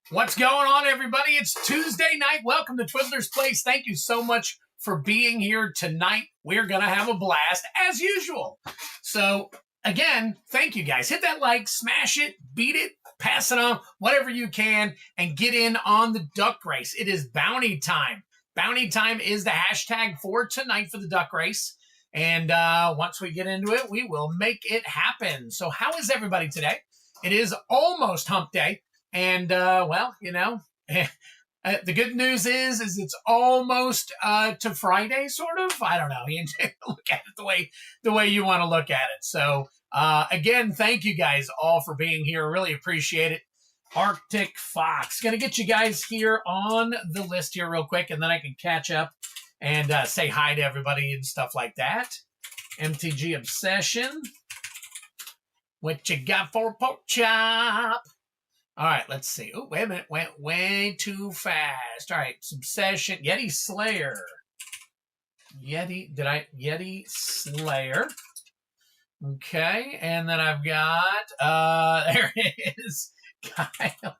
What's going on, everybody? It's Tuesday night. Welcome to Twiddler's Place. Thank you so much for being here tonight. We're going to have a blast, as usual. So, again, thank you, guys. Hit that like, smash it, beat it, pass it on, whatever you can, and get in on the duck race. It is bounty time. Bounty time is the hashtag for tonight for the duck race. And once we get into it, we will make it happen. So how is everybody today? It is almost hump day. And, well, you know, the good news is it's almost to Friday, sort of. I don't know. You look at it the way you want to look at it. So, again, thank you guys all for being here. Really appreciate it. Arctic Fox. Going to get you guys here on the list here real quick, and then I can catch up and say hi to everybody and stuff like that. MTG Obsession. What you got for pork chop? All right, let's see. Oh, wait a minute. Went way too fast. All right, Obsession. Yeti Slayer. Yeti Slayer. Okay, and then I've got, there it is, Kyle.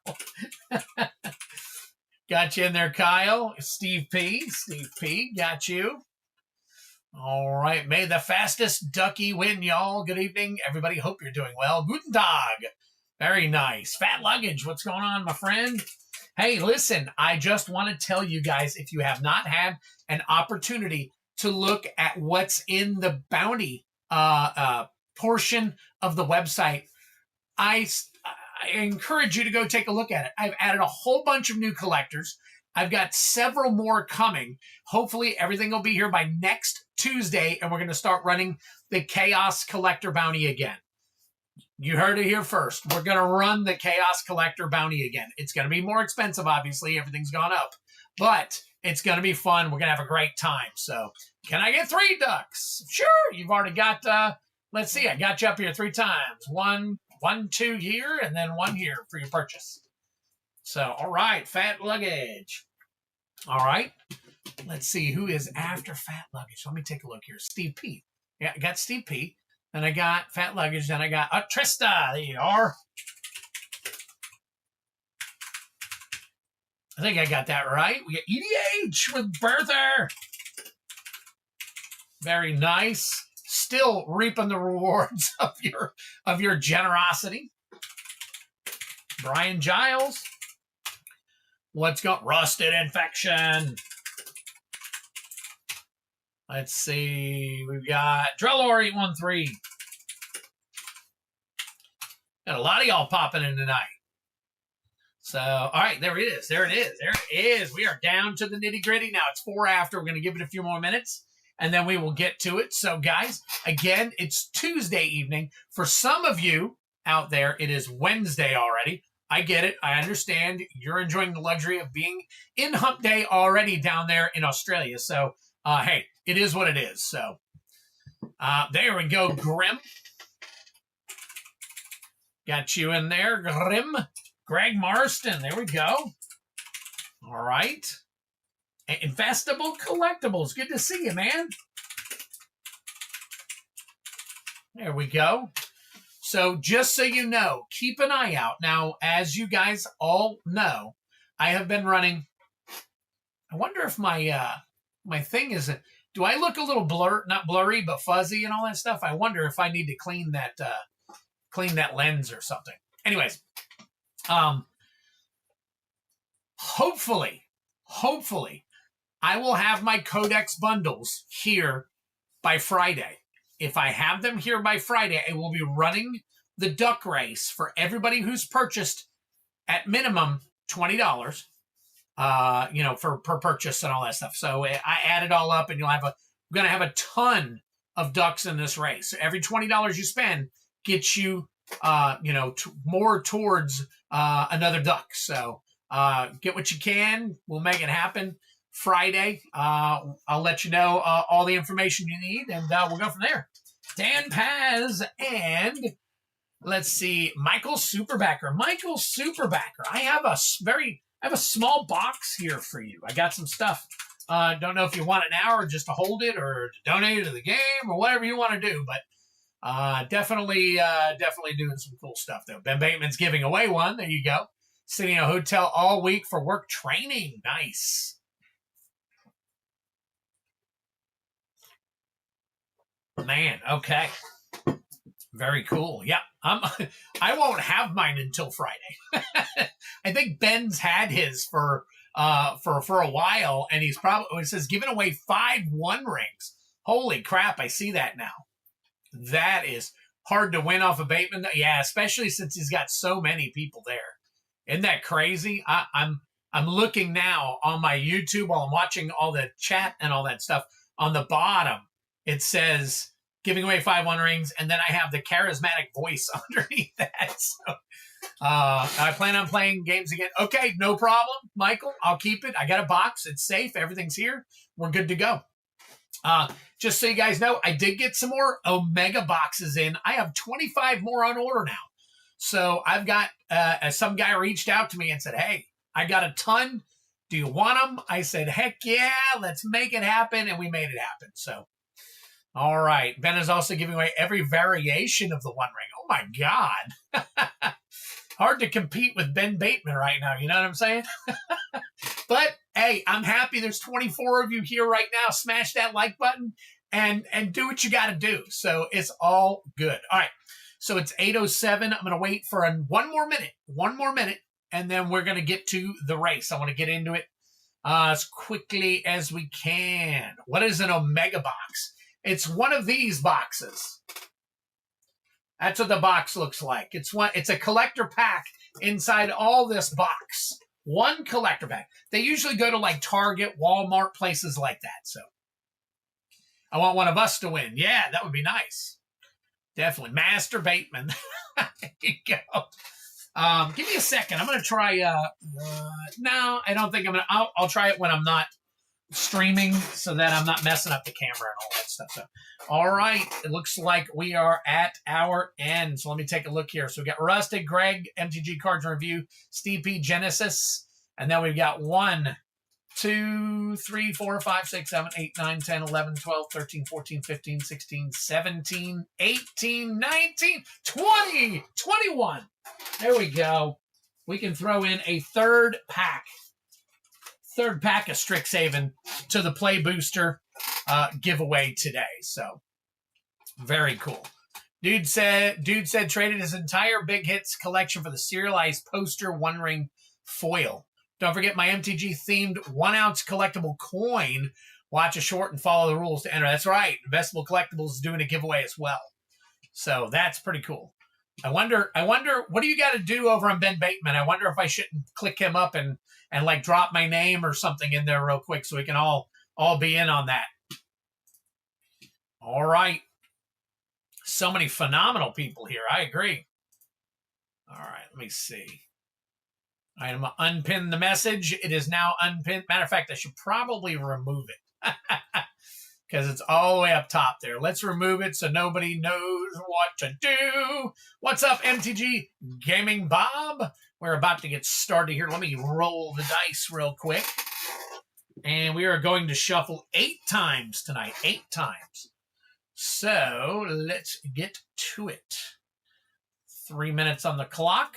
Got you in there, Kyle. Steve P, got you. All right, may the fastest ducky win, y'all. Good evening, everybody. Hope you're doing well. Guten Tag. Very nice. Fat Luggage, what's going on, my friend? Hey, listen, I just want to tell you guys, if you have not had an opportunity to look at what's in the bounty portion of the website, I encourage you to go take a look at it. I've added a whole bunch of new collectors. I've got several more coming. Hopefully, everything will be here by next Tuesday, and we're going to start running the Chaos Collector Bounty again. You heard it here first. We're going to run the Chaos Collector Bounty again. It's going to be more expensive, obviously. Everything's gone up. But it's going to be fun. We're going to have a great time. So, can I get 3 ducks? Sure. You've already got, let's see. I got you up here 3 times. One, 2 here, and then 1 here for your purchase. So, all right. Fat Luggage. All right. Let's see who is after Fat Luggage. Let me take a look here. Steve P. Yeah, I got Steve P. Then I got Fat Luggage. Then I got Trista. There you are. I think I got that right. We got EDH with Berther. Very nice. Still reaping the rewards of your generosity. Brian Giles. What's got Rusted Infection? Let's see. We've got Drellor813. Got a lot of y'all popping in tonight. So, all right, there it is. There it is. There it is. We are down to the nitty gritty now. It's 4 after. We're going to give it a few more minutes, and then we will get to it. So, guys, again, it's Tuesday evening. For some of you out there, it is Wednesday already. I get it. I understand. You're enjoying the luxury of being in hump day already down there in Australia. So, hey, it is what it is. So, there we go, Grim. Got you in there, Grim. Greg Marston, there we go. All right. Investable Collectibles. Good to see you, man. There we go. So just so you know, keep an eye out. Now, as you guys all know, I have been running. I wonder if my my thing is, do I look a little not blurry, but fuzzy and all that stuff? I wonder if I need to clean that lens or something. Anyways, hopefully, I will have my Codex bundles here by Friday. If I have them here by Friday, I will be running the duck race for everybody who's purchased at minimum $20, you know, per purchase and all that stuff. So I add it all up, and we're going to have a ton of ducks in this race. So every $20 you spend gets you, you know, more towards another duck. So get what you can. We'll make it happen Friday. I'll let you know all the information you need, and we'll go from there. Dan Paz and let's see, Michael Superbacker. Michael Superbacker. I have a small box here for you. I got some stuff. Don't know if you want it now or just to hold it or to donate it to the game or whatever you want to do, but definitely doing some cool stuff though. Ben Bateman's giving away one. There you go. Sitting in a hotel all week for work training. Nice. Man, okay. Very cool. Yeah, I won't have mine until Friday. I think Ben's had his for a while, and he's probably, it says giving away 5 1 rings. Holy crap! I see that now. That is hard to win off of Bateman. Yeah, especially since he's got so many people there. Isn't that crazy? I'm looking now on my YouTube while I'm watching all the chat and all that stuff. On the bottom, it says giving away 5 1 rings, and then I have the charismatic voice underneath that. So I plan on playing games again. Okay, no problem, Michael. I'll keep it. I got a box. It's safe. Everything's here. We're good to go. Just so you guys know, I did get some more Omega boxes in. I have 25 more on order now. So I've got, some guy reached out to me and said, hey, I got a ton. Do you want them? I said, heck yeah, let's make it happen. And we made it happen. So, all right. Ben is also giving away every variation of the One Ring. Oh my God. Hard to compete with Ben Bateman right now. You know what I'm saying? But hey, I'm happy there's 24 of you here right now. Smash that like button and do what you got to do. So it's all good. All right. So it's 8:07. I'm going to wait for one more minute, and then we're going to get to the race. I want to get into it as quickly as we can. What is an Omega box? It's one of these boxes. That's what the box looks like. It's a collector pack inside all this box. One collector pack. They usually go to like Target, Walmart, places like that. So I want one of us to win. Yeah, that would be nice. Definitely. Master Bateman. There you go. Give me a second. I'm going to try. No, I don't think I'm going to. I'll try it when I'm not streaming so that I'm not messing up the camera and all that stuff. So, all right. It looks like we are at our end. So let me take a look here. So we got Rustic, Greg, MTG Cards Review, Steve P, Genesis. And then we've got 1, 2, 3, 4, 5, 6, 7, 8, 9, 10, 11, 12, 13, 14, 15, 16, 17, 18, 19, 20, 21. There we go. We can throw in a third pack of Strixhaven to the Play Booster giveaway today. So very cool. Dude said traded his entire Big Hits collection for the serialized poster One Ring foil. Don't forget my MTG themed 1 ounce collectible coin. Watch a short and follow the rules to enter. That's right. Investable Collectibles is doing a giveaway as well. So that's pretty cool. I wonder, what do you got to do over on Ben Bateman? I wonder if I shouldn't click him up and like drop my name or something in there real quick so we can all be in on that. All right. So many phenomenal people here. I agree. All right. Let me see. I'm going to unpin the message. It is now unpinned. Matter of fact, I should probably remove it because it's all the way up top there. Let's remove it so nobody knows what to do. What's up, MTG Gaming Bob? We're about to get started here. Let me roll the dice real quick. And we are going to shuffle 8 times tonight. 8 times. So let's get to it. 3 minutes on the clock.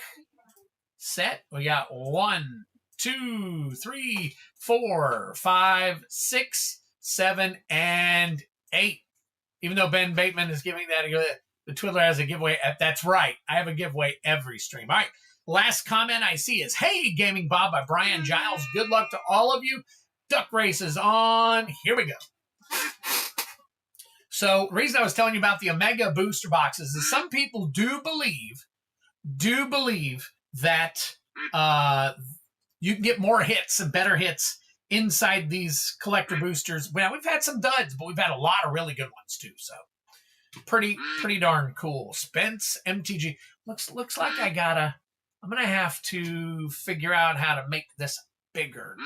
Set. We got 1, 2, 3, 4, 5, 6, 7, and 8. Even though Ben Bateman is giving that, the Twiddler has a giveaway. That's right. I have a giveaway every stream. All right. Last comment I see is, hey, Gaming Bob by Brian Giles. Good luck to all of you. Duck race is on. Here we go. So, the reason I was telling you about the Omega booster boxes is some people do believe that you can get more hits and better hits inside these collector boosters. Well, we've had some duds, but we've had a lot of really good ones too. So pretty darn cool. Spence MTG looks like I'm gonna have to figure out how to make this bigger.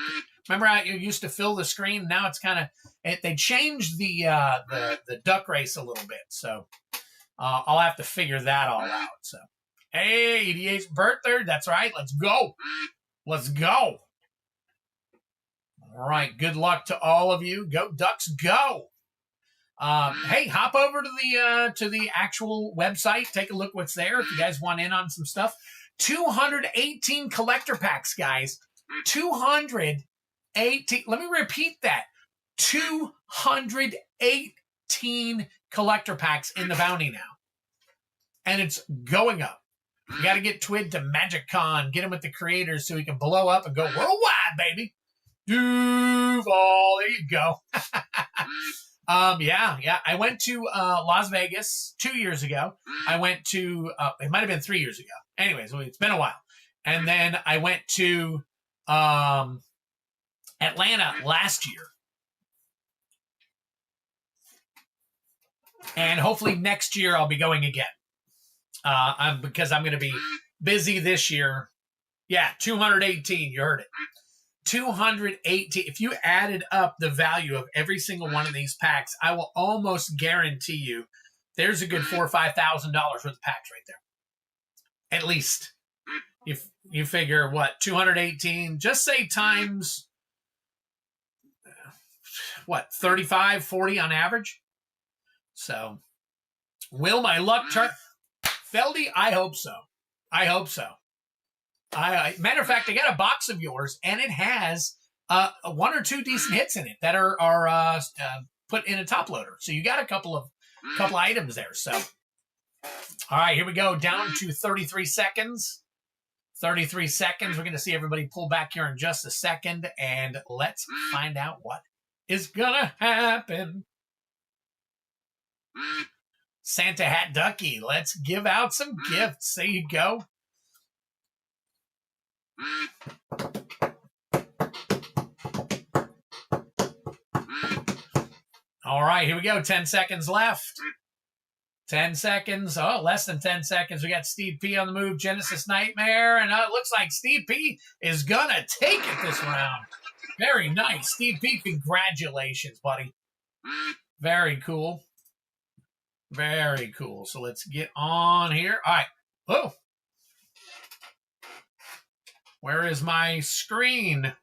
Remember how you used to fill the screen? Now it's kind of they changed the duck race a little bit. So I'll have to figure that all out. So. Hey, 88's birthday. That's right. Let's go. Let's go. All right. Good luck to all of you. Go Ducks, go. Hey, hop over to the actual website. Take a look what's there if you guys want in on some stuff. 218 collector packs, guys. 218. Let me repeat that. 218 collector packs in the bounty now. And it's going up. You got to get Twid to MagicCon, get him with the creators so he can blow up and go worldwide, baby. Duval, there you go. Yeah. I went to Las Vegas 2 years ago. I went to, it might have been 3 years ago. Anyways, it's been a while. And then I went to Atlanta last year. And hopefully next year I'll be going again. Because I'm going to be busy this year. Yeah, 218. You heard it. 218. If you added up the value of every single one of these packs, I will almost guarantee you there's a good $4,000 or $5,000 worth of packs right there. At least. If you figure what, 218, just say times what, 35, 40 on average. So will my luck turn? Feldy, I hope so. I hope so. Matter of fact, I got a box of yours, and it has 1 or 2 decent hits in it that are put in a top loader. So you got a couple items there. So, all right, here we go. Down to 33 seconds. 33 seconds. We're going to see everybody pull back here in just a second, and let's find out what is gonna happen. Santa Hat Ducky, let's give out some gifts. There you go. All right, here we go. 10 seconds left. 10 seconds. Oh, less than 10 seconds. We got Steve P on the move, Genesis Nightmare, and it looks like Steve P is going to take it this round. Very nice. Steve P, congratulations, buddy. Very cool. Very cool. So let's get on here. All right. Oh. Where is my screen?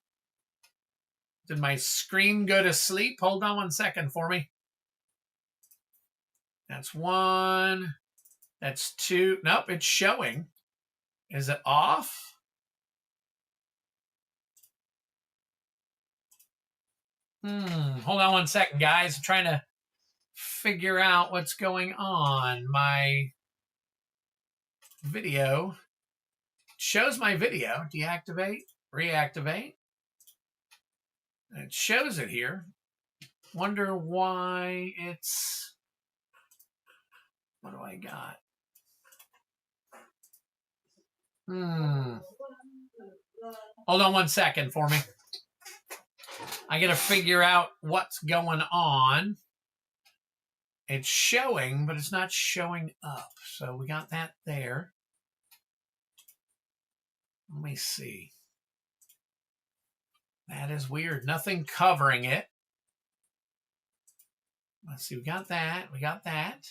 Did my screen go to sleep? Hold on 1 second for me. That's 1. That's 2. Nope, it's showing. Is it off? Hold on 1 second, guys. I'm trying to figure out what's going on. My video shows my video. Deactivate, reactivate. It shows it here. Wonder why it's... What do I got? Hold on 1 second for me. I got to figure out what's going on. It's showing, but it's not showing up. So we got that there. Let me see. That is weird. Nothing covering it. Let's see. We got that. We got that.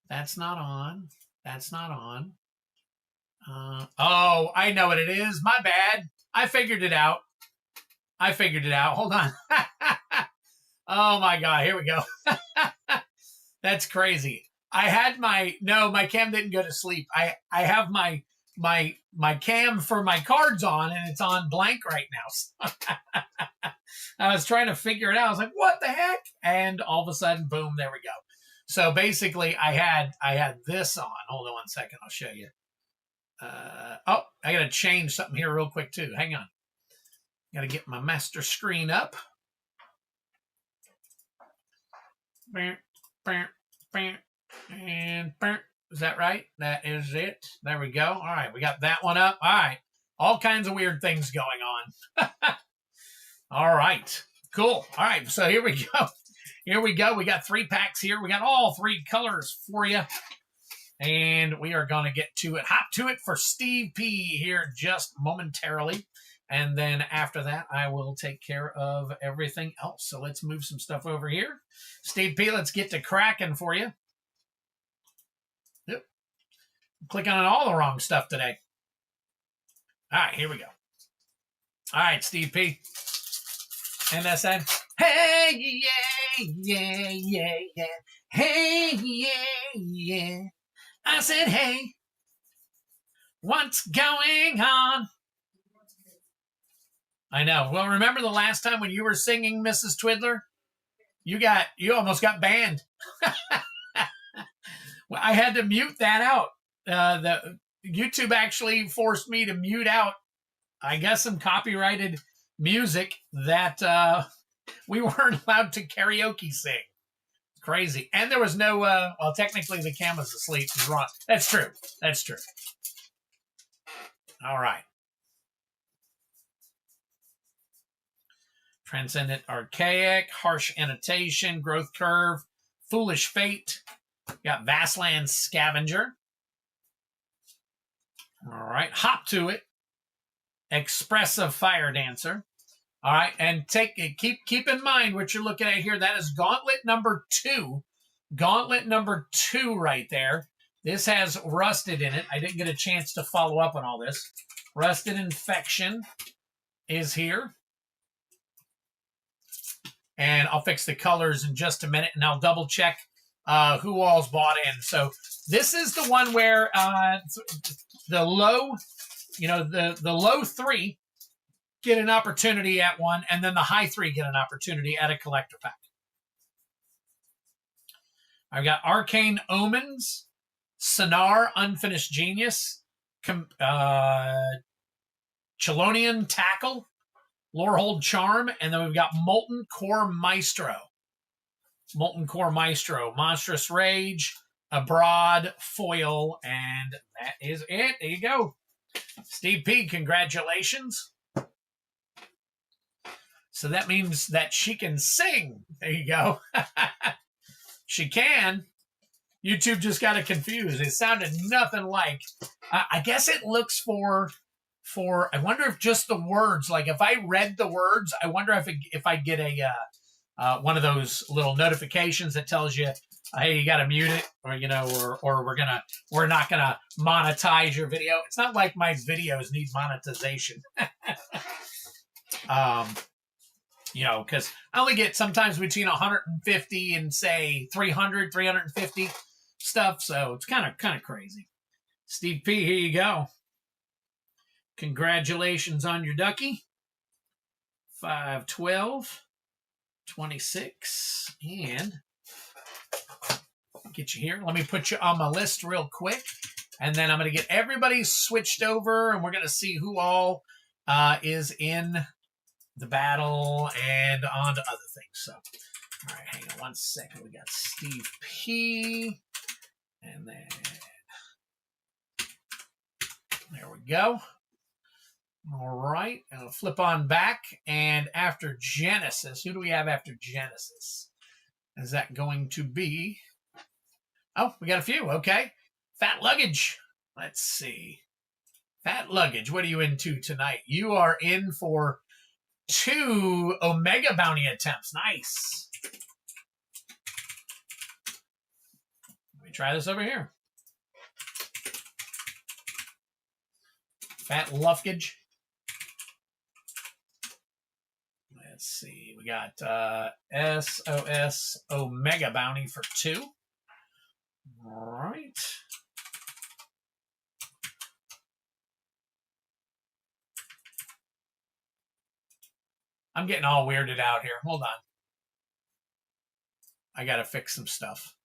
That's not on. That's not on. Oh, I know what it is. My bad. I figured it out. I figured it out. Hold on. Oh, my God. Here we go. That's crazy. I had my cam didn't go to sleep. I have my cam for my cards on, and it's on blank right now. I was trying to figure it out. I was like, what the heck? And all of a sudden, boom, there we go. So basically, I had this on. Hold on 1 second. I'll show you. Oh, I got to change something here real quick, too. Hang on. Got to get my master screen up. And is that right? That is it. There we go. All right, we got that one up. All right. All kinds of weird things going on. All right. Cool. All right, so here we go. Here we go. We got 3 packs here. We got all 3 colors for you. And we are going to get to it. Hop to it for Steve P here just momentarily. And then after that, I will take care of everything else. So let's move some stuff over here. Steve P, let's get to cracking for you. Yep. I'm clicking on all the wrong stuff today. All right, here we go. All right, Steve P. MSN. Hey, yeah, yeah, yeah, yeah. Hey, yeah, yeah. I said, hey, what's going on? I know. Well, remember the last time when you were singing Mrs. Twiddler? You almost got banned. Well, I had to mute that out. The YouTube actually forced me to mute out, I guess, some copyrighted music that we weren't allowed to karaoke sing. Crazy. And there was no, well, technically the cam was asleep. He's wrong. That's true. That's true. All right. Transcendent Archaic, Harsh Annotation, Growth Curve, Foolish Fate. Got Vastland Scavenger. All right. Hop to It. Expressive Fire Dancer. All right. And keep in mind what you're looking at here. That is Gauntlet number 2. Gauntlet number 2 right there. This has Rusted in it. I didn't get a chance to follow up on all this. Rusted Infection is here. And I'll fix the colors in just a minute, and I'll double check who all's bought in. So this is the one where the low, the low 3 get an opportunity at one, and then the high 3 get an opportunity at a collector pack. I've got Arcane Omens, Sonar, Unfinished Genius, Chelonian Tackle, Lorehold Charm, and then we've got Molten Core Maestro. Molten Core Maestro, Monstrous Rage, Abroad, Foil, and that is it. There you go. Steve P, congratulations. So that means that she can sing. There you go. She can. YouTube just got it confused. It sounded nothing like. I guess it looks for. I wonder if just the words. Like if I read the words, I wonder if I get a one of those little notifications that tells you, hey, you got to mute it, or we're not gonna monetize your video. It's not like my videos need monetization. Because I only get sometimes between 150 and say 300, 350 stuff. So it's kind of crazy. Steve P, here you go. Congratulations on your ducky. 512, 26, and get you here. Let me put you on my list real quick, and then I'm going to get everybody switched over, and we're going to see who all is in the battle and on to other things. So, all right, hang on one second. We got Steve P, and then there we go. All right, and I'll flip on back, and after Genesis, who do we have after Genesis? Is that going to be? Oh, we got a few. Okay, Fat Luggage. Let's see. Fat Luggage, what are you into tonight? You are in for 2 Omega Bounty attempts. Nice. Let me try this over here. Fat Luggage. Let's see. We got SOS Omega Bounty for 2. All right. I'm getting all weirded out here. Hold on. I got to fix some stuff.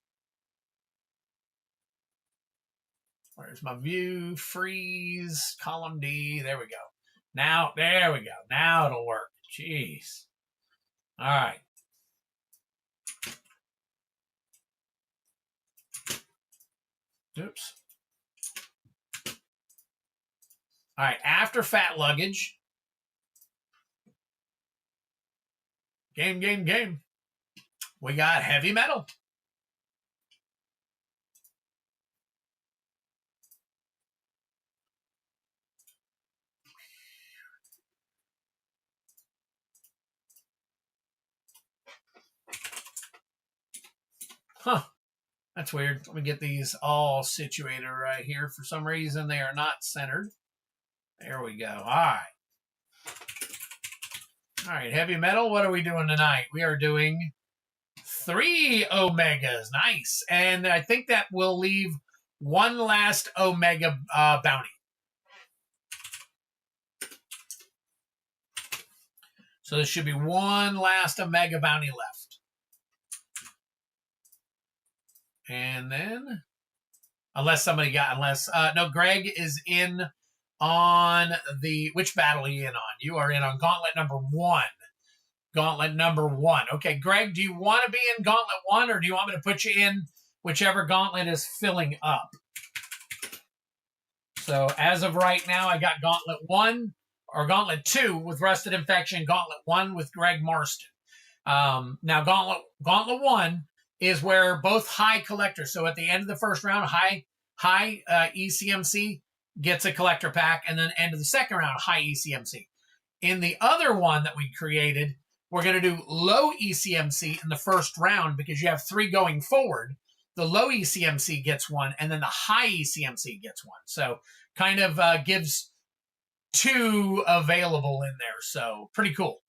Where's my view? Freeze. Column D. There we go. Now, there we go. Now it'll work. Jeez. All right. Oops. All right. After Fat Luggage. Game. We got Heavy Metal. Huh. That's weird. Let me get these all situated right here. For some reason, they are not centered. There we go. All right. All right, heavy metal. What are we doing tonight? We are doing 3 Omegas. Nice. And I think that will leave one last Omega bounty. So there should be one last Omega bounty left. And then, no, Greg is in on which battle are you in on? You are in on Gauntlet number 1. Gauntlet number 1. Okay, Greg, do you want to be in Gauntlet 1 or do you want me to put you in whichever gauntlet is filling up? So as of right now, I got Gauntlet 1 or Gauntlet 2 with Rusted Infection, Gauntlet 1 with Greg Marston. Now, Gauntlet 1 is where both high collectors, so at the end of the first round, high ECMC gets a collector pack, and then end of the second round, high ECMC. In the other one that we created, we're going to do low ECMC in the first round because you have 3 going forward. The low ECMC gets 1, and then the high ECMC gets 1. So kind of gives 2 available in there. So pretty cool.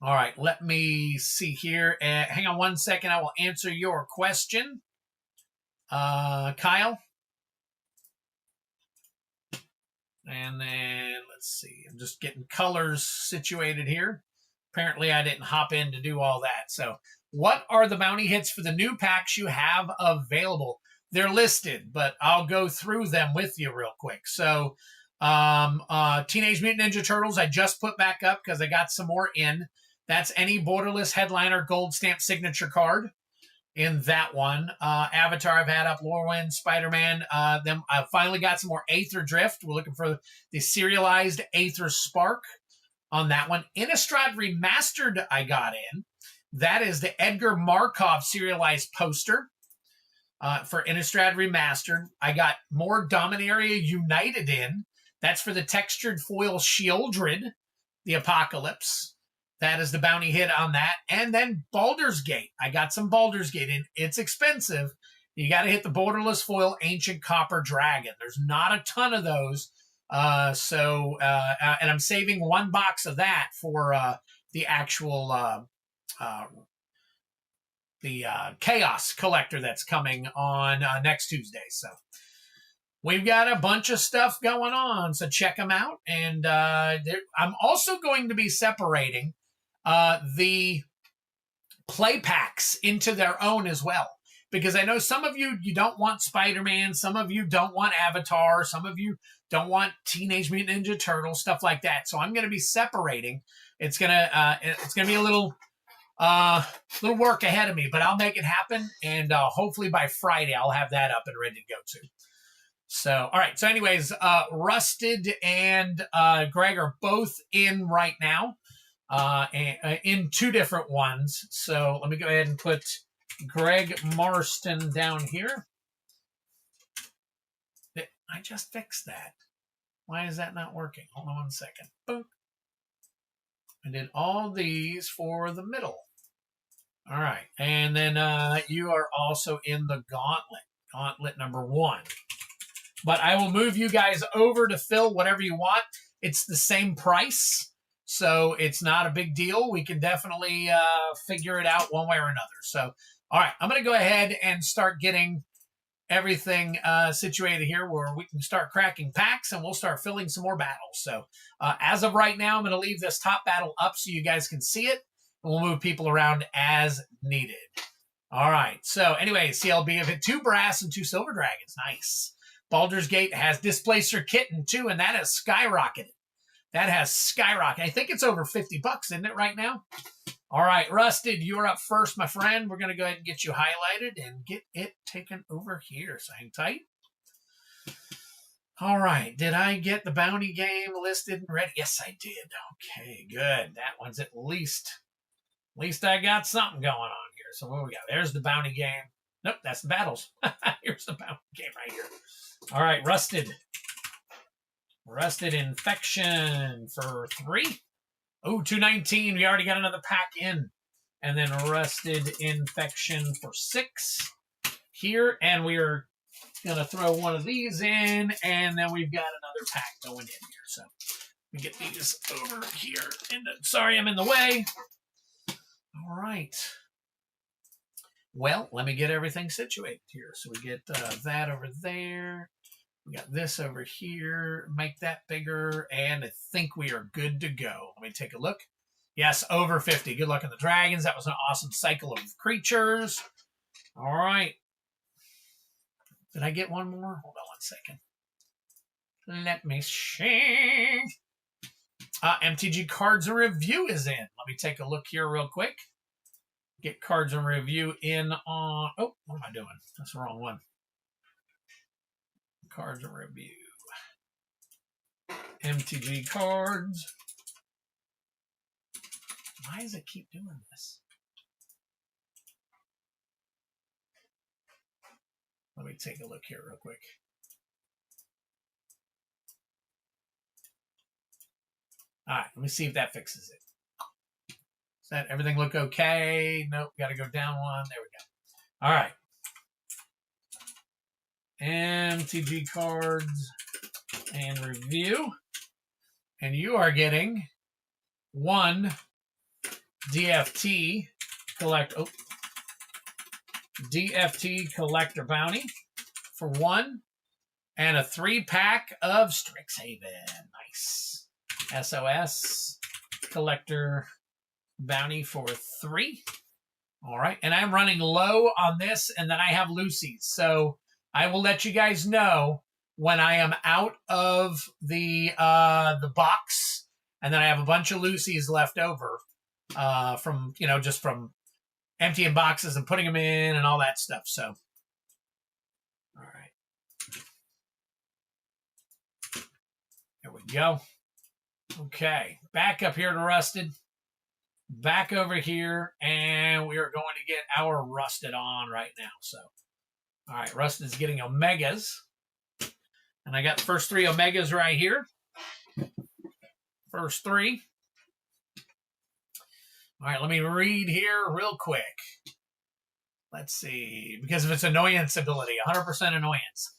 All right, let me see here. Hang on one second. I will answer your question. Kyle. And then let's see. I'm just getting colors situated here. Apparently, I didn't hop in to do all that. So what are the bounty hits for the new packs you have available? They're listed, but I'll go through them with you real quick. So Teenage Mutant Ninja Turtles, I just put back up because I got some more in. That's any Borderless Headliner Gold Stamp Signature card in that one. Avatar I've had up, Lorwyn, Spider-Man. Then I finally got some more Aether Drift. We're looking for the serialized Aether Spark on that one. Innistrad Remastered I got in. That is the Edgar Markov serialized poster for Innistrad Remastered. I got more Dominaria United in. That's for the textured foil Shieldred, the Apocalypse. That is the bounty hit on that. And then Baldur's Gate. I got some Baldur's Gate in. It's expensive. You got to hit the Borderless Foil Ancient Copper Dragon. There's not a ton of those. And I'm saving 1 box of that for the actual Chaos Collector that's coming on next Tuesday. So we've got a bunch of stuff going on, so check them out. And I'm also going to be separating the play packs into their own as well. Because I know some of you don't want Spider-Man, some of you don't want Avatar, some of you don't want Teenage Mutant Ninja Turtles, stuff like that. So I'm going to be separating. It's gonna be a little work ahead of me, but I'll make it happen. And hopefully by Friday I'll have that up and ready to go too. So, all right. So anyways, Rusted and Greg are both in right now, in 2 different ones. So let me go ahead and put Greg Marston down here. I just fixed that. Why is that not working? Hold on one second. Boom. I did all these for the middle. All right. And then you are also in the Gauntlet number 1. But I will move you guys over to fill whatever you want. It's the same price, so it's not a big deal. We can definitely figure it out one way or another. So, all right, I'm going to go ahead and start getting everything situated here where we can start cracking packs and we'll start filling some more battles. So as of right now, I'm going to leave this top battle up so you guys can see it, and we'll move people around as needed. All right, so anyway, CLB have hit 2 brass and 2 silver dragons. Nice. Baldur's Gate has Displacer Kitten too, and that has skyrocketed. I think it's over $50, isn't it, right now? All right, Rusted, you're up first, my friend. We're going to go ahead and get you highlighted and get it taken over here. So hang tight. All right, did I get the bounty game listed and ready? Yes, I did. Okay, good. That one's at least I got something going on here. So what we got? There's the bounty game. Nope, that's the battles. Here's the bounty game right here. All right, Rusted. Rusted Infection for 3. Oh, 219. We already got another pack in. And then Rusted Infection for 6 here. And we are going to throw one of these in. And then we've got another pack going in here. So me get these over here. Sorry, I'm in the way. All right. Well, let me get everything situated here. So we get that over there. We got this over here. Make that bigger. And I think we are good to go. Let me take a look. Yes, over 50. Good luck on the dragons. That was an awesome cycle of creatures. All right. Did I get one more? Hold on one second. Let me see. MTG Cards and Review is in. Let me take a look here real quick. Get Cards and Review in on... Oh, what am I doing? That's the wrong one. Cards and Review. MTG Cards. Why does it keep doing this? Let me take a look here real quick. All right, let me see if that fixes it. Does that everything look okay? Nope, got to go down one. There we go. All right. MTG Cards and Review. And you are getting one DFT DFT Collector Bounty for one. And a 3-pack of Strixhaven. Nice. SOS Collector Bounty for 3. All right. And I'm running low on this, and then I have Lucy's. So I will let you guys know when I am out of the box, and then I have a bunch of Lucy's left over from, you know, just from emptying boxes and putting them in and all that stuff. So, all right. There we go. Okay, back up here to Rusted. Back over here, and we are going to get our Rusted on right now. So, all right, Rusted's getting Omegas. And I got the first 3 Omegas right here. First 3. All right, let me read here real quick. Let's see, because of its annoyance ability, 100% annoyance.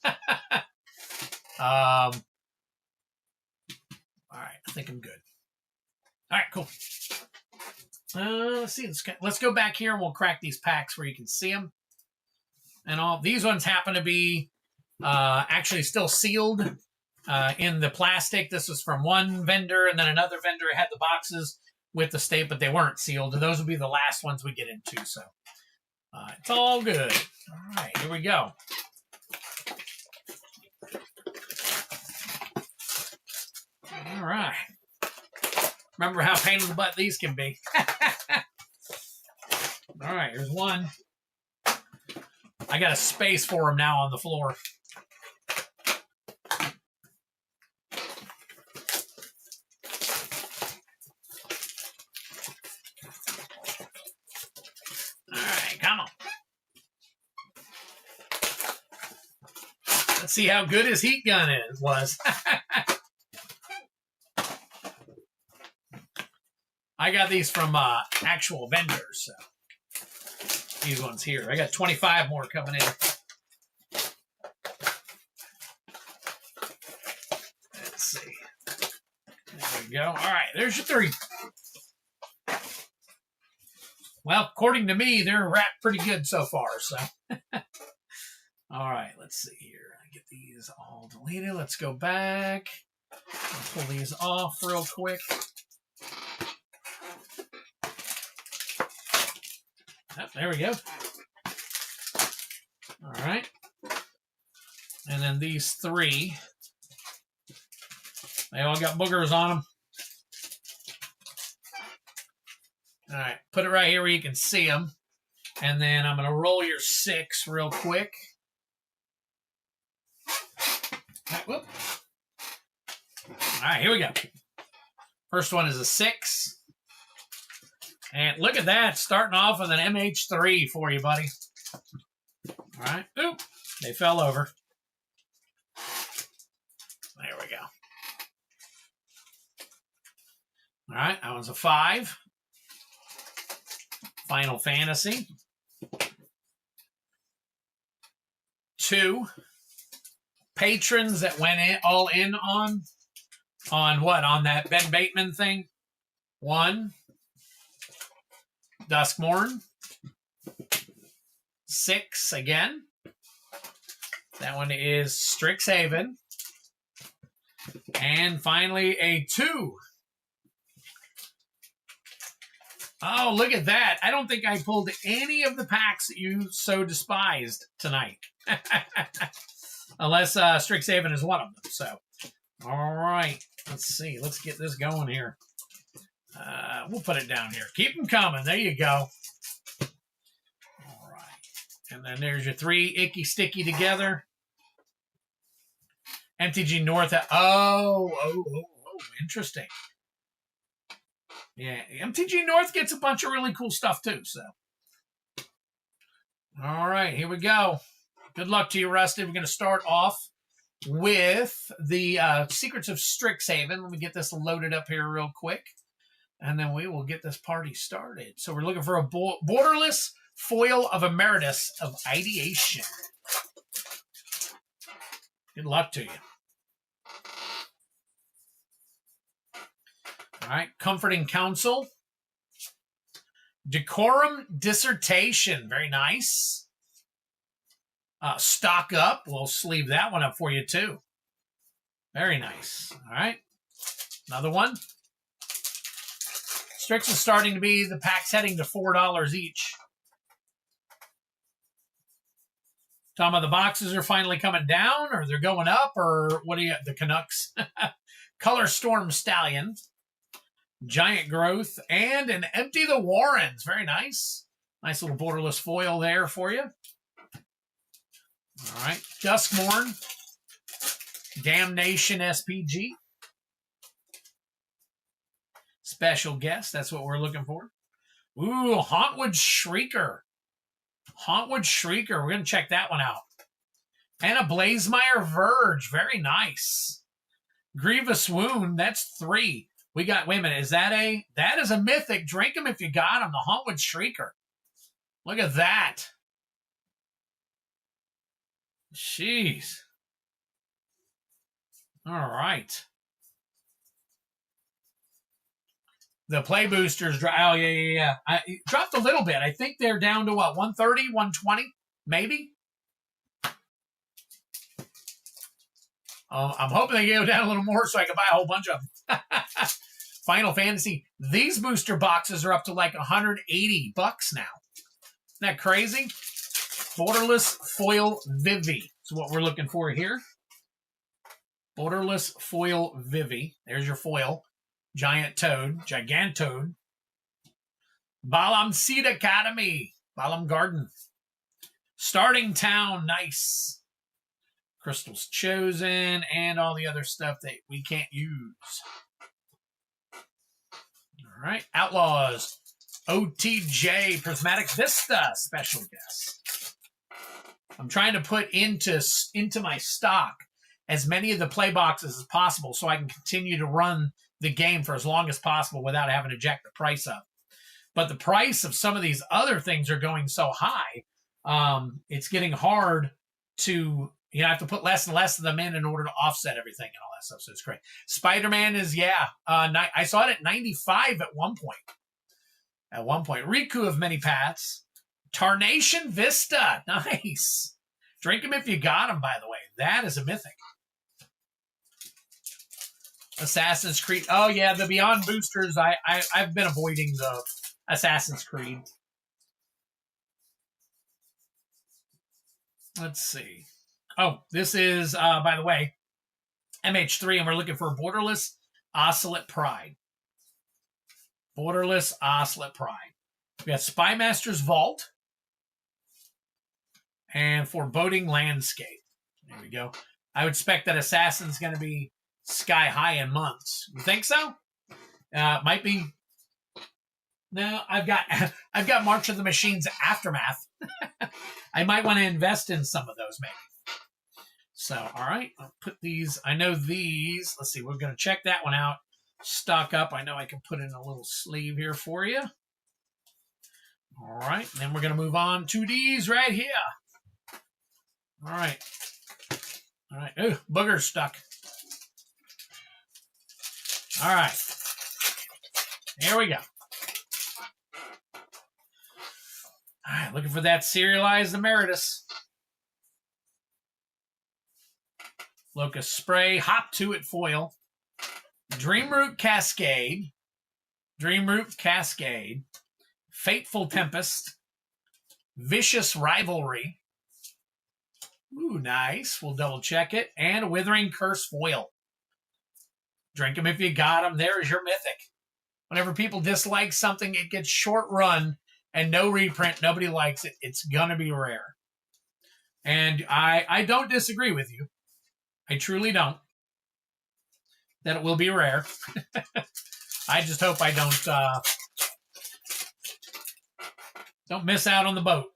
All right, I think I'm good. All right, cool. Let's see. Let's go back here and we'll crack these packs where you can see them. And all these ones happen to be actually still sealed in the plastic. This was from one vendor, and then another vendor had the boxes with the state, but they weren't sealed. And those will be the last ones we get into. So it's all good. All right, here we go. All right. Remember how pain in the butt these can be. All right, here's one. I got a space for them now on the floor. All right, come on. Let's see how good his heat gun was. I got these from actual vendors. So. These ones here. I got 25 more coming in. Let's see. There we go. All right, there's your 3. Well, according to me, they're wrapped pretty good so far. So, all right, let's see here. I get these all deleted. Let's go back. I'll pull these off real quick. Oh, there we go. All right. And then these 3. They all got boogers on them. All right. Put it right here where you can see them. And then I'm going to roll your 6 real quick. All right, whoop. All right, here we go. First one is a 6. And look at that, starting off with an MH3 for you, buddy. All right. Oop, they fell over. There we go. All right, that one's a 5. Final Fantasy. 2. Patrons that went in all in on On what? On that Ben Bateman thing? 1. Duskmorn. 6 again. That one is Strixhaven. And finally, a 2. Oh, look at that. I don't think I pulled any of the packs that you so despised tonight. Unless Strixhaven is one of them. So, all right. Let's see. Let's get this going here. We'll put it down here. Keep them coming. There you go. All right. And then there's your 3 Icky Sticky together. MTG North. Oh, interesting. Yeah, MTG North gets a bunch of really cool stuff too. So, all right, here we go. Good luck to you, Rusty. We're going to start off with the Secrets of Strixhaven. Let me get this loaded up here real quick, and then we will get this party started. So we're looking for a borderless foil of Emeritus of Ideation. Good luck to you. All right, Comforting Counsel. Decorum Dissertation, very nice. Stock Up, we'll sleeve that one up for you too. Very nice. All right, another one. Strix is starting to be, the pack's heading to $4 each. Talking about the boxes are finally coming down, or they're going up, or what do you, the Canucks? Color Storm Stallion. Giant Growth, and an Empty the Warrens. Very nice. Nice little borderless foil there for you. All right. Duskmorn. Damnation SPG. Special guest. That's what we're looking for. Ooh, Hauntwood Shrieker. Hauntwood Shrieker. We're going to check that one out. And a Blazemeyer Verge. Very nice. Grievous Wound. That's 3. We got, wait a minute, that is a Mythic. Drink them if you got them. The Hauntwood Shrieker. Look at that. Jeez. All right. The play boosters, oh, yeah. I dropped a little bit. I think they're down to what, 130, 120, maybe? I'm hoping they go down a little more so I can buy a whole bunch of them. Final Fantasy. These booster boxes are up to like $180 now. Isn't that crazy? Borderless Foil Vivi is what we're looking for here. Borderless Foil Vivi. There's your foil. Giant Toad. Gigantoad. Balam Seed Academy. Balam Garden. Starting Town. Nice. Crystal's Chosen, and all the other stuff that we can't use. All right. Outlaws. OTJ Prismatic Vista special guest. I'm trying to put into my stock as many of the play boxes as possible so I can continue to run the game for as long as possible without having to jack the price up. But the price of some of these other things are going so high, it's getting hard to... You have to put less and less of them in order to offset everything and all that stuff. So it's great. Spider-Man is, I saw it at 95 at one point. Riku of Many Paths. Tarnation Vista. Nice. Drink them if you got them, by the way. That is a Mythic. Assassin's Creed. Oh, yeah, the Beyond boosters. I've been avoiding the Assassin's Creed. Let's see. Oh, this is, by the way, MH3, and we're looking for Borderless Oscillate Pride. Borderless Oscillate Pride. We got Spymaster's Vault and Foreboding Landscape. There we go. I would expect that Assassin's going to be sky high in months. You think so? Might be. No, I've got March of the Machines Aftermath. I might want to invest in some of those, maybe. So, all right, I'll put these. I know these. Let's see. We're going to check that one out. Stock up. I know I can put in a little sleeve here for you. All right. Then we're going to move on to these right here. All right. All right. Oh, booger's stuck. All right. Here we go. All right, looking for that serialized emeritus. Locust Spray, Hop to It foil. Dreamroot Cascade. Dreamroot Cascade. Fateful Tempest. Vicious Rivalry. Ooh, nice. We'll double check it. And Withering Curse foil. Drink them if you got them. There's your Mythic. Whenever people dislike something, it gets short run and no reprint. Nobody likes it. It's going to be rare. And I don't disagree with you. I truly don't. That it will be rare. I just hope I don't miss out on the boat.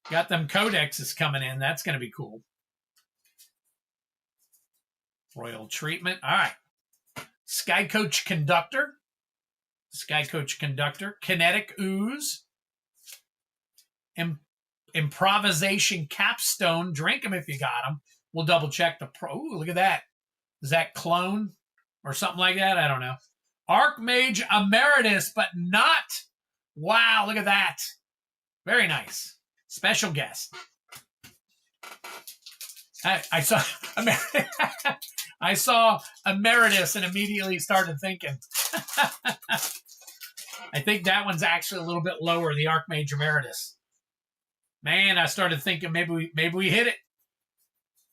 Got them codexes coming in. That's going to be cool. Royal Treatment. All right. Sky Coach Conductor. Sky Coach Conductor. Kinetic Ooze. Improvisation Capstone. Drink them if you got them. We'll double check the pro. Ooh, look at that. Is that Clone or something like that? I don't know. Archmage Emeritus, but not. Wow, look at that. Very nice. Special guest. I saw I saw Emeritus and immediately started thinking. I think that one's actually a little bit lower, the Archmage Emeritus. Man, I started thinking maybe we hit it.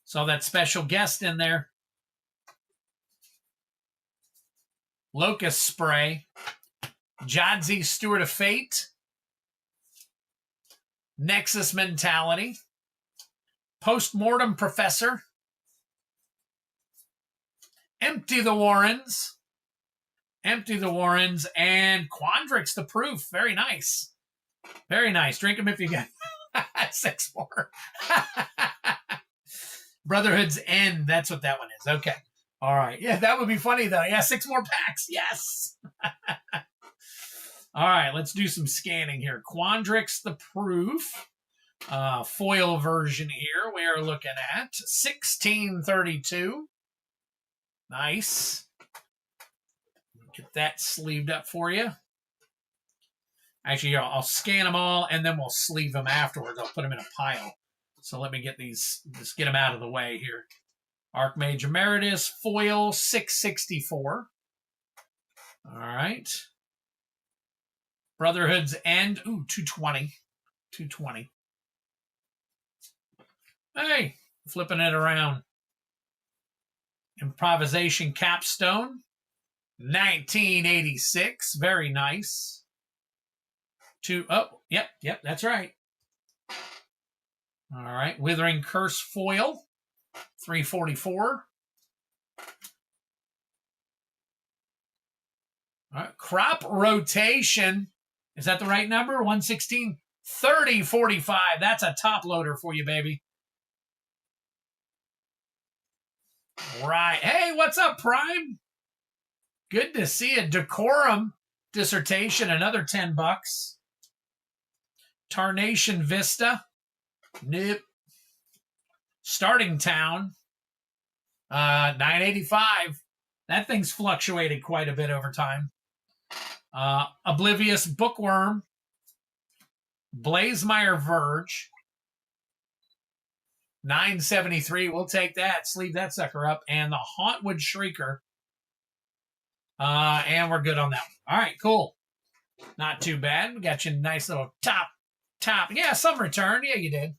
Saw that special guest in there. Locust Spray. Jadzi, Steward of Fate. Nexus Mentality. Postmortem Professor. Empty the Warrens. Empty the Warrens. And Quandrix the Proof. Very nice. Very nice. Drink them if you get 6 more. Brotherhood's End. That's what that one is. Okay. All right. Yeah, that would be funny, though. Yeah, 6 more packs. Yes. All right. Let's do some scanning here. Quandrix the Proof. Foil version here. We are looking at 1632. Nice. Get that sleeved up for you. Actually, I'll scan them all, and then we'll sleeve them afterwards. I'll put them in a pile. So let me get these, just get them out of the way here. Archmage Emeritus, foil, 664. All right. Brotherhood's End, ooh, 220. 220. Hey, flipping it around. Improvisation Capstone, 1986. Very nice. Yep, that's right. All right, Withering Curse foil, 344. All right, Crop Rotation. Is that the right number? 116. 3045. That's a top loader for you, baby. Right. Hey, what's up, Prime? Good to see you. Decorum Dissertation, another $10. Tarnation Vista. Nope. Starting Town. 985. That thing's fluctuated quite a bit over time. Oblivious Bookworm. Blazemeyer Verge. 973. We'll take that. Sleeve that sucker up. And the Hauntwood Shrieker. And we're good on that one. All right, cool. Not too bad. We got you a nice little top. Yeah, some return. Yeah, you did.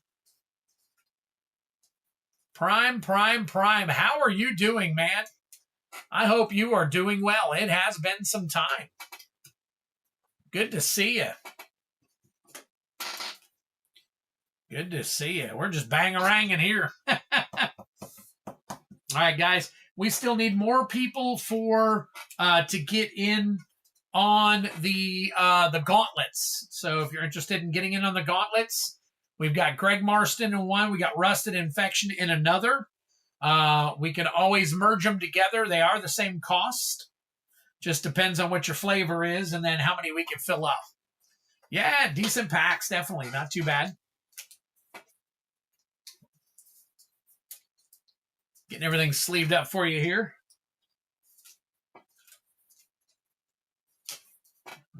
Prime. How are you doing, man? I hope you are doing well. It has been some time. Good to see you. Good to see you. We're just bang-a-ranging here. All right, guys. We still need more people for to get in on the gauntlets. So if you're interested in getting in on the gauntlets, we've got Greg Marston in one. We got Rusted Infection in another. We can always merge them together. They are the same cost. Just depends on what your flavor is and then how many we can fill up. Yeah, decent packs, definitely. Not too bad. Getting everything sleeved up for you here.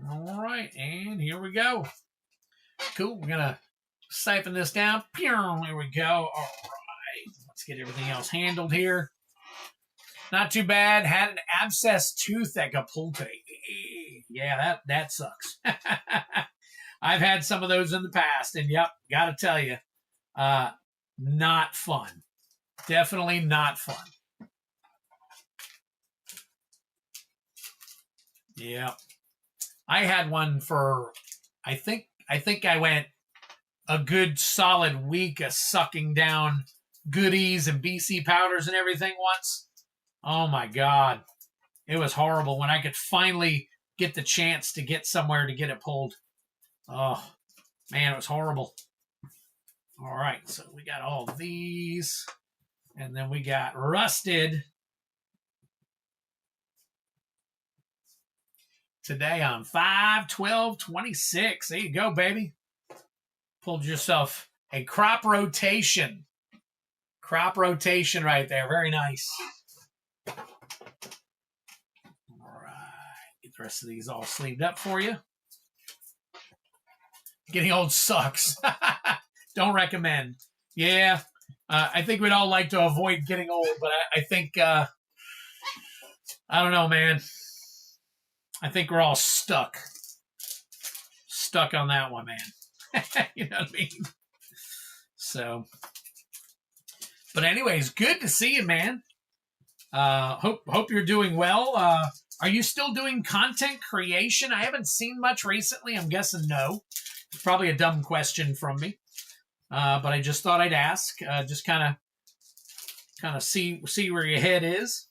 All right, and here we go. Cool. We're going to siphon this down. Here we go. All right. Let's get everything else handled here. Not too bad. Had an abscess tooth that got pulled today. Yeah, that sucks. I've had some of those in the past, and yep, got to tell you, not fun. Definitely not fun. Yeah. I had one for, I think I went a good solid week of sucking down goodies and BC powders and everything once. Oh my God. It was horrible when I could finally get the chance to get somewhere to get it pulled. Oh, man, it was horrible. All right, so we got all these. And then we got Rusted today on 5/12/26. There you go, baby. Pulled yourself a crop rotation. Crop rotation right there. Very nice. All right. Get the rest of these all sleeved up for you. Getting old sucks. Don't recommend. Yeah. I think we'd all like to avoid getting old, but I think, I don't know, man. I think we're all stuck. Stuck on that one, man. You know what I mean? So, but anyways, good to see you, man. Hope you're doing well. Are you still doing content creation? I haven't seen much recently. I'm guessing no. It's probably a dumb question from me. But I just thought I'd ask. Just kind of see where your head is.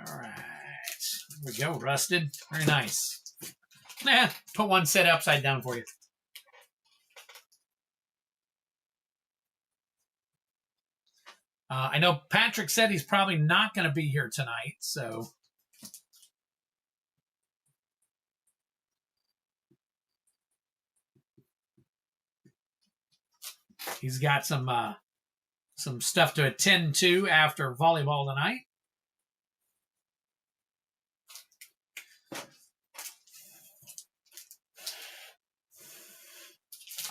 All right. There we go. Rusted. Very nice. Put one set upside down for you. I know Patrick said he's probably not going to be here tonight, so. He's got some stuff to attend to after volleyball tonight.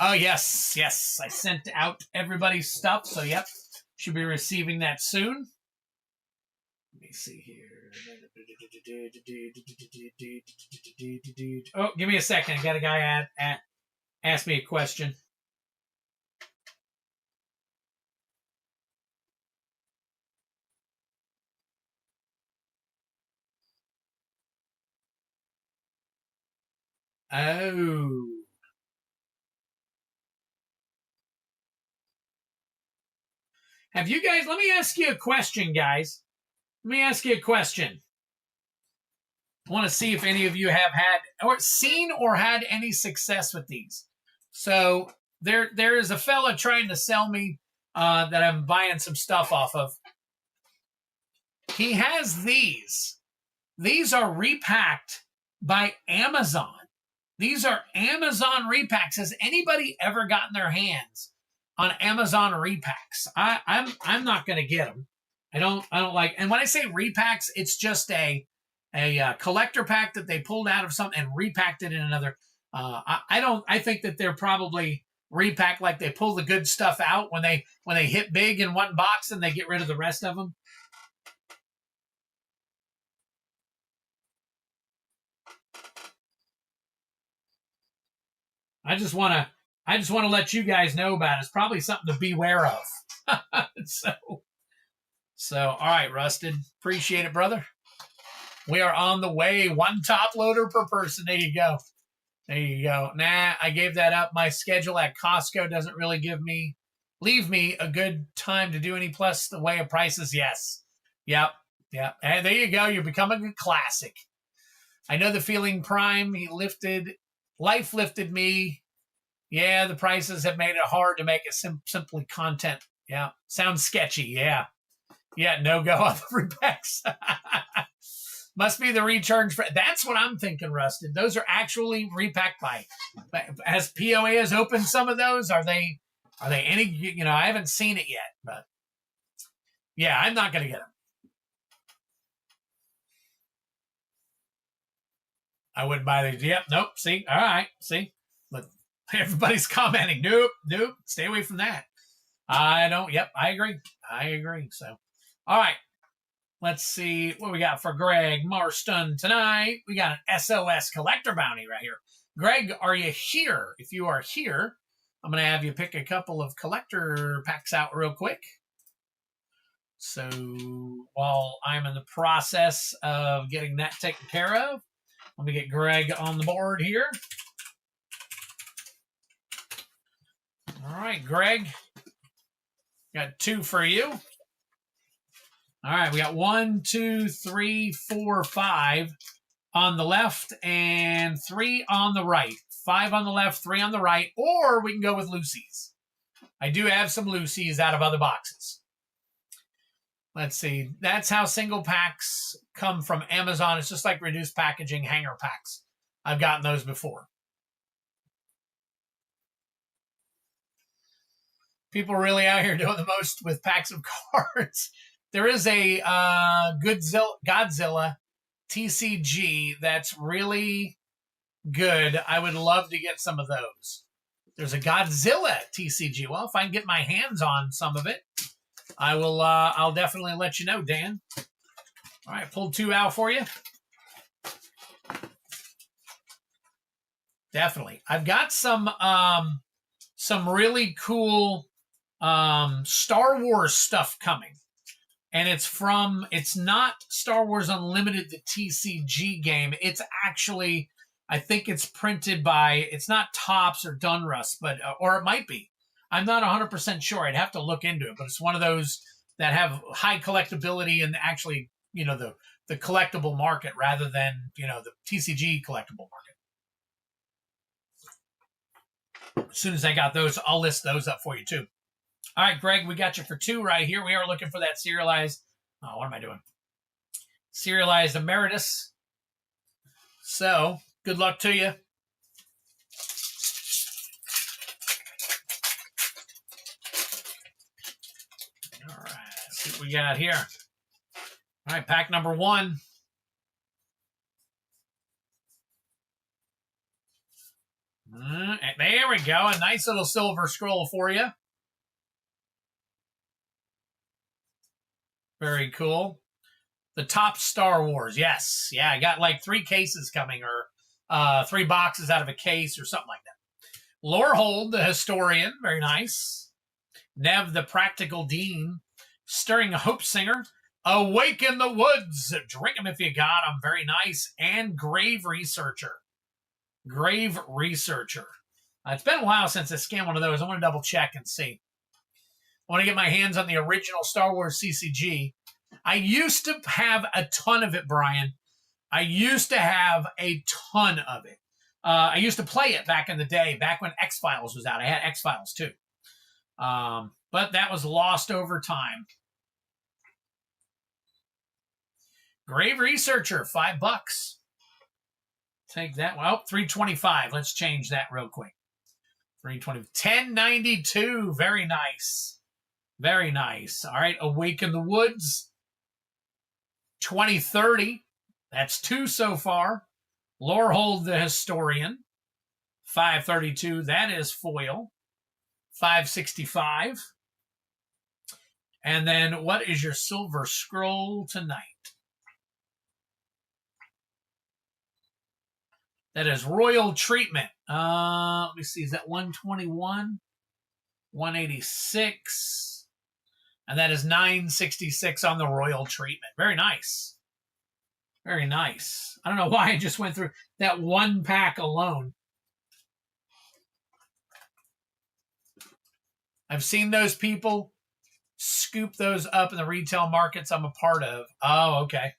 Oh, yes. I sent out everybody's stuff, so yep. Should be receiving that soon. Let me see here. Oh, give me a second. I got a guy ask me a question. Oh. Have you guys, let me ask you a question, guys. Let me ask you a question. I want to see if any of you have had or seen or had any success with these. So there is a fella trying to sell me that I'm buying some stuff off of. He has these. These are repacked by Amazon. These are Amazon repacks. Has anybody ever gotten their hands on Amazon repacks? I'm not going to get them. I don't like. And when I say repacks, it's just a collector pack that they pulled out of something and repacked it in another. I think that they're probably repacked like they pull the good stuff out when they hit big in one box and they get rid of the rest of them. I just want to let you guys know about it. It's probably something to beware of. So all right, Rusted. Appreciate it, brother. We are on the way. One top loader per person. There you go. Nah, I gave that up. My schedule at Costco doesn't really leave me a good time to do any, plus the way of prices. Yes. Yep. And there you go. You're becoming a classic. I know the feeling, Prime. Life lifted me. Yeah, the prices have made it hard to make it simply content. Yeah. Sounds sketchy. Yeah, no go on the repacks. Must be the returns. That's what I'm thinking, Rustin. Those are actually repacked by. Has POA has opened some of those? Are they any? You know, I haven't seen it yet, but yeah, I'm not going to get them. I wouldn't buy these. Yep. Nope. See. All right. See. But everybody's commenting. Nope. Nope. Stay away from that. I don't. Yep. I agree. So, all right. Let's see what we got for Greg Marston tonight. We got an SOS collector bounty right here. Greg, are you here? If you are here, I'm going to have you pick a couple of collector packs out real quick. So while I'm in the process of getting that taken care of, let me get Greg on the board here. All right, Greg, got 2 for you. All right, we got 1, 2, 3, 4, 5 on the left and 3 on the right. 5 on the left, 3 on the right, or we can go with Lucy's. I do have some Lucy's out of other boxes. Let's see. That's how single packs come from Amazon. It's just like reduced packaging hanger packs. I've gotten those before. People really out here doing the most with packs of cards. There is a Godzilla TCG that's really good. I would love to get some of those. There's a Godzilla TCG. Well, if I can get my hands on some of it, I will. I'll definitely let you know, Dan. All right, pulled 2 out for you. Definitely. I've got some really cool Star Wars stuff coming. And it's not Star Wars Unlimited, the TCG game. It's actually, I think it's printed by, it's not Topps or Dunruss, but, or it might be. I'm not 100% sure. I'd have to look into it, but it's one of those that have high collectability and actually, you know, the collectible market rather than, you know, the TCG collectible market. As soon as I got those, I'll list those up for you too. All right, Greg, we got you for 2 right here. We are looking for that serialized. Oh, what am I doing? Serialized Emeritus. So, good luck to you. All right, let's see what we got here. All right, pack number 1. There we go. A nice little silver scroll for you. Very cool. The top Star Wars. Yes. Yeah, I got like 3 cases coming, or 3 boxes out of a case or something like that. Lorehold, the historian. Very nice. Nev, the practical dean. Stirring Hope Singer. Awake in the Woods. Drink 'em if you got 'em. Very nice. And Grave Researcher. Grave Researcher. It's been a while since I scanned one of those. I want to double check and see. I want to get my hands on the original Star Wars CCG. I used to have a ton of it, Brian. I used to have a ton of it. I used to play it back in the day, back when X-Files was out. I had X-Files too. But that was lost over time. Grave Researcher, $5. Take that. Well, $3.25. Let's change that real quick. $3.20. $10.92. Very nice. Very nice. All right. Awake in the Woods. $20.30. That's 2 so far. Lorehold the Historian. $5.32. That is foil. $5.65. And then what is your silver scroll tonight? That is Royal Treatment. Let me see. Is that 121? 186. And that is 966 on the Royal Treatment. Very nice. Very nice. I don't know why I just went through that 1 pack alone. I've seen those people scoop those up in the retail markets I'm a part of. Oh, okay.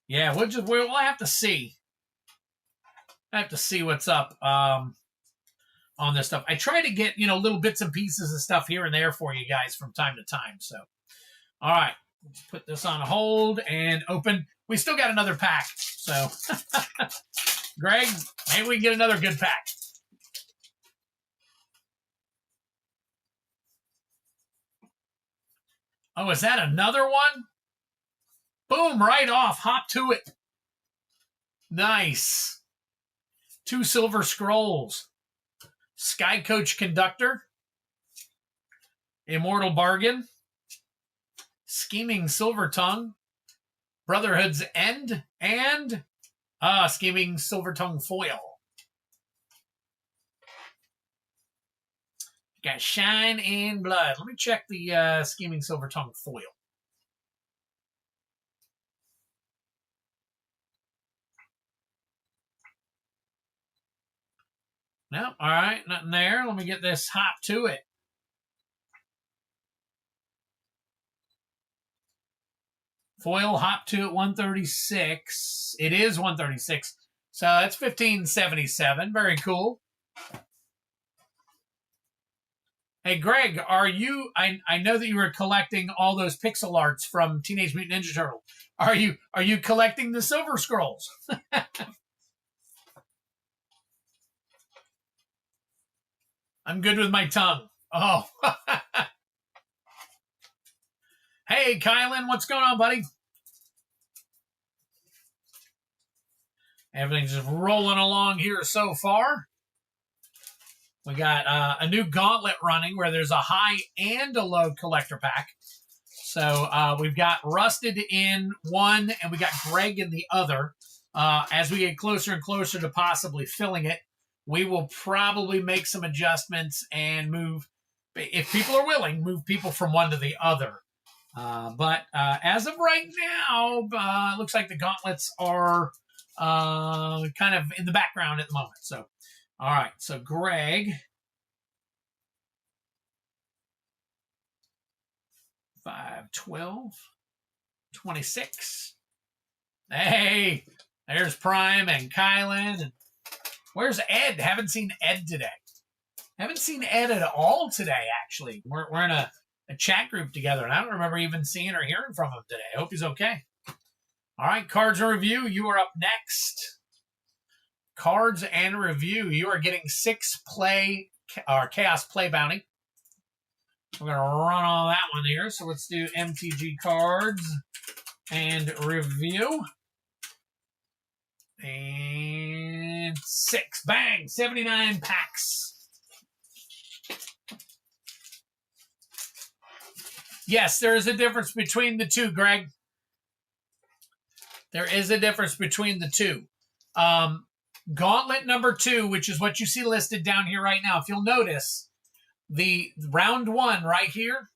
Yeah, we'll have to see. I have to see what's up on on this stuff. I try to get, you know, little bits and pieces of stuff here and there for you guys from time to time. So, all right, let's put this on hold and open. We still got another pack. So, Greg, maybe we can get another good pack. Oh, is that another one? Boom, right off. Hop to it. Nice. 2 silver scrolls. Sky Coach Conductor. Immortal Bargain. Scheming Silver Tongue. Brotherhood's End. And Scheming Silver Tongue Foil. Got Shine and Blood. Let me check the Scheming Silver Tongue Foil. No, all right, nothing there. Let me get this hop to it. Foil hop to it 136. It is 136. So that's 1577. Very cool. Hey, Greg, are you, I know that you were collecting all those pixel arts from Teenage Mutant Ninja Turtle. Are you collecting the Silver Scrolls? I'm good with my tongue. Oh. Hey, Kylan, what's going on, buddy? Everything's just rolling along here so far. We got a new gauntlet running where there's a high and a low collector pack. So we've got Rusted in one, and we got Greg in the other. As we get closer and closer to possibly filling it, we will probably make some adjustments and move, if people are willing, move people from one to the other. But as of right now, it looks like the gauntlets are kind of in the background at the moment. So, all right. So, Greg. 5, 12, 26. Hey, there's Prime and Kylan. And where's Ed? Haven't seen Ed today. Haven't seen Ed at all today, actually. We're in a chat group together, and I don't remember even seeing or hearing from him today. I hope he's okay. All right, Cards and Review, you are up next. Cards and Review, you are getting 6 play, or Chaos Play Bounty. We're going to run all that one here. So let's do MTG Cards and Review. And 6. Bang! 79 packs. Yes, there is a difference between the two, Greg. There is a difference between the two. Gauntlet number 2, which is what you see listed down here right now. If you'll notice, the round 1 right here,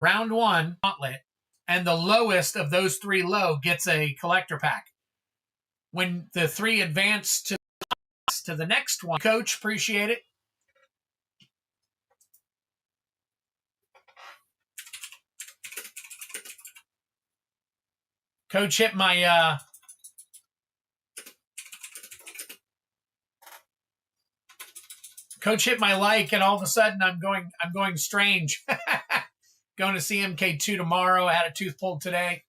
round 1 gauntlet, and the lowest of those 3 low gets a collector pack. When the 3 advance to the next one, Coach, appreciate it. Coach hit my Coach hit my like, and all of a sudden I'm going strange. Going to see MK2 tomorrow. I had a tooth pulled today.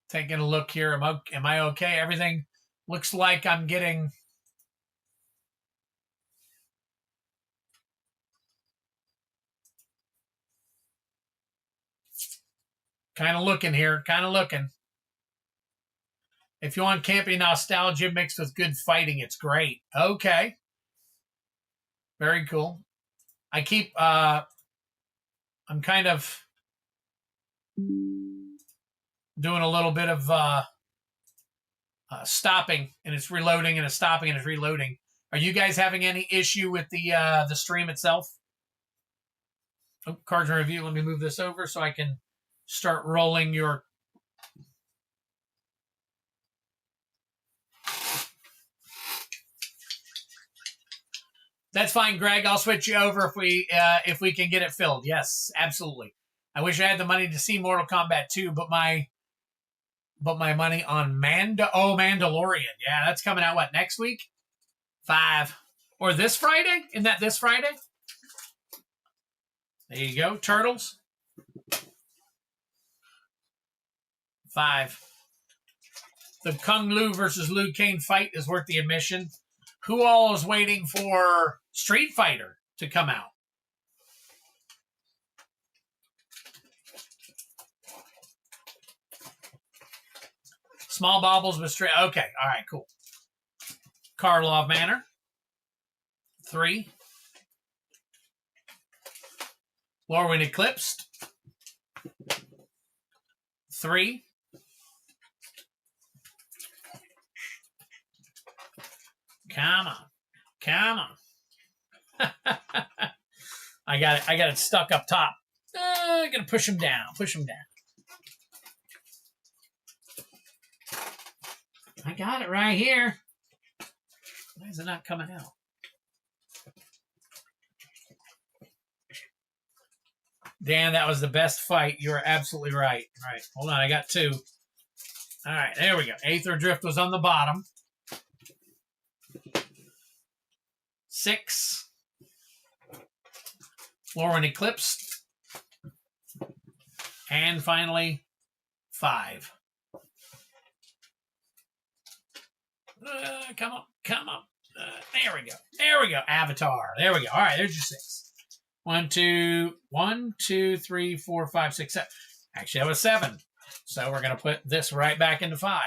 Taking a look here. Am I okay? Everything looks like I'm getting. Kind of looking here. Kind of looking. If you want campy nostalgia mixed with good fighting, it's great. Okay. Very cool. I keep, I'm kind of doing a little bit of stopping, and it's reloading, and it's stopping, and it's reloading. Are you guys having any issue with the stream itself? Oh, Cards and Review. Let me move this over so I can start rolling your. That's fine, Greg. I'll switch you over if we can get it filled. Yes, absolutely. I wish I had the money to see Mortal Kombat 2, but my money on Mandalorian. Yeah, that's coming out, what, next week? 5. Or this Friday? Isn't that this Friday? There you go. Turtles. 5. The Kung Lu versus Liu Kang fight is worth the admission. Who all is waiting for Street Fighter to come out? Small baubles with straight. Okay. All right. Cool. Karlov Manor. 3. Lorwyn Eclipsed. 3. Come on. Come on. I got it stuck up top. I'm going to push him down. Push him down. I got it right here. Why is it not coming out? Dan, that was the best fight. You are absolutely right. All right. Hold on. I got 2. All right. There we go. Aether Drift was on the bottom. 6. Lorwyn Eclipse. And finally, 5. Come on. Come on. There we go. There we go. Avatar. There we go. All right. There's your 6. 1, 2, 3, 4, 5, 6, 7. Actually, that was 7. So we're going to put this right back into 5.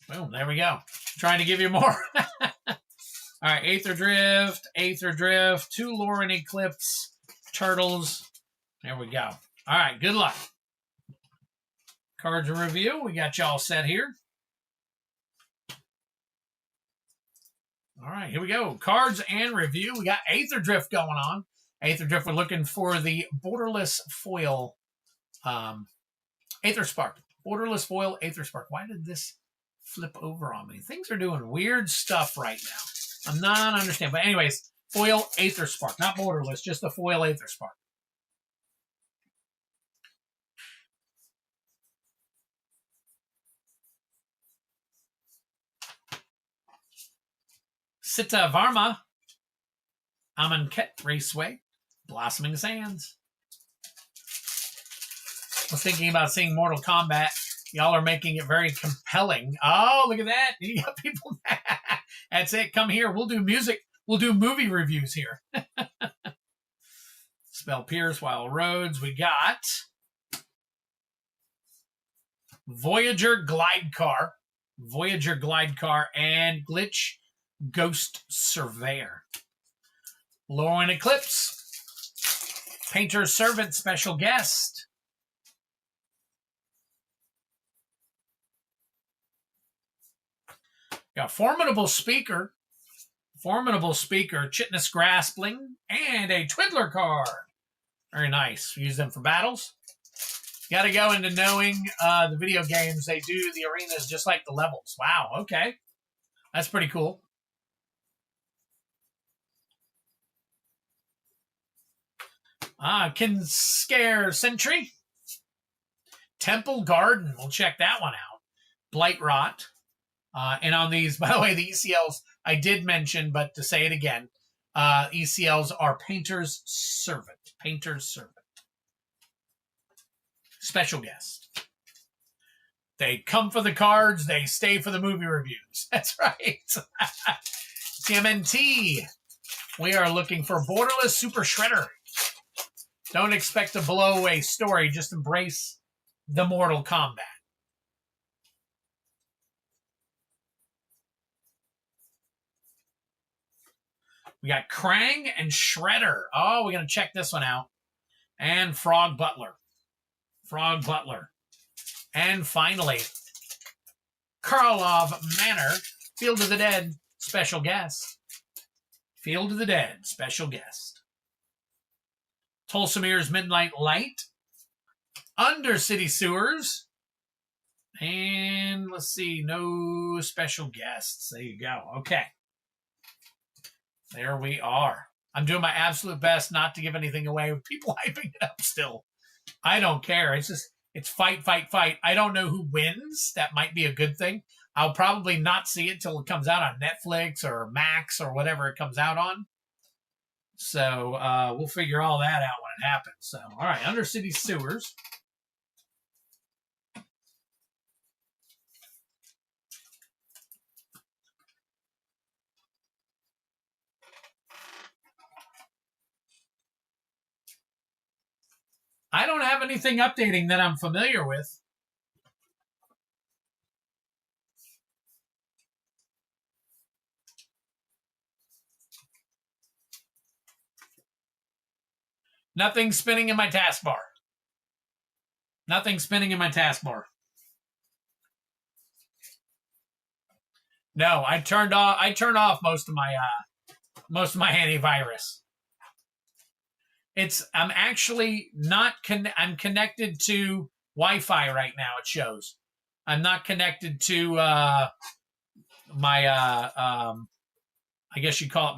Boom. There we go. Trying to give you more. All right. Aether Drift. 2 Lorwyn Eclipse. Turtles. There we go. All right. Good luck. Cards and review. We got y'all set here. All right, here we go. Cards and review. We got Aether Drift going on. Aether Drift, we're looking for the borderless foil Aether Spark. Borderless foil Aether Spark. Why did this flip over on me? Things are doing weird stuff right now. I'm not understanding. But anyways, foil Aether Spark. Not borderless, just the foil Aether Spark. Sita Varma, Amonkhet Raceway, Blossoming Sands. I was thinking about seeing Mortal Kombat. Y'all are making it very compelling. Oh, look at that. You got people. That's it. Come here. We'll do music. We'll do movie reviews here. Spell Pierce, Wild Roads. We got Voyager Glide Car. Voyager Glide Car and Glitch Ghost Surveyor. Lorwyn Eclipse. Painter's Servant Special Guest. Got Formidable Speaker. Formidable Speaker, Chitness Graspling, and a Twiddler card. Very nice. Use them for battles. Got to go into knowing the video games. They do the arenas just like the levels. Wow, okay. That's pretty cool. Kinskare Sentry. Temple Garden. We'll check that one out. Blight Rot. And on these, by the way, the ECLs I did mention, but to say it again, ECLs are Painter's Servant. Painter's Servant. Special guest. They come for the cards. They stay for the movie reviews. That's right. TMNT. We are looking for Borderless Super Shredder. Don't expect to blow a story. Just embrace the Mortal Kombat. We got Krang and Shredder. Oh, we're going to check this one out. And Frog Butler. Frog Butler. And finally, Karlov Manor. Field of the Dead. Special guest. Field of the Dead. Special guest. Tulsamir's Midnight Light. Undercity Sewers. And let's see, no special guests. There you go. Okay. There we are. I'm doing my absolute best not to give anything away with people hyping it up still. I don't care. It's just, it's fight, fight, fight. I don't know who wins. That might be a good thing. I'll probably not see it till it comes out on Netflix or Max or whatever it comes out on. So we'll figure all that out when it happens. So, all right, Undercity Sewers. I don't have anything updating that I'm familiar with. Nothing spinning in my taskbar. Nothing spinning in my taskbar. No, I turned off most of my antivirus. I'm actually not I'm connected to Wi-Fi right now, it shows. I'm not connected to my I guess you call it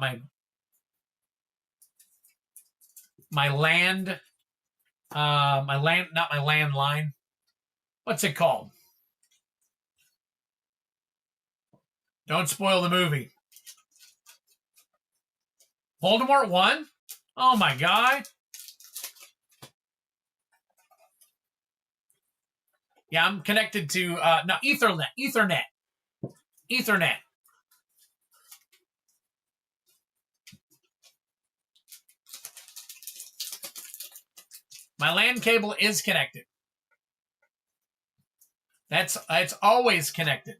my land not my landline. What's it called? Don't spoil the movie. Voldemort 1? Oh my god. Yeah, I'm connected to no, Ethernet. My LAN cable is connected. It's always connected.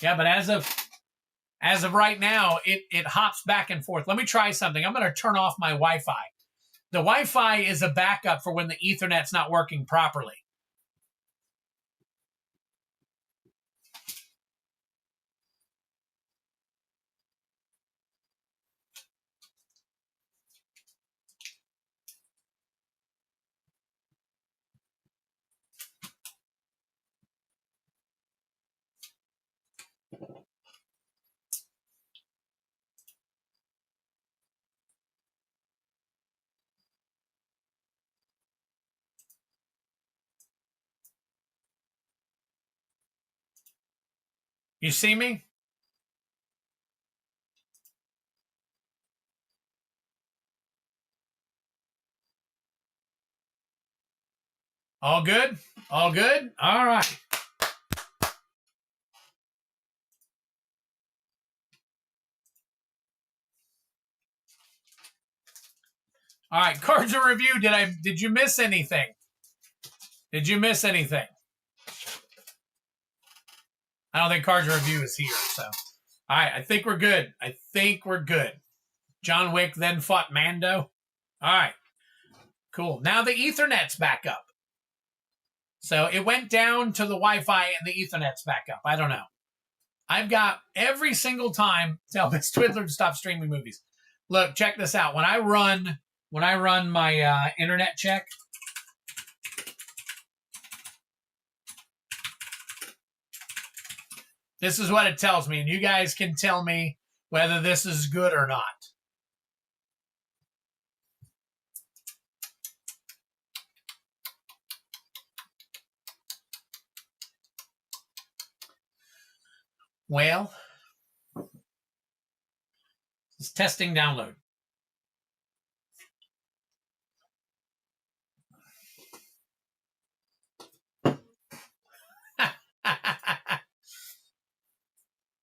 Yeah, but as of right now, it hops back and forth. Let me try something. I'm going to turn off my Wi-Fi. The Wi-Fi is a backup for when the Ethernet's not working properly. You see me? All good? All good? All right. All right, cards of review. Did you miss anything? Did you miss anything? I don't think cards of review is here, so. All right, I think we're good. John Wick then fought Mando. All right, cool. Now the Ethernet's back up. So it went down to the Wi-Fi and the Ethernet's back up. I don't know. I've got every single time tell Miss Twiddler to stop streaming movies. Look, check this out. When I run my internet check, this is what it tells me, and you guys can tell me whether this is good or not. Well, it's testing download.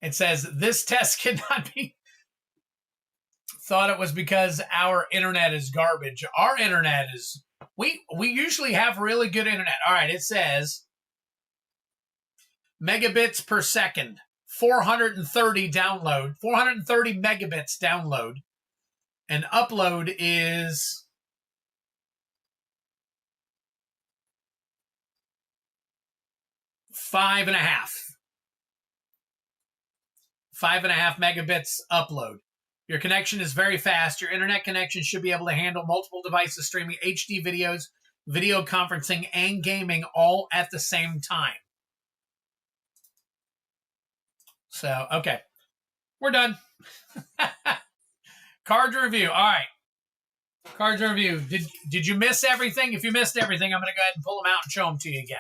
It says this test cannot be. Thought it was because our internet is garbage. Our internet is. We usually have really good internet. All right, it says megabits per second, 430 download, 430 megabits download, and upload is 5.5. 5.5 megabits upload. Your connection is very fast. Your internet connection should be able to handle multiple devices streaming HD videos, video conferencing, and gaming all at the same time. So, okay. We're done. Card review. All right. Cards in review. Did you miss everything? If you missed everything, I'm going to go ahead and pull them out and show them to you again.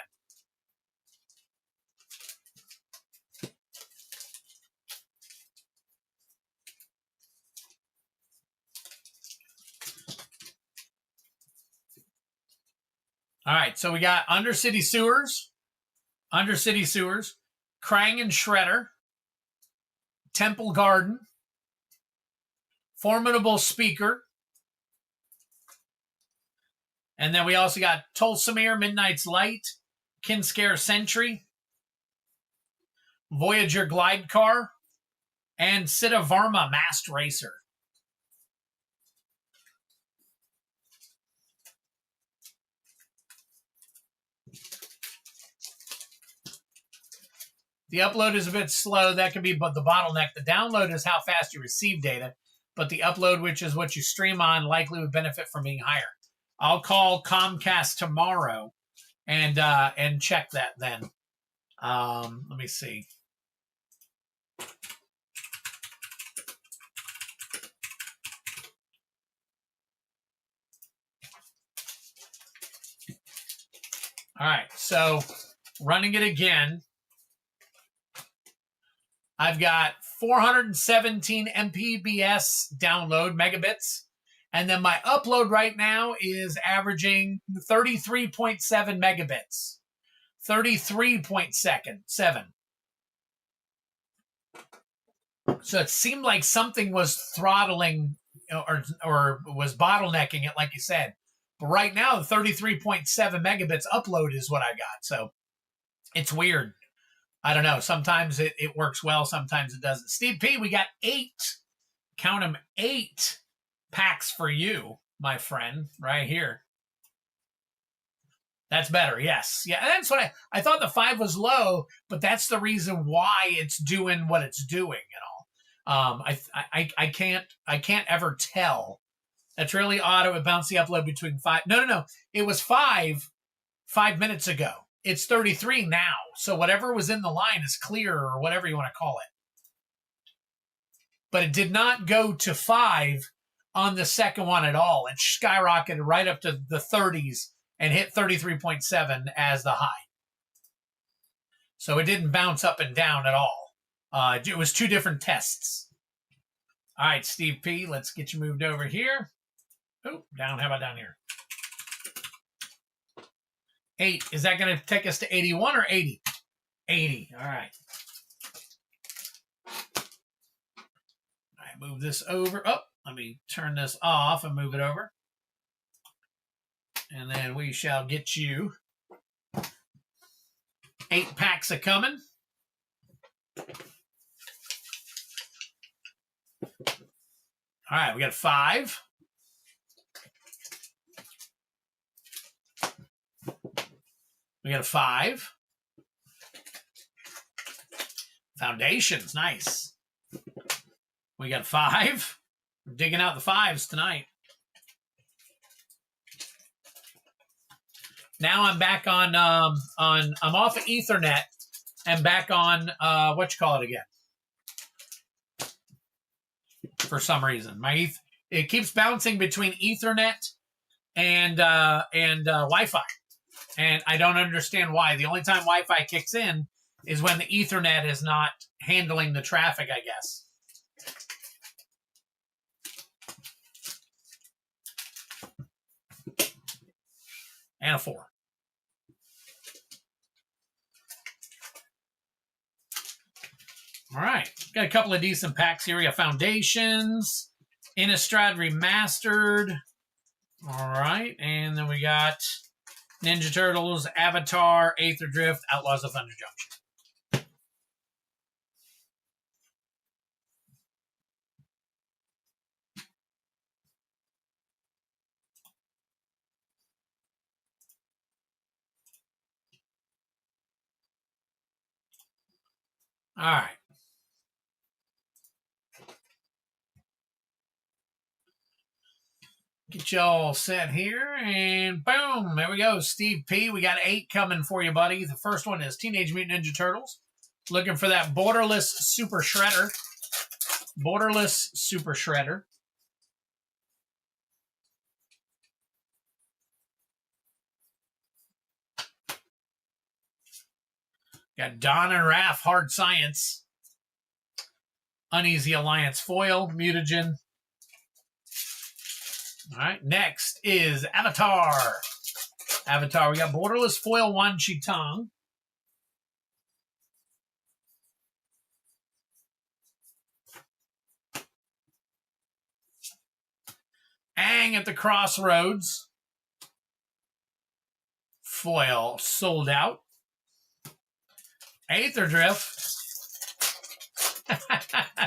All right, so we got Undercity Sewers, Krang and Shredder, Temple Garden, Formidable Speaker, and then we also got Tulsamere, Midnight's Light, Kinskare Sentry, Voyager Glide Car, and Siddhavarma Masked Racer. The upload is a bit slow. That could be the bottleneck. The download is how fast you receive data, but the upload, which is what you stream on, likely would benefit from being higher. I'll call Comcast tomorrow and check that then. Let me see. All right, so running it again. I've got 417 Mbps download megabits. And then my upload right now is averaging 33.7 megabits. 33.7. So it seemed like something was throttling or was bottlenecking it, like you said. But right now, the 33.7 megabits upload is what I got. So it's weird. I don't know. Sometimes it works well. Sometimes it doesn't. Steve P., we got 8. Count them, 8 packs for you, my friend, right here. That's better, yes. Yeah, that's what I thought the 5 was low, but that's the reason why it's doing what it's doing and all. I can't ever tell. That's really odd. It would bounce the upload between 5. No. It was 5 minutes ago. It's 33 now. So whatever was in the line is clear, or whatever you want to call it. But it did not go to 5 on the second one at all. It skyrocketed right up to the 30s and hit 33.7 as the high. So it didn't bounce up and down at all. It was 2 different tests. All right, Steve P., let's get you moved over here. Oh, down. How about down here? 8. Is that going to take us to 81 or 80? 80. All right. I move this over. Oh, let me turn this off and move it over. And then we shall get you 8 packs a coming. All right, we got 5. We got a 5. Foundations, nice. We got a 5. We're digging out the 5s tonight. Now I'm back on I'm off of Ethernet and back on what you call it again. For some reason, it keeps bouncing between Ethernet and Wi-Fi. And I don't understand why. The only time Wi-Fi kicks in is when the Ethernet is not handling the traffic, I guess. And a 4. All right. Got a couple of decent packs here. We got Foundations, Innistrad Remastered. All right. And then we got Ninja Turtles, Avatar, Aether Drift, Outlaws of Thunder Junction. All right. Get y'all set here, and boom, there we go. Steve P., we got 8 coming for you, buddy. The first one is Teenage Mutant Ninja Turtles. Looking for that Borderless Super Shredder. Borderless Super Shredder. Got Don and Raph, Hard Science. Uneasy Alliance foil, mutagen. All right, next is Avatar. Avatar, we got Borderless foil Wan Chi Tong. Aang at the Crossroads. Foil sold out. Aether Drift.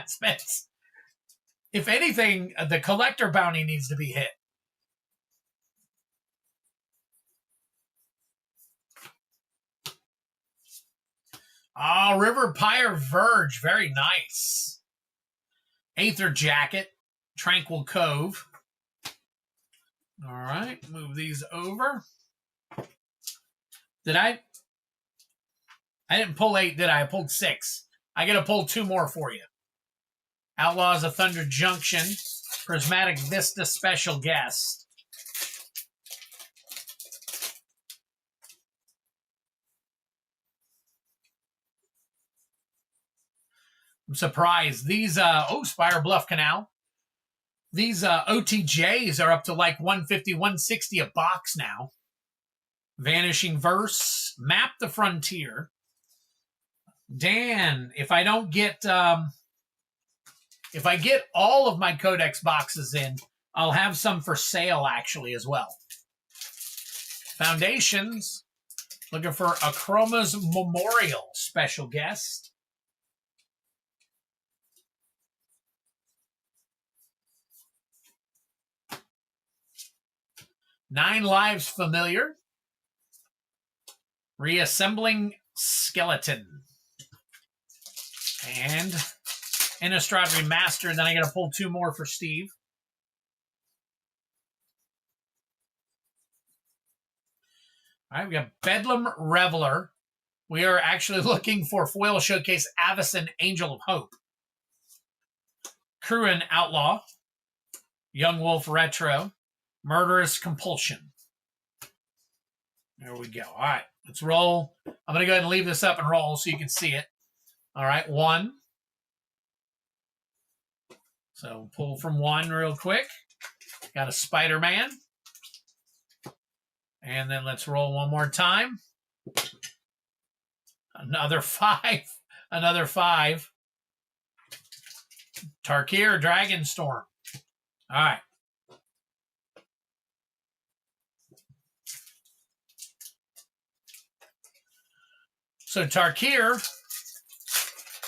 Spence. If anything, the collector bounty needs to be hit. Oh, River Pyre Verge. Very nice. Aether Jacket. Tranquil Cove. All right. Move these over. Did I? I didn't pull 8, did I? I pulled 6. I got to pull 2 more for you. Outlaws of Thunder Junction. Prismatic Vista Special Guest. I'm surprised. These, Spire Bluff Canal. These OTJs are up to like 150, 160 a box now. Vanishing Verse. Map the Frontier. Dan, if I don't get, if I get all of my Codex boxes in, I'll have some for sale actually as well. Foundations. Looking for a Chroma's Memorial special guest. Nine Lives Familiar. Reassembling Skeleton. And Innistrad Remastered. Then I got to pull 2 more for Steve. All right, we got Bedlam Reveler. We are actually looking for Foil Showcase Avacyn Angel of Hope. Kruin Outlaw. Young Wolf Retro. Murderous Compulsion. There we go. All right, let's roll. I'm going to go ahead and leave this up and roll so you can see it. All right, 1. So pull from 1 real quick. Got a Spider-Man. And then let's roll 1 more time. Another 5. Another 5. Tarkir Dragonstorm. All right. So Tarkir,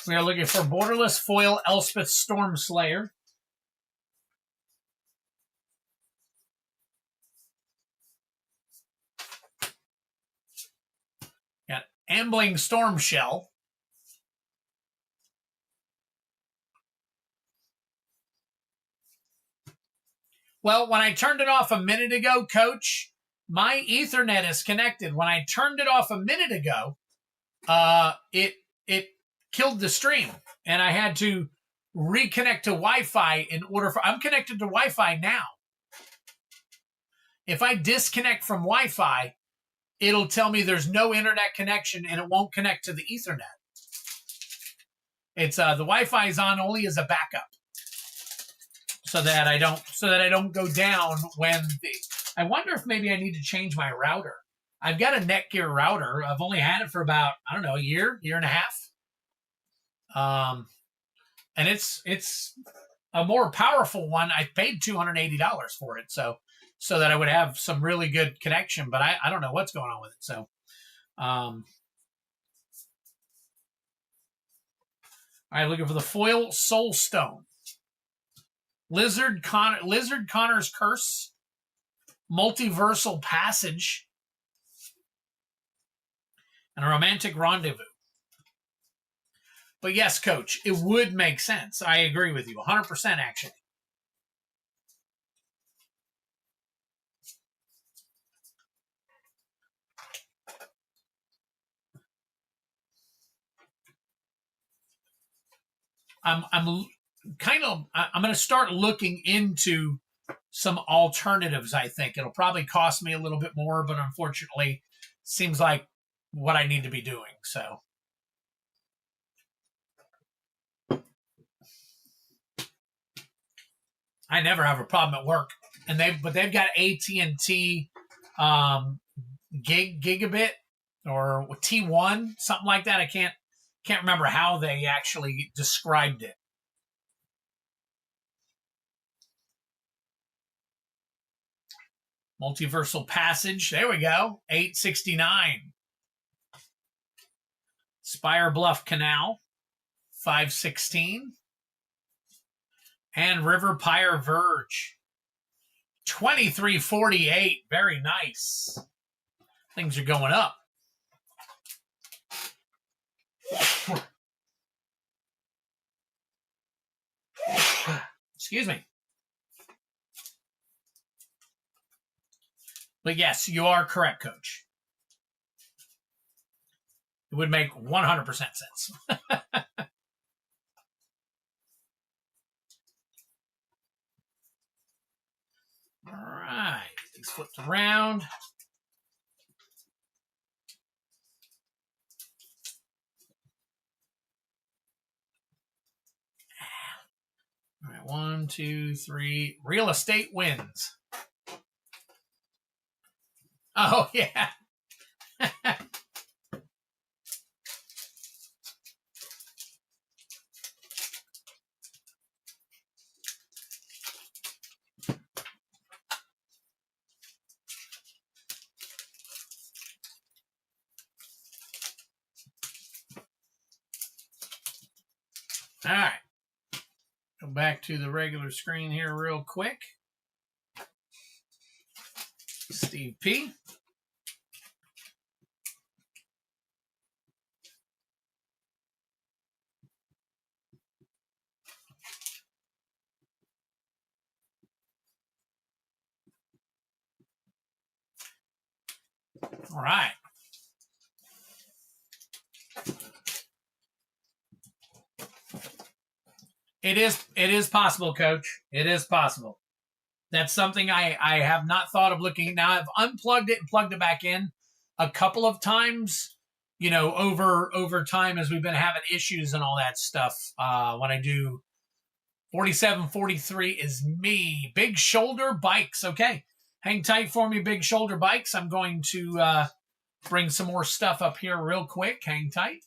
we are looking for Borderless foil Elspeth Stormslayer. Got Ambling Stormshell. Well, when I turned it off a minute ago, Coach, my Ethernet is connected. When I turned it off a minute ago, it killed the stream, and I had to reconnect to Wi-Fi in order for. I'm connected to Wi-Fi now. If I disconnect from Wi-Fi, it'll tell me there's no internet connection, and it won't connect to the Ethernet. It's the Wi-Fi is on only as a backup, so that I don't go down when the. I wonder if maybe I need to change my router. I've got a Netgear router. I've only had it for about, I don't know, a year and a half. And it's a more powerful one. I paid $280 for it, so that I would have some really good connection, but I don't know what's going on with it. So, all right, looking for the foil Soulstone. Lizard Connor's Curse. Multiversal Passage. And a Romantic Rendezvous. But yes, Coach, it would make sense. I agree with you, 100% actually. I'm going to start looking into some alternatives. I think it'll probably cost me a little bit more, but unfortunately, seems like what I need to be doing. So, I never have a problem at work, and they've got AT&T gigabit or T1, something like that. I can't remember how they actually described it. Multiversal Passage. There we go. 869. Spire Bluff Canal. 516. And River Pyre Verge. 2348. Very nice. Things are going up. Excuse me. But yes, you are correct, Coach. It would make 100% sense. All right. These flipped around. All right. 1, 2, 3. Real estate wins. Oh, yeah. All right. Go back to the regular screen here real quick. Steve P. All right. It is possible, Coach. It is possible. That's something I have not thought of looking at. Now, I've unplugged it and plugged it back in a couple of times, you know, over time as we've been having issues and all that stuff. When I do 4743 is me. Big Shoulder Bikes. Okay. Hang tight for me, Big Shoulder Bikes. I'm going to bring some more stuff up here real quick. Hang tight.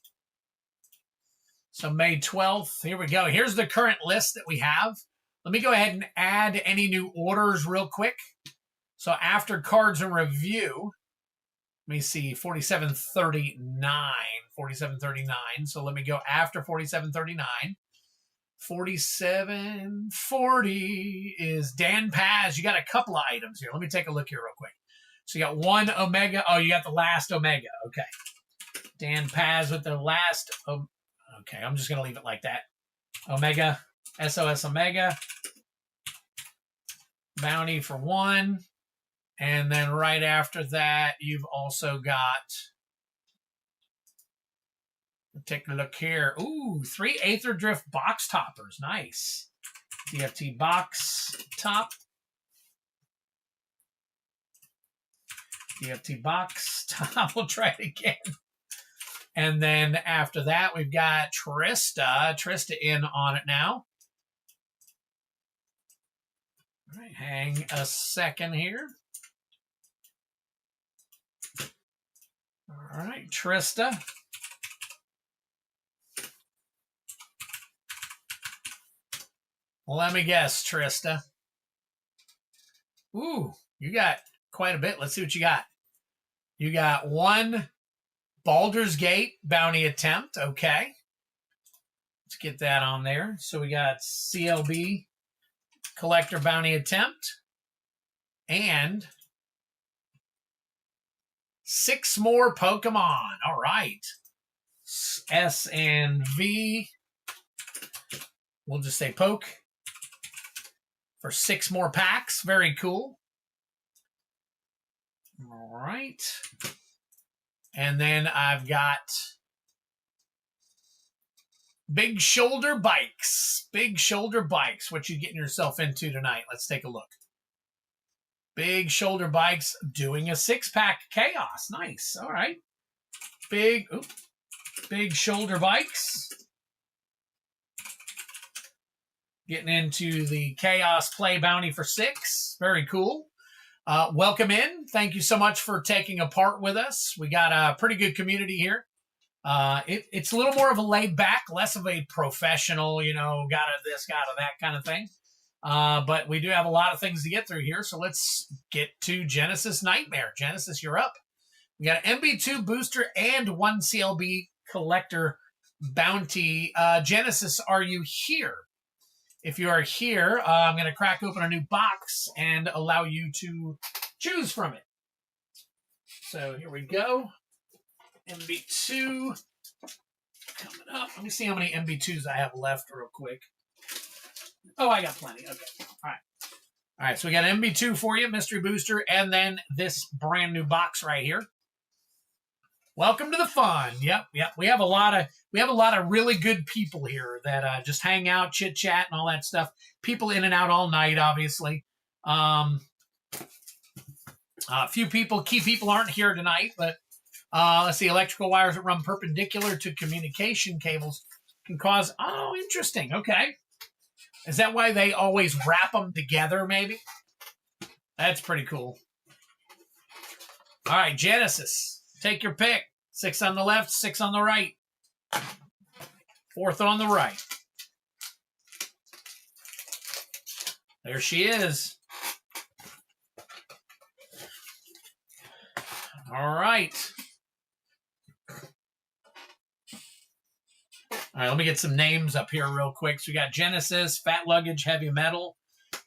So May 12th, here we go. Here's the current list that we have. Let me go ahead and add any new orders real quick. So after cards and review, let me see, 4739. So let me go after 4739. 4740 is Dan Paz. You got a couple of items here. Let me take a look here real quick. So you got one Omega. Oh, you got the last Omega. Okay. Dan Paz with the last. Okay, I'm just going to leave it like that. Omega. SOS Omega. Bounty for one. And then right after that, you've also got, take a look here. Ooh, 3 Aether Drift box toppers. Nice. DFT box top. DFT box top. We'll try it again. And then after that, we've got Trista. Trista in on it now. All right, hang a second here. All right, Trista. Let me guess, Trista. Ooh, you got quite a bit. Let's see what you got. You got one Baldur's Gate bounty attempt. Okay. Let's get that on there. So we got CLB collector bounty attempt. And 6 more Pokemon. All right. S and V. We'll just say poke. For 6 more packs. Very cool. All right. And then I've got Big Shoulder Bikes. Big Shoulder Bikes. What you getting yourself into tonight? Let's take a look. Big Shoulder Bikes doing a 6-pack chaos. Nice. All right. Big Shoulder Bikes. Getting into the Chaos Play Bounty for 6. Very cool. Welcome in. Thank you so much for taking a part with us. We got a pretty good community here. It's a little more of a laid back, less of a professional, you know, got to this, got to that kind of thing. But we do have a lot of things to get through here. So let's get to Genesis Nightmare. Genesis, you're up. We got an MB2 booster and 1 CLB collector bounty. Genesis, are you here? If you are here, I'm going to crack open a new box and allow you to choose from it. So here we go. MB2 coming up. Let me see how many MB2s I have left real quick. Oh, I got plenty. Okay. All right. All right. So we got an MB2 for you, mystery booster, and then this brand new box right here. Welcome to the fun. Yep. We have a lot of really good people here that just hang out, chit chat, and all that stuff. People in and out all night, obviously. A few people, key people, aren't here tonight, but let's see. Electrical wires that run perpendicular to communication cables can cause. Oh, interesting. Okay, is that why they always wrap them together? Maybe. That's pretty cool. All right, Genesis. Take your pick. 6 on the left, 6 on the right. 4th on the right. There she is. All right. All right, let me get some names up here real quick. So we got Genesis, Fat Luggage, Heavy Metal.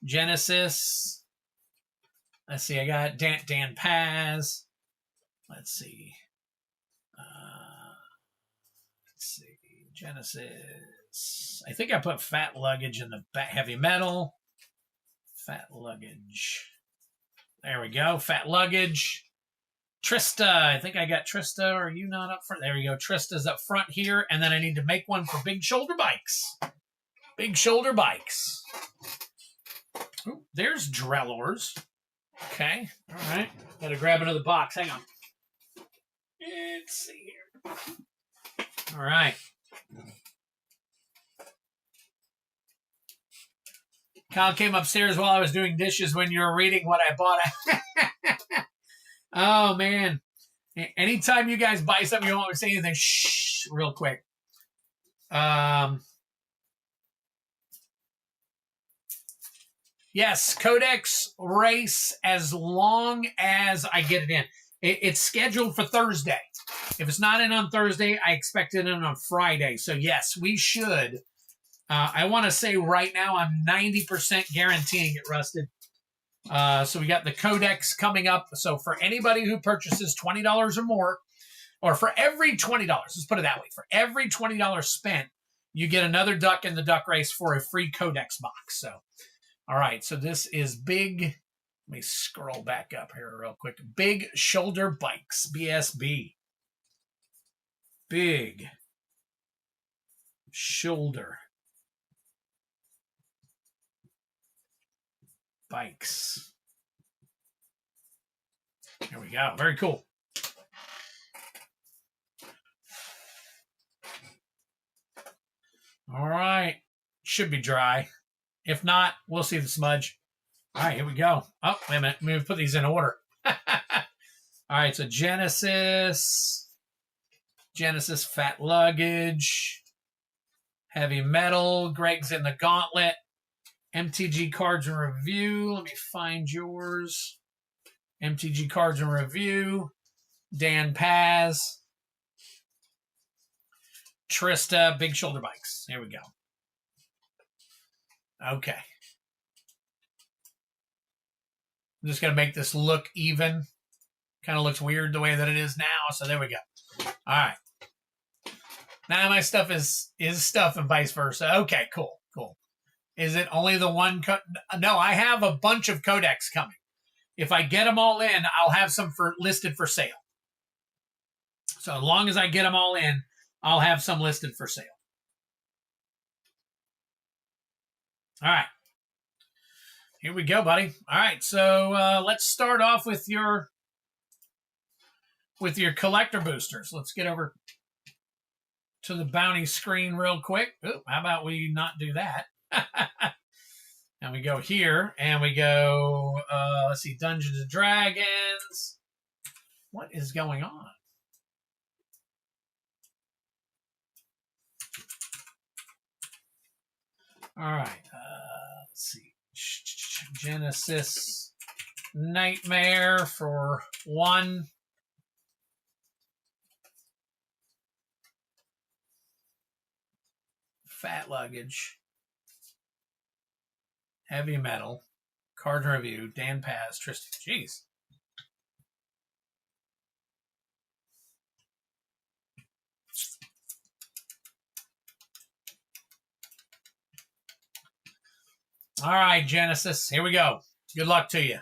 Genesis. Let's see, I got Dan Paz. Let's see. Genesis. I think I put Fat Luggage in the Heavy Metal. Fat Luggage. There we go. Fat Luggage. Trista. I think I got Trista. Are you not up front? There we go. Trista's up front here. And then I need to make one for Big Shoulder Bikes. Big Shoulder Bikes. Ooh, there's Drellors. Okay. All right. Got to grab another box. Hang on. Let's see here. All right. Kyle came upstairs while I was doing dishes when you were reading what I bought. Oh, man. Anytime you guys buy something, you don't want to say anything, shh, real quick. Yes, Codex race as long as I get it in. It's scheduled for Thursday. If it's not in on Thursday, I expect it in on Friday. So, yes, we should. I want to say right now I'm 90% guaranteeing it, Rusted. So we got the Codex coming up. So for anybody who purchases $20 or more, or for every $20, let's put it that way, for every $20 spent, you get another duck in the duck race for a free Codex box. So, all right. So this is big. Let me scroll back up here real quick. Big Shoulder Bikes, BSB. Big Shoulder Bikes. There we go. Very cool. All right. Should be dry. If not, we'll see the smudge. All right, here we go. Oh, wait a minute. Let me put these in order. All right, so Genesis, Fat Luggage, Heavy Metal, Greg's in the Gauntlet, MTG Cards and Review. Let me find yours. MTG Cards and Review, Dan Paz, Trista, Big Shoulder Bikes. Here we go. Okay. I'm just going to make this look even. Kind of looks weird the way that it is now. So there we go. All right. Now my stuff is stuff and vice versa. Okay, cool. Is it only the one? No, I have a bunch of Codex coming. If I get them all in, I'll have some listed for sale. So as long as I get them all in, I'll have some listed for sale. All right. Here we go, buddy. All right, so let's start off with your collector boosters. Let's get over to the bounty screen real quick. Ooh, how about we not do that? And we go here, and we go, let's see, Dungeons and Dragons. What is going on? All right, let's see. Genesis Nightmare for 1. Fat Luggage. Heavy Metal. Card Review. Dan Paz. Tristan. Jeez. All right, Genesis. Here we go. Good luck to you.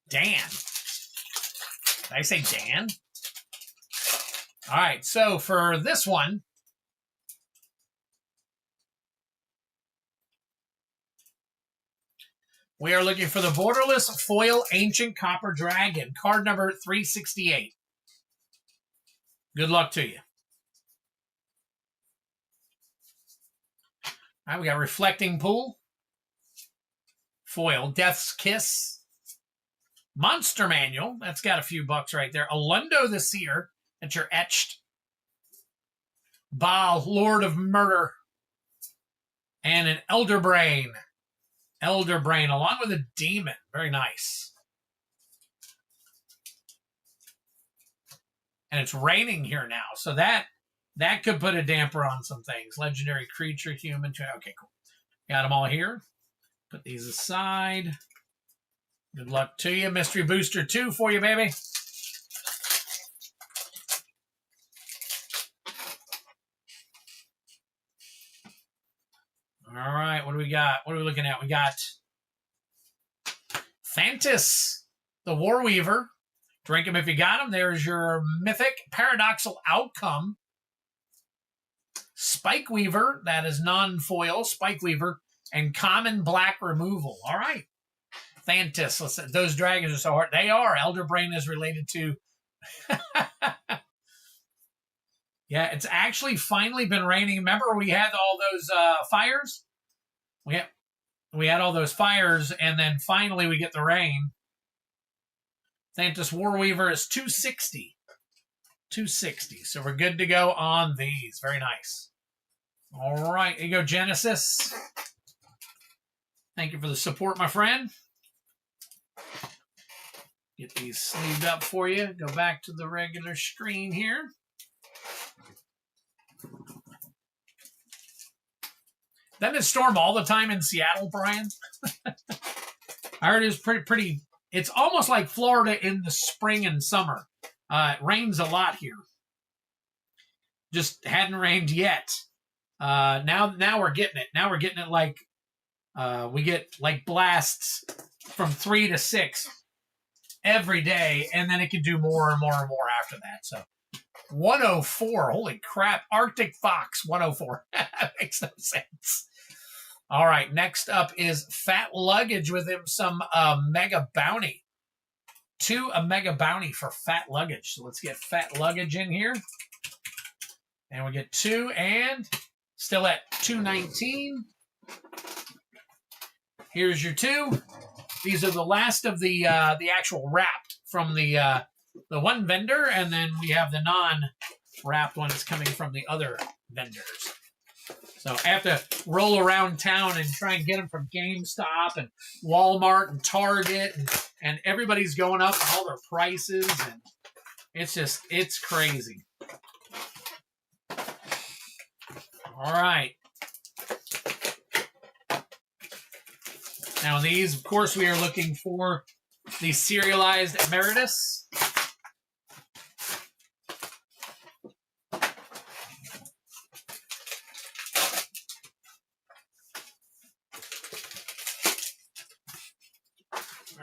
Dan. Did I say Dan? All right, so for this one, we are looking for the Borderless Foil Ancient Copper Dragon, card number 368. Good luck to you. All right, we got Reflecting Pool, Foil, Death's Kiss, Monster Manual, that's got a few bucks right there. Alundo the Seer, that's your etched. Baal, Lord of Murder, and an Elder Brain. Elder Brain, along with a demon. Very nice. And it's raining here now, so that could put a damper on some things. Legendary Creature, Human. Okay, cool. Got them all here. Put these aside. Good luck to you. Mystery Booster 2 for you, baby. All right, what do we got? What are we looking at? We got Thantis, the Warweaver. Drink him if you got him. There's your Mythic Paradoxal Outcome. Spike Weaver, that is non-foil, Spike Weaver, and Common Black Removal. All right. Thantis, listen, those dragons are so hard. They are. Elder Brain is related to... Yeah, it's actually finally been raining. Remember we had all those fires? We had all those fires, and then finally we get the rain. Thantis Warweaver is 260. 260. So we're good to go on these. Very nice. All right, here you go, Genesis. Thank you for the support, my friend. Get these sleeved up for you. Go back to the regular screen here. Doesn't it storm all the time in Seattle, Brian? I heard it's pretty. It's almost like Florida in the spring and summer. It rains a lot here. Just hadn't rained yet. Now we're getting it. Now we're getting it like we get like blasts from 3 to 6 every day, and then it can do more and more and more after that. So 104. Holy crap. Arctic Fox 104. That makes no sense. All right. Next up is Fat Luggage with him some Mega Bounty. 2 a Mega Bounty for Fat Luggage. So let's get Fat Luggage in here. And we get 2 and still at 219. Here's your 2. These are the last of the actual wrapped from the one vendor, and then we have the non-wrapped ones coming from the other vendors. So I have to roll around town and try and get them from GameStop and Walmart and Target, and everybody's going up on all their prices, and it's crazy. All right. Now these, of course, we are looking for the serialized Emeritus.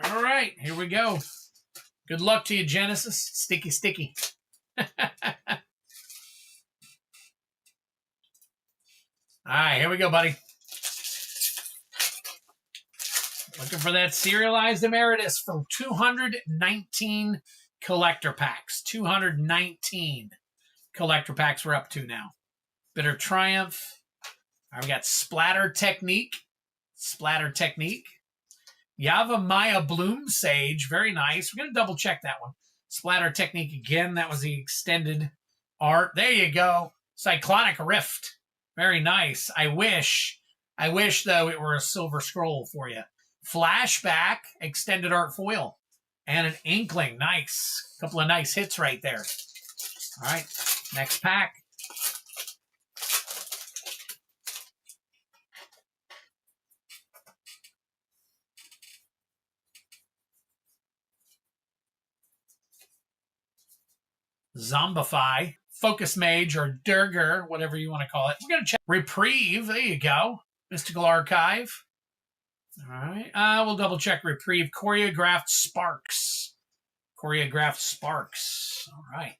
All right, here we go. Good luck to you, Genesis. Sticky, sticky. All right, here we go, buddy. Looking for that serialized Emeritus from 219 collector packs. 219 collector packs we're up to now. Bitter Triumph. I've got Splatter Technique. Splatter Technique. Yavimaya Bloom Sage. Very nice. We're going to double check that one. Splatter Technique again. That was the extended art. There you go. Cyclonic Rift. Very nice. I wish, though, it were a silver scroll for you. Flashback, extended art foil. And an Inkling. Nice. Couple of nice hits right there. All right. Next pack. Zombify, Focus Mage, or Durger, whatever you want to call it. We're going to check Reprieve. There you go. Mystical Archive. All right. We'll double check Reprieve. Choreographed Sparks. Choreographed Sparks. All right.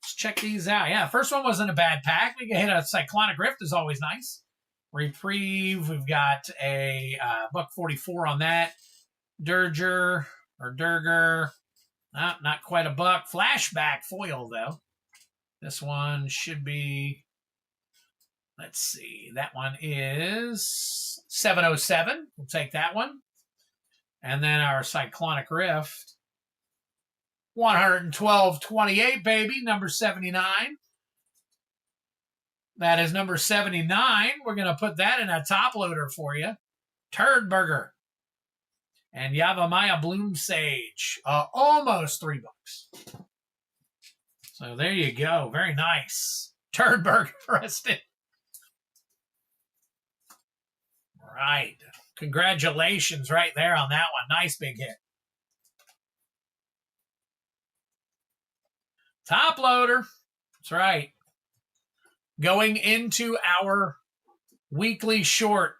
Let's check these out. Yeah, first one wasn't a bad pack. We can hit a Cyclonic Rift is always nice. Reprieve. We've got a $1.44 on that. Durger or Durger. Not quite a buck. Flashback foil, though. This one should be, let's see, that one is 707. We'll take that one. And then our Cyclonic Rift, 112.28, baby, number 79. That is number 79. We're going to put that in a top loader for you. Turd Burger. And Yavimaya Bloom Sage. Almost $3. So there you go. Very nice. Turd Burger, Preston. Right. Congratulations right there on that one. Nice big hit. Top loader. That's right. Going into our weekly short.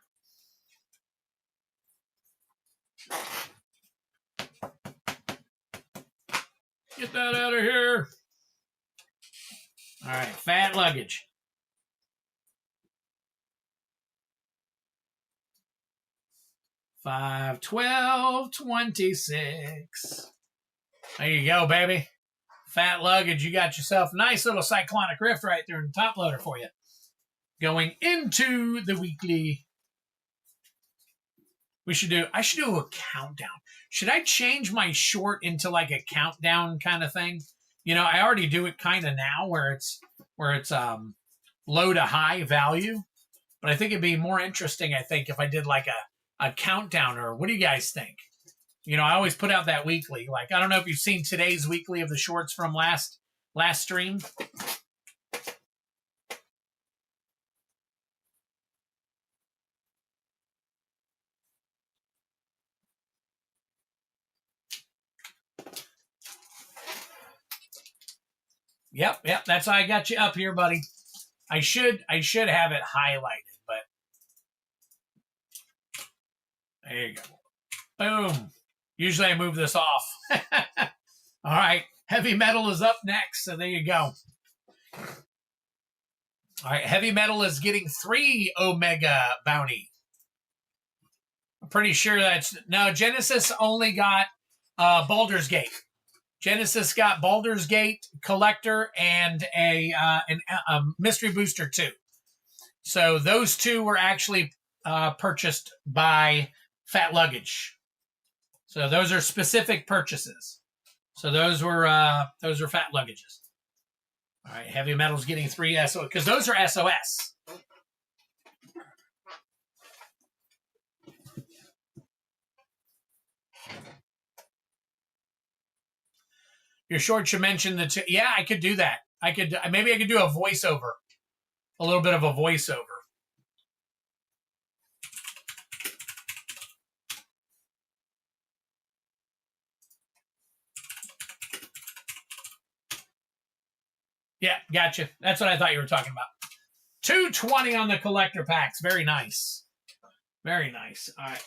Get that out of here. All right, fat luggage. $5, $12, $26. There you go, baby. Fat luggage. You got yourself a nice little Cyclonic Rift right there in the top loader for you. Going into the weekly. I should do a countdown. Should I change my short into like a countdown kind of thing? You know, I already do it kind of now where it's low to high value. But I think it'd be more interesting, I think, if I did like a countdown, or what do you guys think? You know, I always put out that weekly. Like, I don't know if you've seen today's weekly of the shorts from last stream. Yep, that's how I got you up here, buddy. I should have it highlighted, but there you go. Boom. Usually I move this off. All right, Heavy Metal is up next, so there you go. All right, Heavy Metal is getting 3 Omega Bounty. I'm pretty sure that's... No, Genesis only got Baldur's Gate. Genesis got Baldur's Gate, Collector, and a Mystery Booster 2. So those 2 were actually purchased by Fat Luggage. So those are specific purchases. So those were Fat Luggages. All right, Heavy Metal's getting 3 SOS, because those are SOS. Your short should mention the 2. Yeah, I could do that. Maybe I could do a voiceover. A little bit of a voiceover. Yeah, gotcha. That's what I thought you were talking about. $220 on the collector packs. Very nice. Very nice. All right.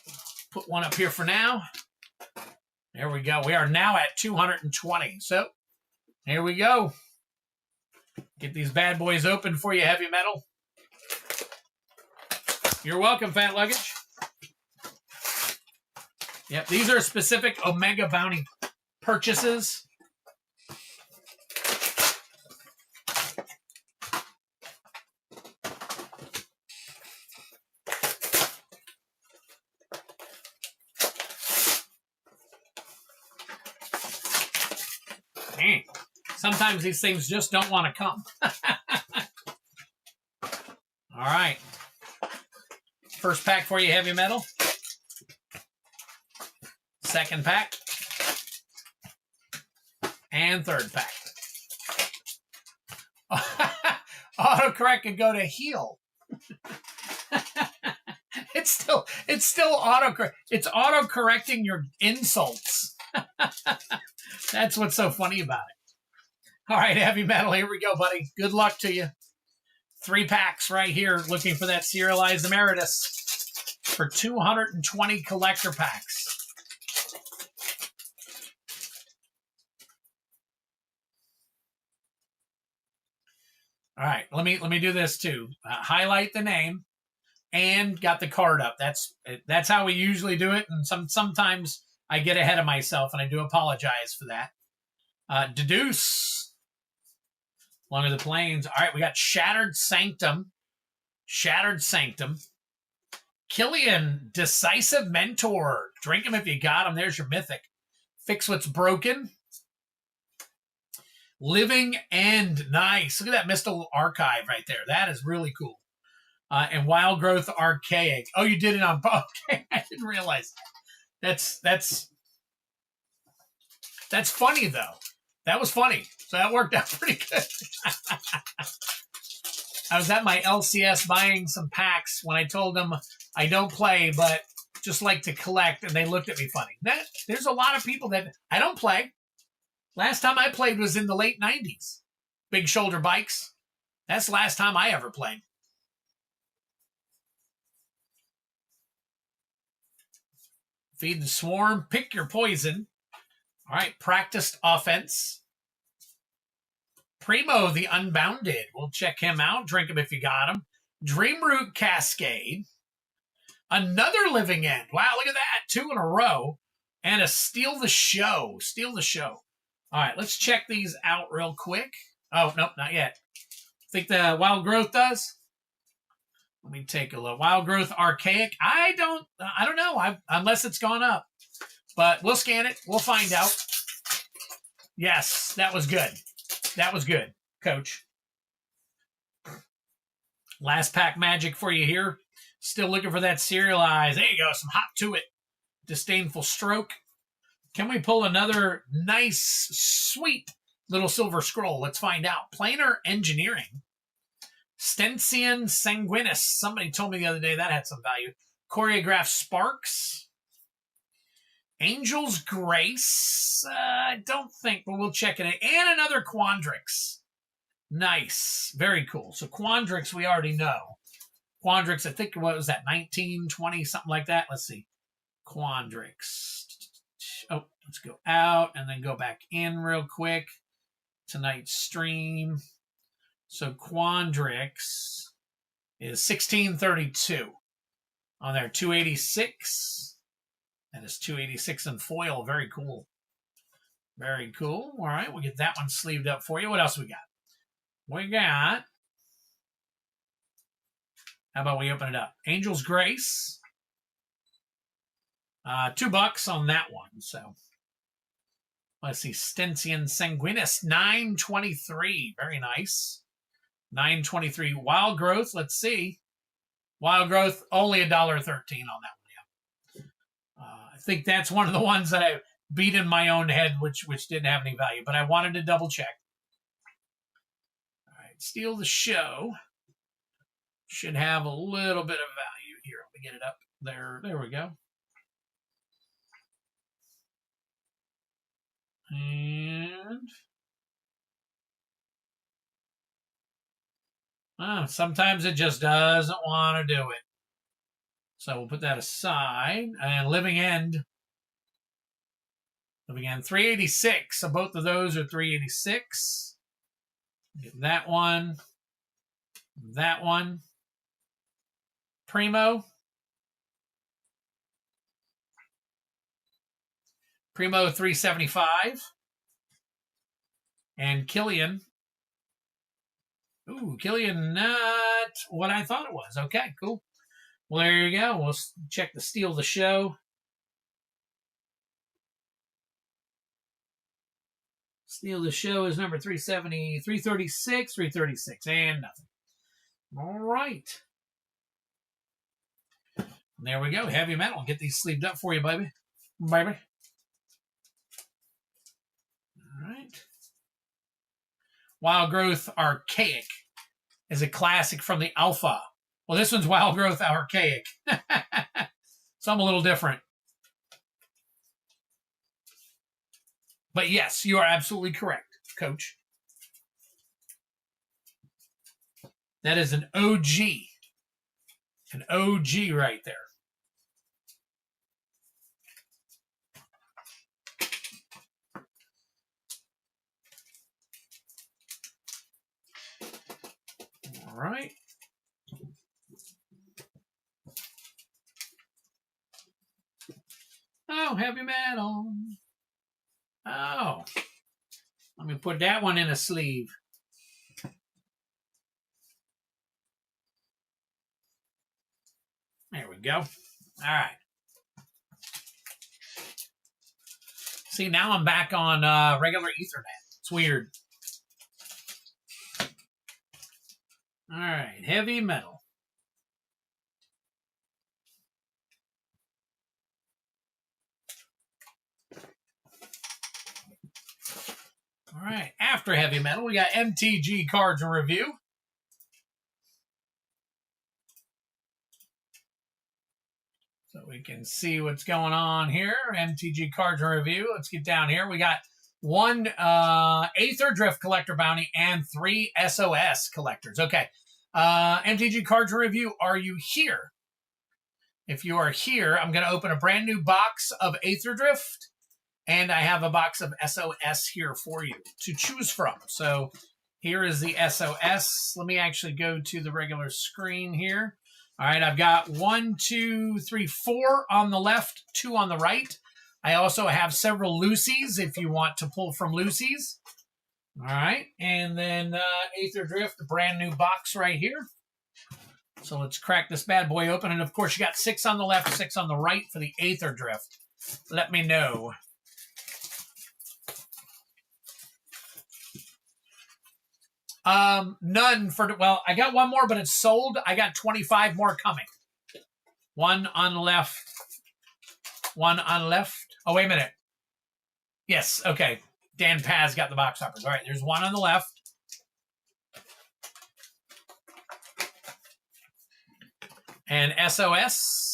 Put one up here for now. There we go. We are now at 220. So, here we go. Get these bad boys open for you, Heavy Metal. You're welcome, Fat Luggage. Yep, these are specific Omega Bounty purchases. Sometimes these things just don't want to come. All right. First pack for you, heavy metal. Second pack. And third pack. Autocorrect can go to heal. It's still autocorrect. It's auto-correcting your insults. That's what's so funny about it. All right, heavy metal, here we go, buddy. Good luck to you. 3 packs right here, looking for that serialized emeritus for 220 collector packs. All right, let me do this too. Highlight the name and got the card up. That's how we usually do it, and sometimes I get ahead of myself, and I do apologize for that. Deduce. One of the planes. All right, we got Shattered Sanctum. Shattered Sanctum. Killian, Decisive Mentor. Drink him if you got him. There's your Mythic. Fix What's Broken. Living End. Nice. Look at that Mystical Archive right there. That is really cool. And Wild Growth Archaic. Oh, you did it on... Okay, I didn't realize. That's funny, though. That was funny. So that worked out pretty good. I was at my LCS buying some packs when I told them I don't play, but just like to collect, and they looked at me funny. There's a lot of people that I don't play. Last time I played was in the late 90s. Big shoulder bikes. That's the last time I ever played. Feed the Swarm. Pick your poison. All right. Practiced Offense. Primo, the Unbounded. We'll check him out. Drink him if you got him. Dreamroot Cascade. Another Living End. Wow, look at that. 2 in a row. And a Steal the Show. Steal the Show. All right, let's check these out real quick. Oh, nope, not yet. Think the Wild Growth does? Let me take a look. Wild Growth Archaic. I don't know, unless it's gone up. But we'll scan it. We'll find out. Yes, that was good. That was good, Coach. Last pack magic for you here. Still looking for that serialized. There you go, some hop to it. Disdainful Stroke. Can we pull another nice, sweet little silver scroll? Let's find out. Planar Engineering. Stensian Sanguinis. Somebody told me the other day that had some value. Choreographed Sparks. Angel's Grace. I don't think, but we'll check it out. And another Quandrix. Nice. Very cool. So Quandrix we already know. Quandrix, I think, what was that, 19, 20, something like that? Let's see. Quandrix. Oh, let's go out and then go back in real quick. Tonight's stream. So Quandrix is 1632 on there. 286. That is 286 in foil. Very cool. Very cool. All right, we'll get that one sleeved up for you. What else we got? We got... How about we open it up? Angel's Grace. $2 on that one. So let's see. Stensian Sanguinis, 923. Very nice. 923. Wild Growth. Let's see. Wild Growth, only $1.13 on that one. Yeah. I think that's one of the ones that I beat in my own head, which didn't have any value, but I wanted to double check. All right. Steal the Show. Should have a little bit of value here. Let me get it up. There we go. And sometimes it just doesn't want to do it. So we'll put that aside. And Living End. Living End, 386. So both of those are 386. Get that one. That one. Primo. Primo, 375. And Killian. Ooh, Killian, not what I thought it was. Okay, cool. Well, there you go. We'll check the Steal the Show. Steal the show is number 370, 336, 336, and nothing. All right. There we go. Heavy metal. Get these sleeved up for you, baby. Baby. All right. Wild Growth Archaic is a classic from the Alpha. Well, this one's Wild Growth Archaic. Some a little different. But yes, you are absolutely correct, Coach. That is an OG. An OG right there. All right. Oh, heavy metal. Oh. Let me put that one in a sleeve. There we go. All right. See, now I'm back on regular Ethernet. It's weird. All right. Heavy metal. All right, after heavy metal, we got MTG cards and review. So we can see what's going on here. MTG cards and review. Let's get down here. We got 1 Aether Drift collector bounty and 3 SOS collectors. Okay, MTG cards and review, are you here? If you are here, I'm going to open a brand new box of Aether Drift. And I have a box of SOS here for you to choose from. So here is the SOS. Let me actually go to the regular screen here. All right, I've got 1, 2, 3, 4 on the left, 2 on the right. I also have several Lucy's if you want to pull from Lucy's. All right, and then Aether Drift, a brand new box right here. So let's crack this bad boy open. And of course, you got 6 on the left, 6 on the right for the Aether Drift. Let me know. None for, well, I got 1 more, but it's sold. I got 25 more coming. 1 on the left. 1 on left. Oh, wait a minute. Yes, okay. Dan Paz got the box toppers. All right, there's 1 on the left. And SOS.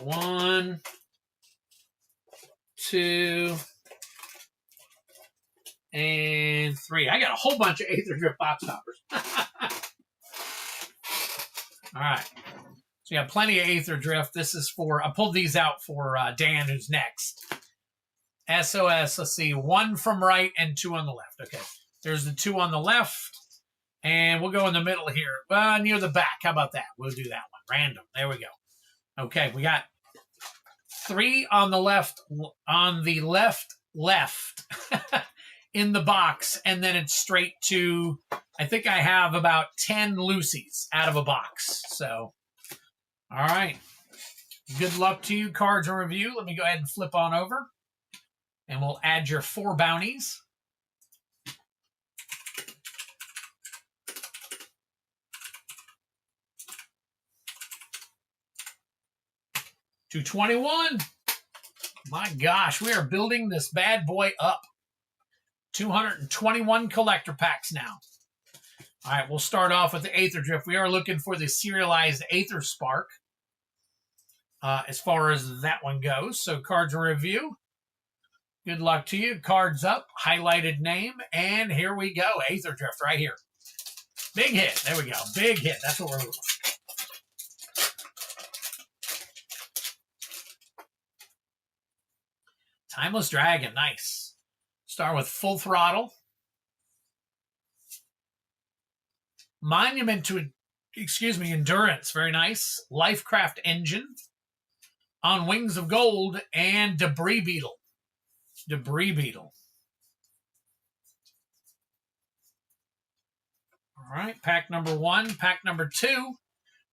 One, 2, and 3. I got a whole bunch of Aether Drift box toppers. All right. So you got plenty of Aether Drift. This is for, I pulled these out for Dan, who's next. SOS, let's see, 1 from right and 2 on the left. Okay. There's the 2 on the left. And we'll go in the middle here. Near the back. How about that? We'll do that one. Random. There we go. Okay, we got 3 on the left, in the box, and then it's straight to, I think I have about 10 Lucy's out of a box. So, all right. Good luck to you, cards and review. Let me go ahead and flip on over, and we'll add your 4 bounties. To 21. My gosh, we are building this bad boy up. 221 collector packs now. All right, we'll start off with the Aether Drift. We are looking for the serialized Aether Spark as far as that one goes. So cards and review. Good luck to you. Cards up, highlighted name, and here we go. Aether Drift right here. Big hit. There we go. Big hit. That's what we're looking for. Timeless Dragon, nice. Start with Full Throttle. Monument to, Endurance, very nice. Lifecraft Engine. On Wings of Gold, and Debris Beetle. Debris Beetle. All right, pack number 1. Pack number 2.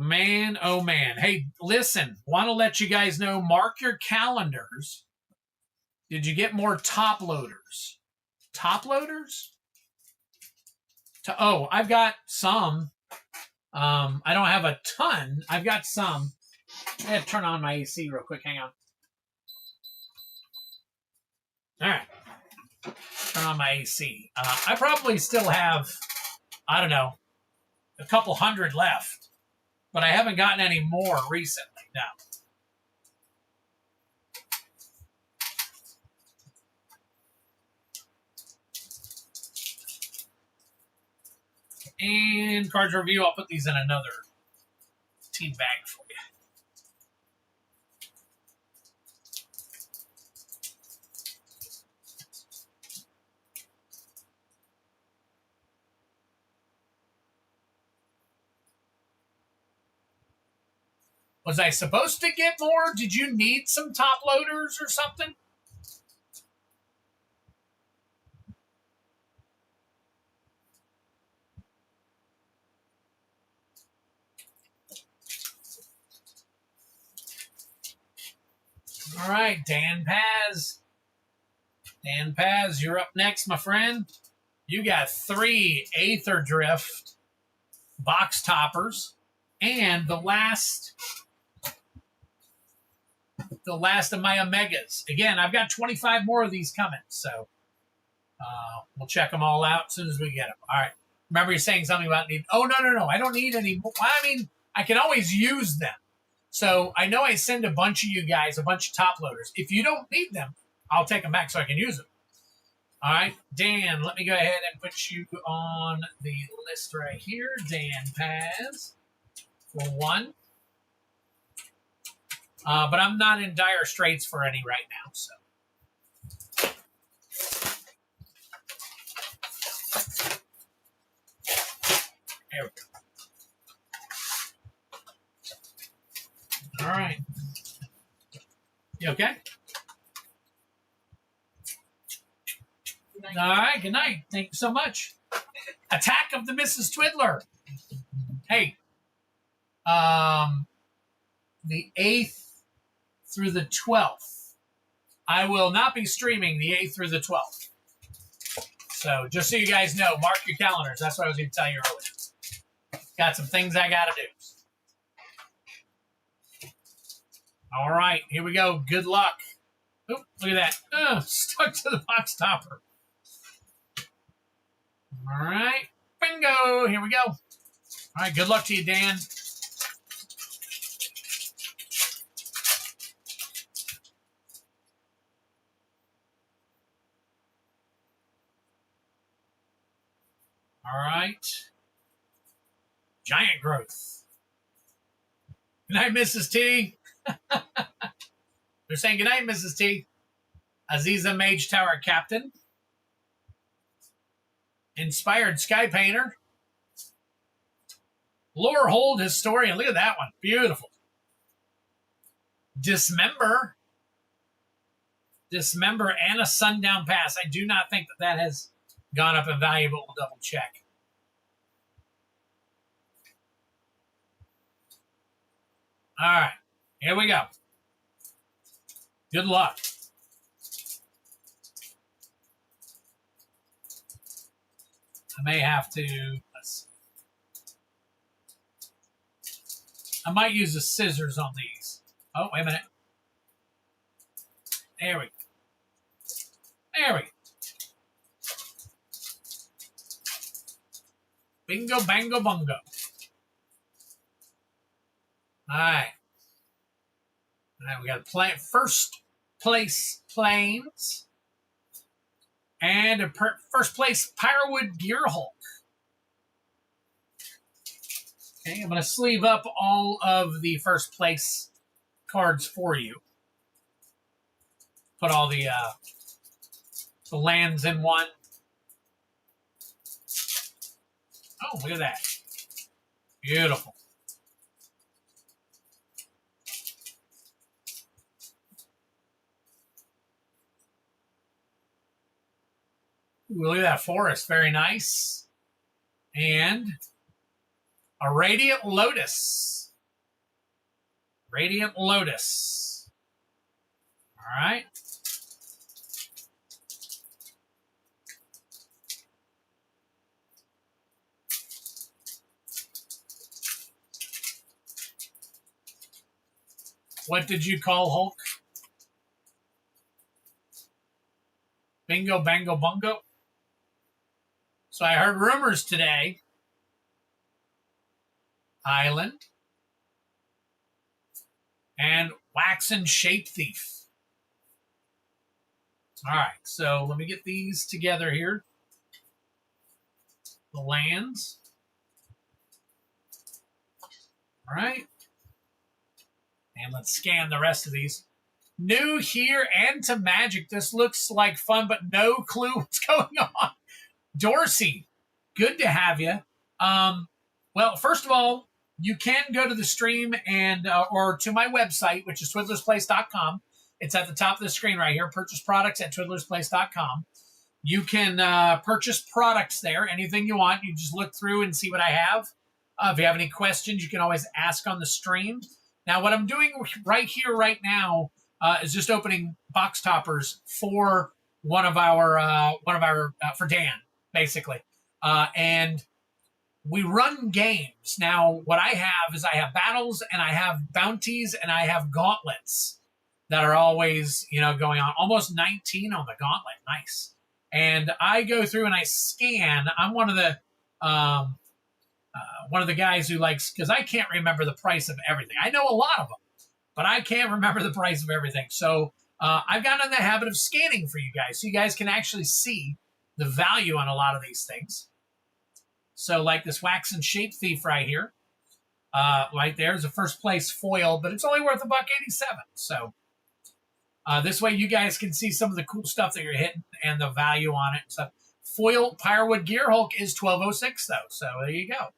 Man, oh man. Hey, listen, want to let you guys know, mark your calendars. Did you get more top loaders? Top loaders? Oh, I've got some. I don't have a ton. I've got some. I had to turn on my AC real quick. Hang on. All right. Turn on my AC. I probably still have, I don't know, a couple hundred left, but I haven't gotten any more recently. No. And cards review, I'll put these in another team bag for you. Was I supposed to get more? Did you need some top loaders or something? All right, Dan Paz. Dan Paz, you're up next, my friend. You got 3 Aether Drift box toppers and the last of my Omegas. Again, I've got 25 more of these coming, so we'll check them all out as soon as we get them. All right. Remember you're saying something about need. Oh, no. I don't need any more. I mean, I can always use them. So I know I send a bunch of you guys, a bunch of top loaders. If you don't need them, I'll take them back so I can use them. All right, Dan, let me go ahead and put you on the list right here. Dan Paz for 1. But I'm not in dire straits for any right now, so. There we go. All right. You okay? All right, good night. Thank you so much. Attack of the Mrs. Twiddler. Hey, the 8th through the 12th. I will not be streaming the 8th through the 12th. So just so you guys know, mark your calendars. That's what I was going to tell you earlier. Got some things I got to do. All right, here we go. Good luck. Oop, look at that. Stuck to the box topper. All right, bingo. Here we go. All right, good luck to you, Dan. All right. Giant growth. Good night, Mrs. T. They're saying good night, Mrs. T. Aziza Mage Tower Captain. Inspired Sky Painter. Lore Hold Historian. Look at that one. Beautiful. Dismember. Dismember and a Sundown Pass. I do not think that has gone up in value, but we'll double check. All right. Here we go. Good luck. I may have to, let's see. I might use the scissors on these. Oh, wait a minute. There we go. There we go. Bingo, bango, bungo. All right. All right, we got first place planes and a first place Pyrowood Gearhulk. Okay, I'm going to sleeve up all of the first place cards for you. Put all the lands in one. Oh, look at that. Beautiful. Ooh, look at that forest. Very nice. And a Radiant Lotus. Radiant Lotus. All right. What did you call Hulk? Bingo, bango, bungo. So I heard rumors today. Island. And Waxen Shape Thief. All right, so let me get these together here. The lands. All right. And let's scan the rest of these. New here and to Magic. This looks like fun, but no clue what's going on. Dorsey, good to have you. Well, first of all, you can go to the stream and or to my website, which is twiddlersplace.com. It's at the top of the screen right here. Purchase products at twiddlersplace.com. You can purchase products there, anything you want. You just look through and see what I have. If you have any questions, you can always ask on the stream. Now, what I'm doing right here, right now, is just opening box toppers for one of our for Dan, basically, and we run games. Now, what I have is I have battles and I have bounties and I have gauntlets that are always going on. Almost 19 on the gauntlet, nice. And I go through and I scan. I'm one of the guys who likes, because I can't remember the price of everything. I know a lot of them, but I can't remember the price of everything. So I've gotten in the habit of scanning for you guys, so you guys can actually see the value on a lot of these things. So like this Waxen Shape Thief right here, right there is a first place foil, but it's only worth $1.87. So this way you guys can see some of the cool stuff that you're hitting and the value on it. So foil Pyrewood Gear Hulk is $12.06 though. So there you go.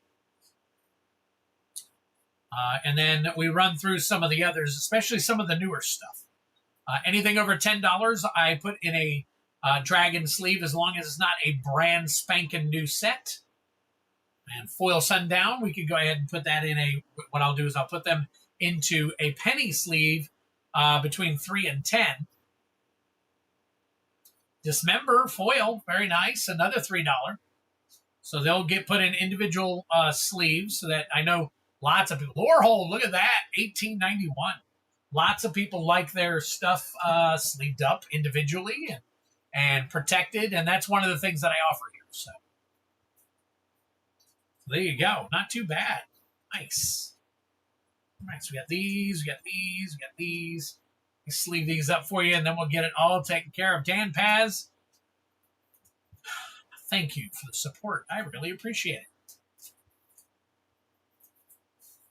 And then we run through some of the others, especially some of the newer stuff. Anything over $10, I put in a dragon sleeve as long as it's not a brand spanking new set. And foil Sundown, we could go ahead and put that in what I'll do is I'll put them into a penny sleeve between 3 and 10. Dismember foil, very nice, another $3. So they'll get put in individual sleeves so that I know lots of people. Lorehold, look at that, $18.91. Lots of people like their stuff sleeved up individually and protected, and that's one of the things that I offer here. So there you go. Not too bad. Nice. All right, so we got these, we got these, we got these. Let's sleeve these up for you, and then we'll get it all taken care of. Dan Paz, thank you for the support. I really appreciate it.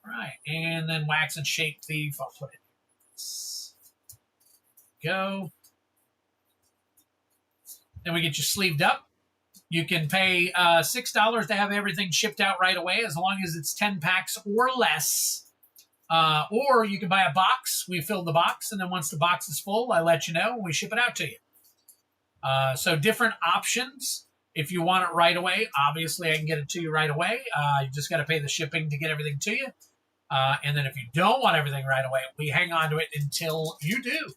All right, and then Waxen Shape Thief. I'll put it in. Go. Then we get you sleeved up. You can pay $6 to have everything shipped out right away as long as it's 10 packs or less. Or you can buy a box. We fill the box, and then once the box is full, I let you know, and we ship it out to you. So different options. If you want it right away, obviously I can get it to you right away. You just got to pay the shipping to get everything to you. And then if you don't want everything right away, we hang on to it until you do.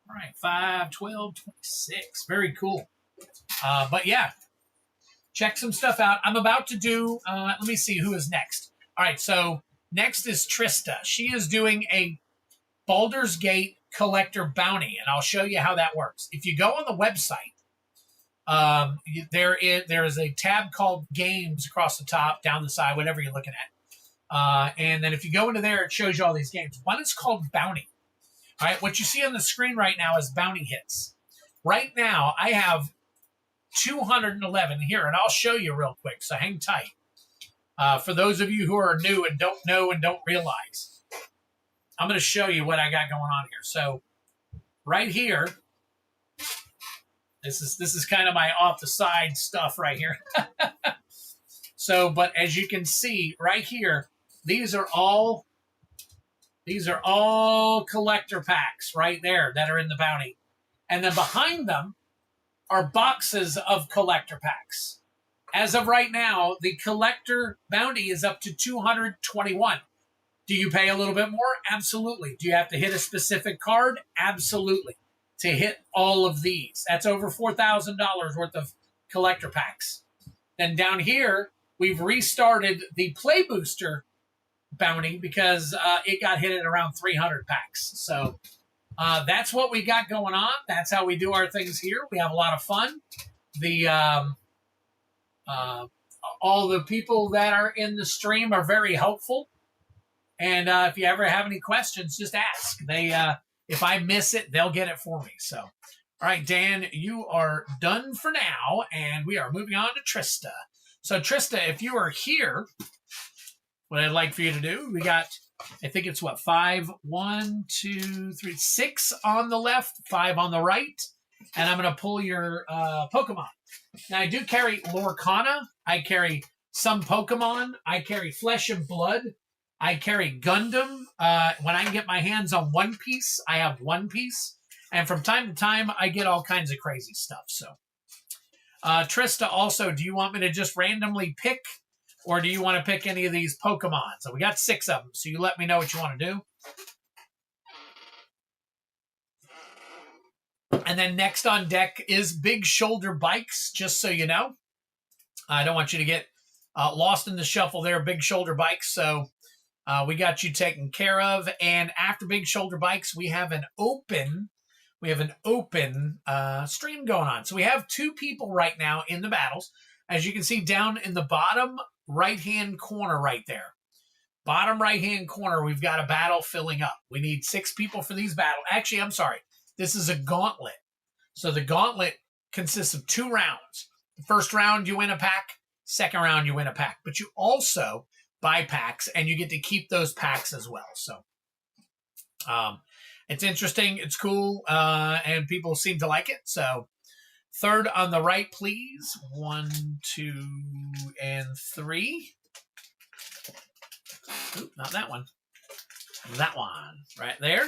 All right, 5, 12, 26. Very cool. But yeah, check some stuff out. I'm about to do, let me see who is next. All right, so next is Trista. She is doing a Baldur's Gate collector bounty, and I'll show you how that works. If you go on the website, there is a tab called Games across the top, down the side, whatever you're looking at. And then if you go into there, it shows you all these games. One is called Bounty. All right, what you see on the screen right now is bounty hits. Right now, I have 211 here, and I'll show you real quick, so hang tight. For those of you who are new and don't know and don't realize, I'm going to show you what I got going on here. So right here, this is kind of my off-the-side stuff right here. So, but as you can see right here, these are all collector packs right there that are in the bounty. And then behind them are boxes of collector packs. as of right now, the collector bounty is up to 221. Do you pay a little bit more? Absolutely. Do you have to hit a specific card? Absolutely. To hit all of these. That's over $4,000 worth of collector packs. Then down here, we've restarted the Play Booster bounty because it got hit at around 300 packs. So that's what we got going on. That's how we do our things here. We have a lot of fun. All the people that are in the stream are very helpful. And if you ever have any questions, just ask. If I miss it, they'll get it for me. So, all right, Dan, you are done for now, and we are moving on to Trista. So, Trista, if you are here, what I'd like for you to do, we got, I think it's what, 5, 1, 2, 3, 6 on the left, 5 on the right, and I'm going to pull your Pokemon. Now, I do carry LOCANA. I carry some Pokemon. I carry Flesh and Blood. I carry Gundam. When I can get my hands on One Piece, I have One Piece. And from time to time, I get all kinds of crazy stuff. So, Trista, also, do you want me to just randomly pick, or do you want to pick any of these Pokemon? So we got 6 of them, so you let me know what you want to do. And then next on deck is Big Shoulder Bikes, just so you know. I don't want you to get lost in the shuffle there, Big Shoulder Bikes. So we got you taken care of. And after Big Shoulder Bikes, we have an open stream going on. So we have 2 people right now in the battles. As you can see down in the bottom right-hand corner right there. Bottom right-hand corner, we've got a battle filling up. We need 6 people for these battles. Actually, I'm sorry. This is a gauntlet. So the gauntlet consists of 2 rounds. The first round, you win a pack. Second round, you win a pack. But you also buy packs, and you get to keep those packs as well. So it's interesting. It's cool, and people seem to like it. So third on the right, please. 1, 2, and 3. Oop, not that one. That one right there.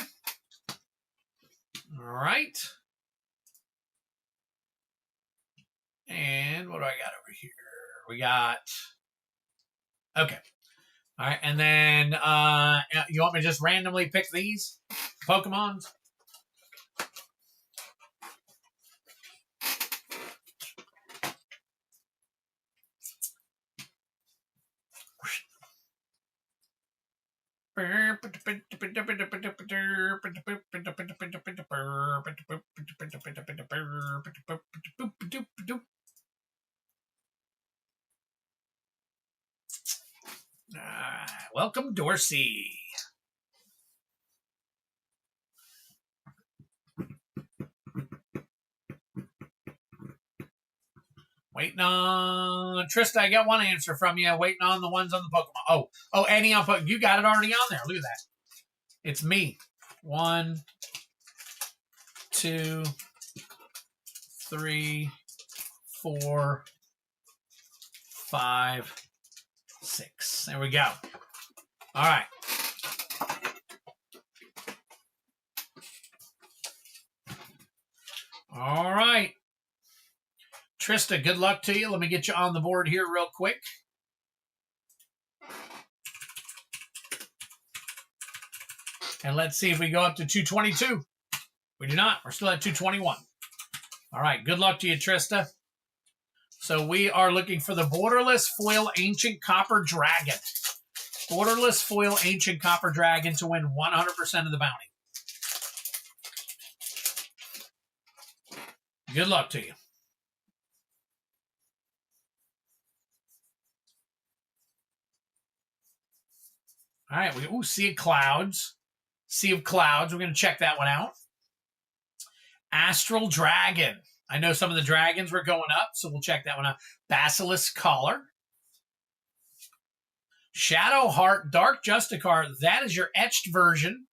All right. And what do I got over here? We got, okay. All right, and then you want me to just randomly pick these Pokemons? Welcome, Dorsey. Waiting on Trista. I got one answer from you. Waiting on the ones on the Pokemon. Oh, any on Pokemon. You got it already on there. Look at that. It's me. 1, 2, 3, 4, 5, 6. There we go. All right. All right. Trista, good luck to you. Let me get you on the board here real quick. And let's see if we go up to 222. We do not. We're still at 221. All right. Good luck to you, Trista. So we are looking for the Borderless Foil Ancient Copper Dragon. Borderless Foil Ancient Copper Dragon to win 100% of the bounty. Good luck to you. All right. Sea of Clouds. Sea of Clouds. We're going to check that one out. Astral Dragon. I know some of the dragons were going up, so we'll check that one out. Basilisk Collar. Shadow Heart, Dark Justicar. That is your etched version.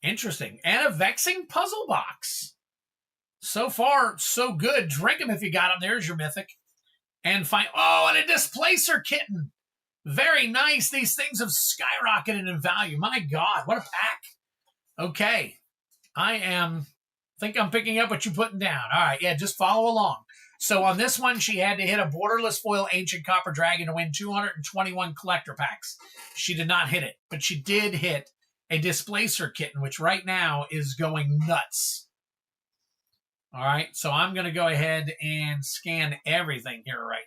Interesting. And a Vexing Puzzle Box. So far, so good. Drink them if you got them. There's your Mythic. And find, and a Displacer Kitten. Very nice. These things have skyrocketed in value. My God, what a pack. Okay. I think I'm picking up what you're putting down. All right, yeah, just follow along. So on this one, she had to hit a borderless foil Ancient Copper Dragon to win 221 collector packs. She did not hit it, but she did hit a Displacer Kitten, which right now is going nuts. All right, so I'm going to go ahead and scan everything here right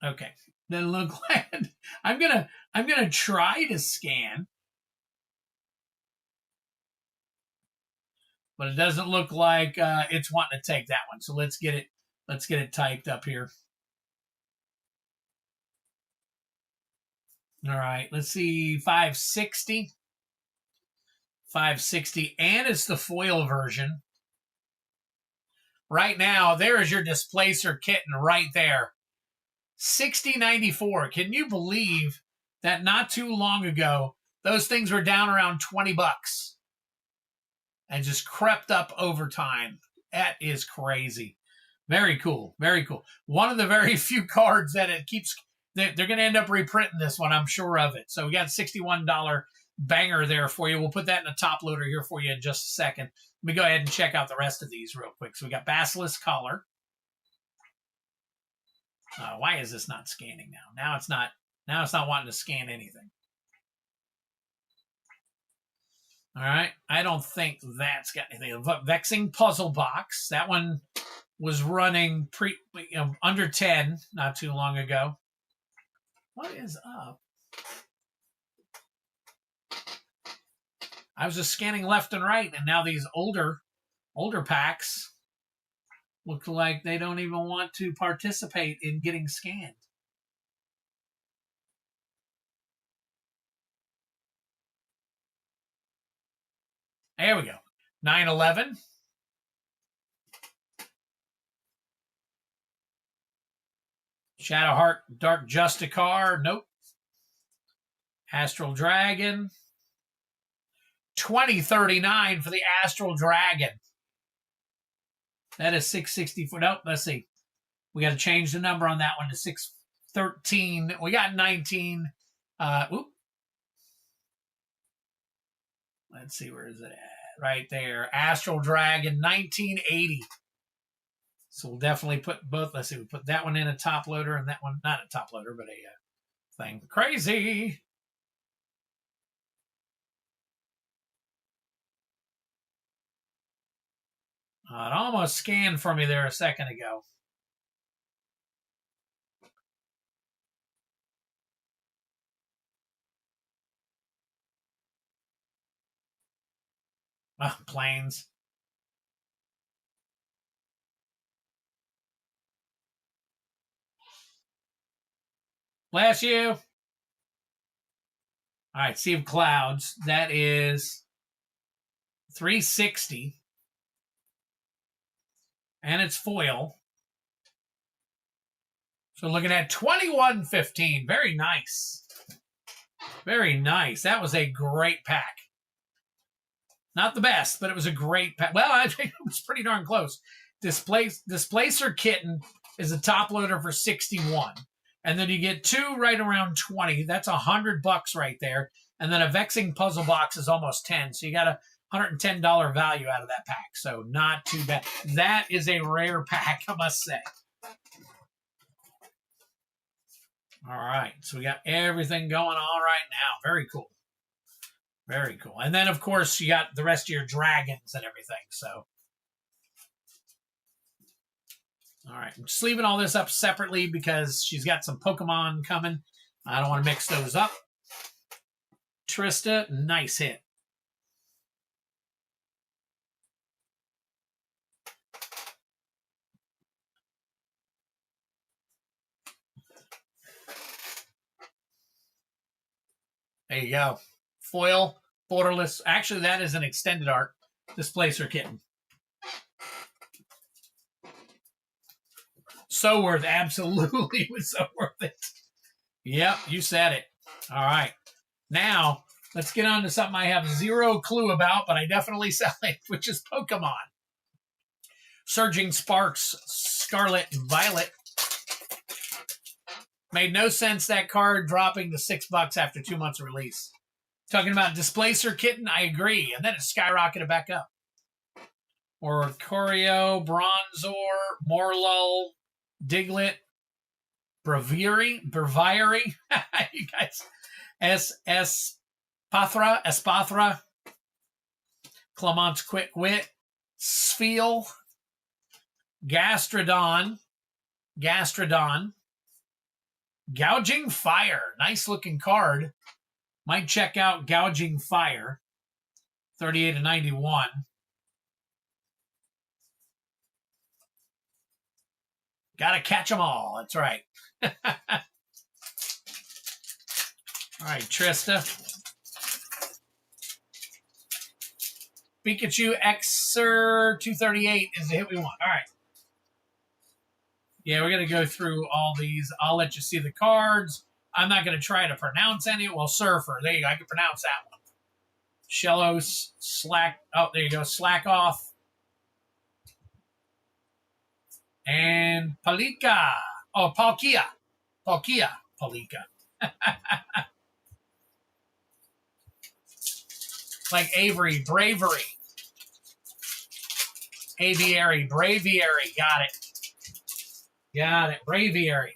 now. Okay, doesn't look like I'm gonna try to scan, but it doesn't look like it's wanting to take that one. So let's get it typed up here. All right, let's see, 560. 560, and it's the foil version. Right now, there is your Displacer Kitten right there. 60.94. Can you believe that not too long ago, those things were down around 20 bucks and just crept up over time? That is crazy. Very cool. Very cool. One of the very few cards that it keeps, they're going to end up reprinting this one, I'm sure of it. So we got $61 banger there for you. We'll put that in a top loader here for you in just a second. Let me go ahead and check out the rest of these real quick. So we got Basilisk Collar. Why is this not scanning now? Now it's not wanting to scan anything. All right. I don't think that's got anything. Vexing Puzzle Box. That one was running under 10 not too long ago. What is up? I was just scanning left and right, and now these older packs look like they don't even want to participate in getting scanned. There we go. 911. Shadowheart Dark Justicar. Nope. Astral Dragon. 2039 for the Astral Dragon. That is 664. Nope, let's see. We got to change the number on that one to 613. We got 19. Let's see, where is it at? Right there. Astral Dragon, 1980. So we'll definitely put both. Let's see, we put that one in a top loader and that one, not a top loader, but a thing. Crazy. It almost scanned for me there a second ago. Planes. Bless you. All right, Sea of Clouds. That is 360. And it's foil. So looking at 2115. Very nice. Very nice. That was a great pack. Not the best, but it was a great pack. Well, I think it was pretty darn close. Displacer Kitten is a top loader for 61. And then you get two right around 20. That's $100 right there. And then a Vexing Puzzle Box is almost 10. So you got a $110 value out of that pack. So not too bad. That is a rare pack, I must say. All right. So we got everything going on right now. Very cool. Very cool. And then, of course, you got the rest of your dragons and everything. So, all right. I'm just leaving all this up separately because she's got some Pokemon coming. I don't want to mix those up. Trista, nice hit. There you go. Foil, borderless. Actually, that is an extended art Displacer Kitten. So worth it. Absolutely was so worth it. Yep, you said it. All right. Now, let's get on to something I have zero clue about, but I definitely sell it, which is Pokemon. Surging Sparks, Scarlet and Violet. Made no sense that card dropping to $6 after 2 months of release. Talking about Displacer Kitten, I agree. And then it skyrocketed back up. or Corio, Bronzor, Morlull, Diglett, Breviary, you guys, Espathra, Clamont's Quick Wit, Spheal, Gastrodon, Gouging Fire, nice looking card. Might check out Gouging Fire, 38/91. Gotta catch them all. That's right. All right, Trista. Pikachu Xer 238 is the hit we want. All right. Yeah, we're going to go through all these. I'll let you see the cards. I'm not going to try to pronounce any. Well, Surfer. There you go. I can pronounce that one. Shellos, Slack. Oh, there you go. Slack Off. And Palika. Oh, Palkia. Palika. Like Avery. Bravery. Aviary. Braviary. Got it. Braviary.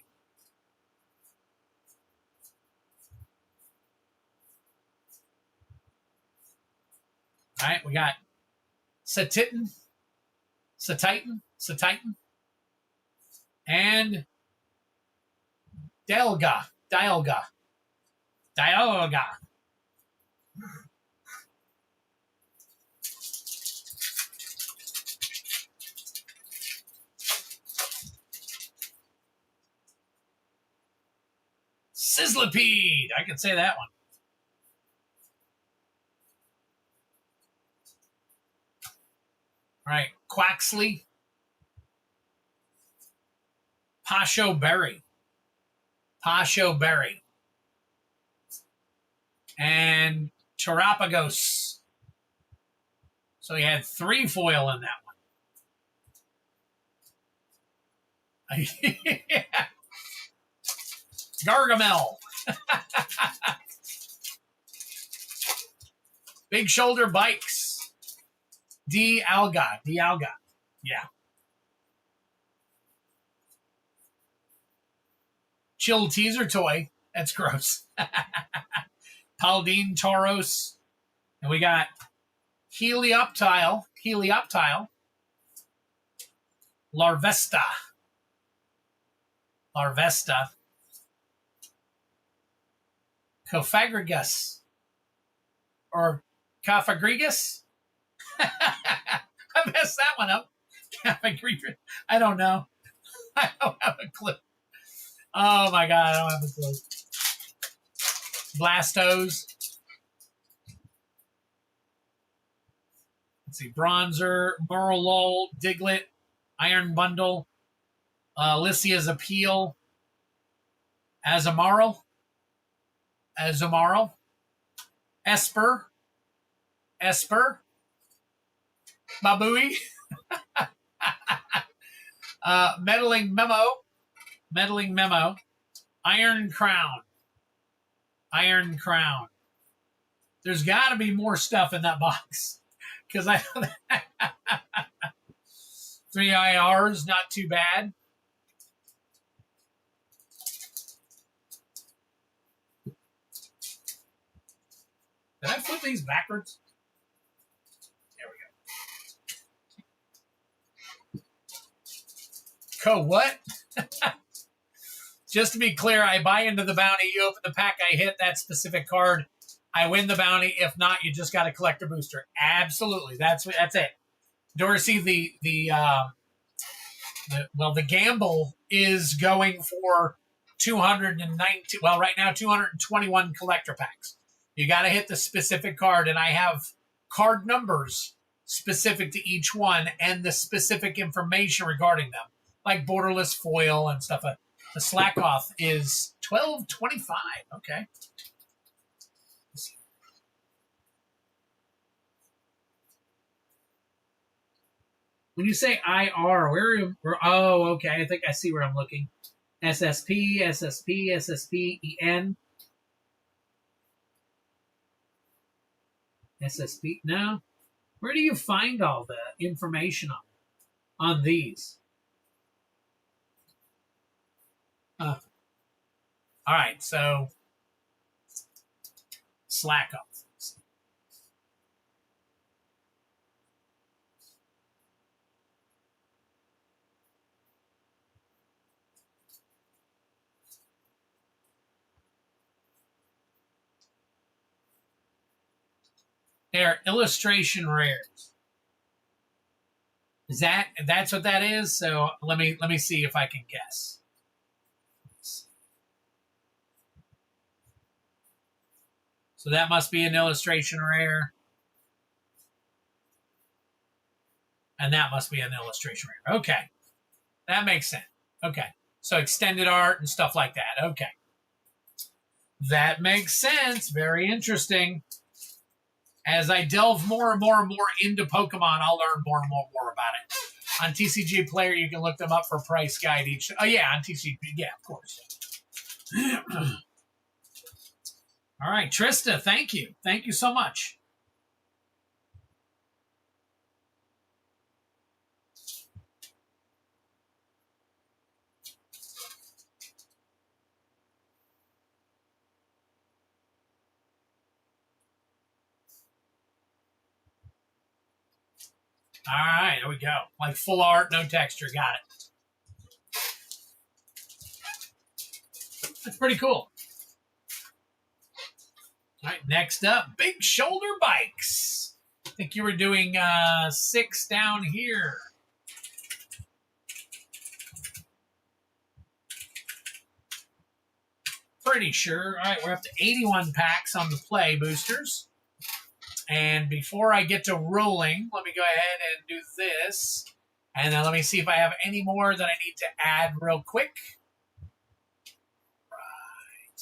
All right, we got Satitan, and Dialga. Sizzlipede. I can say that one. All right, Quaxley, Pasho Berry, and Terapagos. So he had 3 foil in that one. Gargamel. Big Shoulder Bikes. Dialga. Yeah. Chill Teaser Toy. That's gross. Paldine Tauros. And we got Helioptile. Larvesta. Cofagrigus. Or Cofagrigus? I messed that one up. I don't know. I don't have a clue. Oh my God, I don't have a clue. Blastos. Let's see. Bronzer, Morlull, Diglett, Iron Bundle, Lycia's Appeal, Azumarill, Esper, Babui, Meddling Memo, Iron Crown. There's got to be more stuff in that box because 3 IRs, not too bad. Did I flip these backwards? There we go. What? Just to be clear, I buy into the bounty. You open the pack, I hit that specific card. I win the bounty. If not, you just got to collect a booster. Absolutely. That's it. Dorsey, the gamble is going for 290. Well, right now, 221 collector packs. You got to hit the specific card, and I have card numbers specific to each one and the specific information regarding them, like borderless foil and stuff. The slack off is 1225. Okay. When you say IR, oh, okay. I think I see where I'm looking. SSP, EN. SSP, no. Where do you find all the information on these? All right, so slack off. They're illustration rares. That's what that is? So let me see if I can guess. So that must be an illustration rare. And that must be an illustration rare. Okay. That makes sense. Okay. So extended art and stuff like that. Okay. That makes sense. Very interesting. As I delve more and more and more into Pokemon, I'll learn more and more about it. On TCG Player, you can look them up for price guide each. Oh, yeah, on TCG. Yeah, of course. All right, Trista, thank you. Thank you so much. All right, there we go. Like full art, no texture. Got it. That's pretty cool. All right, next up, Big Shoulder Bikes. I think you were doing 6 down here. Pretty sure. All right, we're up to 81 packs on the play boosters. And before I get to rolling, let me go ahead and do this. And then let me see if I have any more that I need to add real quick. Right.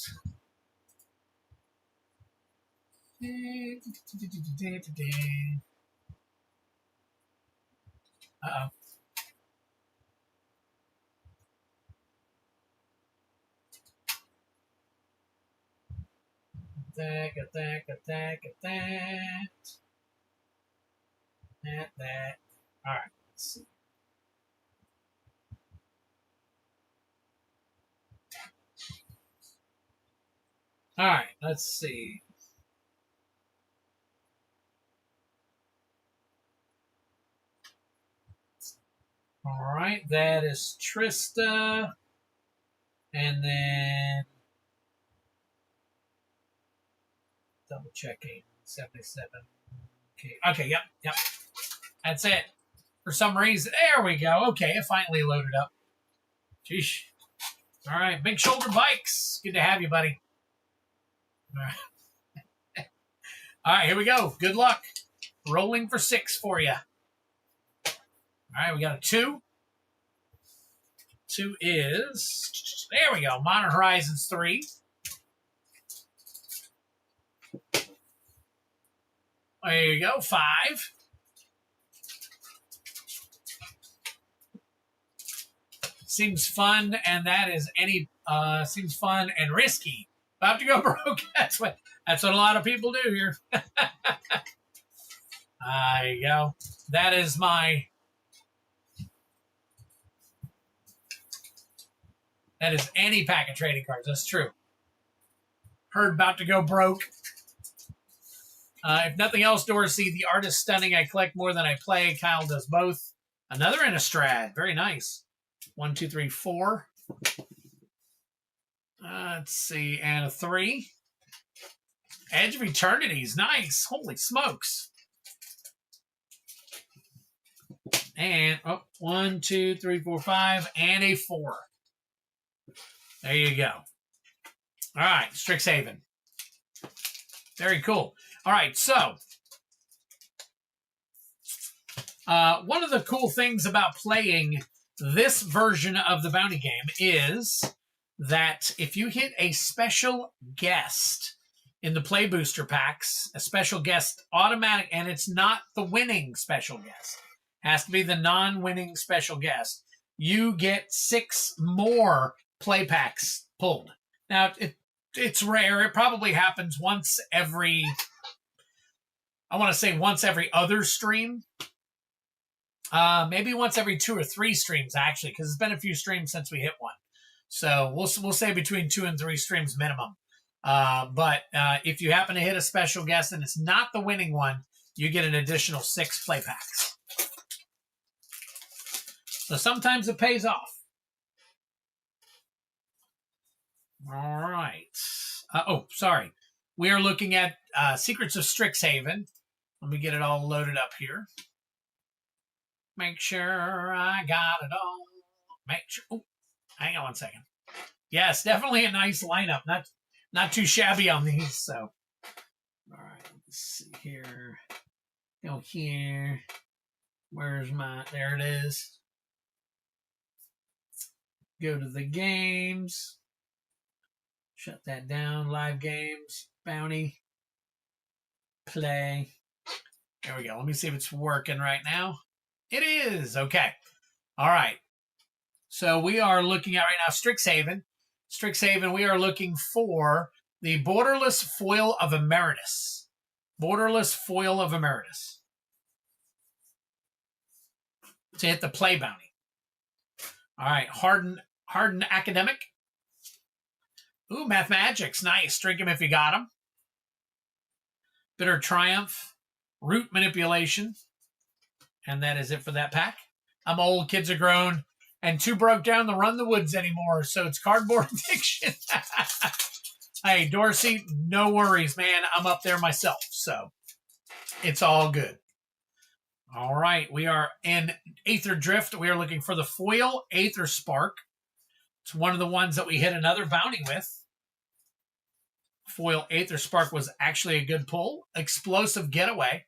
Uh-oh. That. All right, let's see. All right, let's see. All right, that is Trista. And then double checking 77. Okay, yep. That's it. For some reason, there we go. Okay, it finally loaded up. Sheesh. All right, Big Shoulder Bikes. Good to have you, buddy. All right. All right, here we go. Good luck. Rolling for 6 for you. All right, we got a 2. 2 is, there we go, Modern Horizons 3. There you go, 5. Seems fun, and that is seems fun and risky. About to go broke. That's what a lot of people do here. There you go. That is any pack of trading cards. That's true. Heard about to go broke. If nothing else, Dorsey, the art is stunning. I collect more than I play. Kyle does both. Another Innistrad. Very nice. 1, 2, 3, 4. Let's see. And a 3. Edge of Eternities. Nice. Holy smokes. And 1, 2, 3, 4, 5. And a 4. There you go. All right. Strixhaven. Very cool. All right. So, one of the cool things about playing this version of the bounty game is that if you hit a special guest in the play booster packs, a special guest automatic, and it's not the winning special guest, has to be the non-winning special guest, you get 6 more play packs pulled. Now, it's rare. It probably happens once every I want to say once every other stream. Maybe once every 2 or 3 streams, actually, because it's been a few streams since we hit one. So we'll say between 2 and 3 streams minimum. But if you happen to hit a special guest and it's not the winning one, you get an additional 6 play packs. So sometimes it pays off. All right. Oh, sorry. We are looking at Secrets of Strixhaven. Let me get it all loaded up here. Make sure I got it all. Make sure. Oh, hang on one second. Yes, definitely a nice lineup. Not too shabby on these. So, all right. Let's see here. Go here. Where's my? There it is. Go to the games. Shut that down. Live games. Bounty. Play. There we go. Let me see if it's working right now. It is. Okay. All right. So we are looking at right now Strixhaven. Strixhaven, we are looking for the Borderless Foil of Emeritus. Borderless Foil of Emeritus. To hit the play bounty. All right. Harden Academic. Ooh, Mathemagics. Nice. Drink him if you got him. Bitter Triumph. Root Manipulation. And that is it for that pack. I'm old, kids are grown, and too broke down to run the woods anymore, so it's cardboard addiction. Hey, Dorsey, no worries, man. I'm up there myself, so it's all good. All right, we are in Aether Drift. We are looking for the foil Aether Spark. It's one of the ones that we hit another bounty with. Foil Aether Spark was actually a good pull. Explosive Getaway.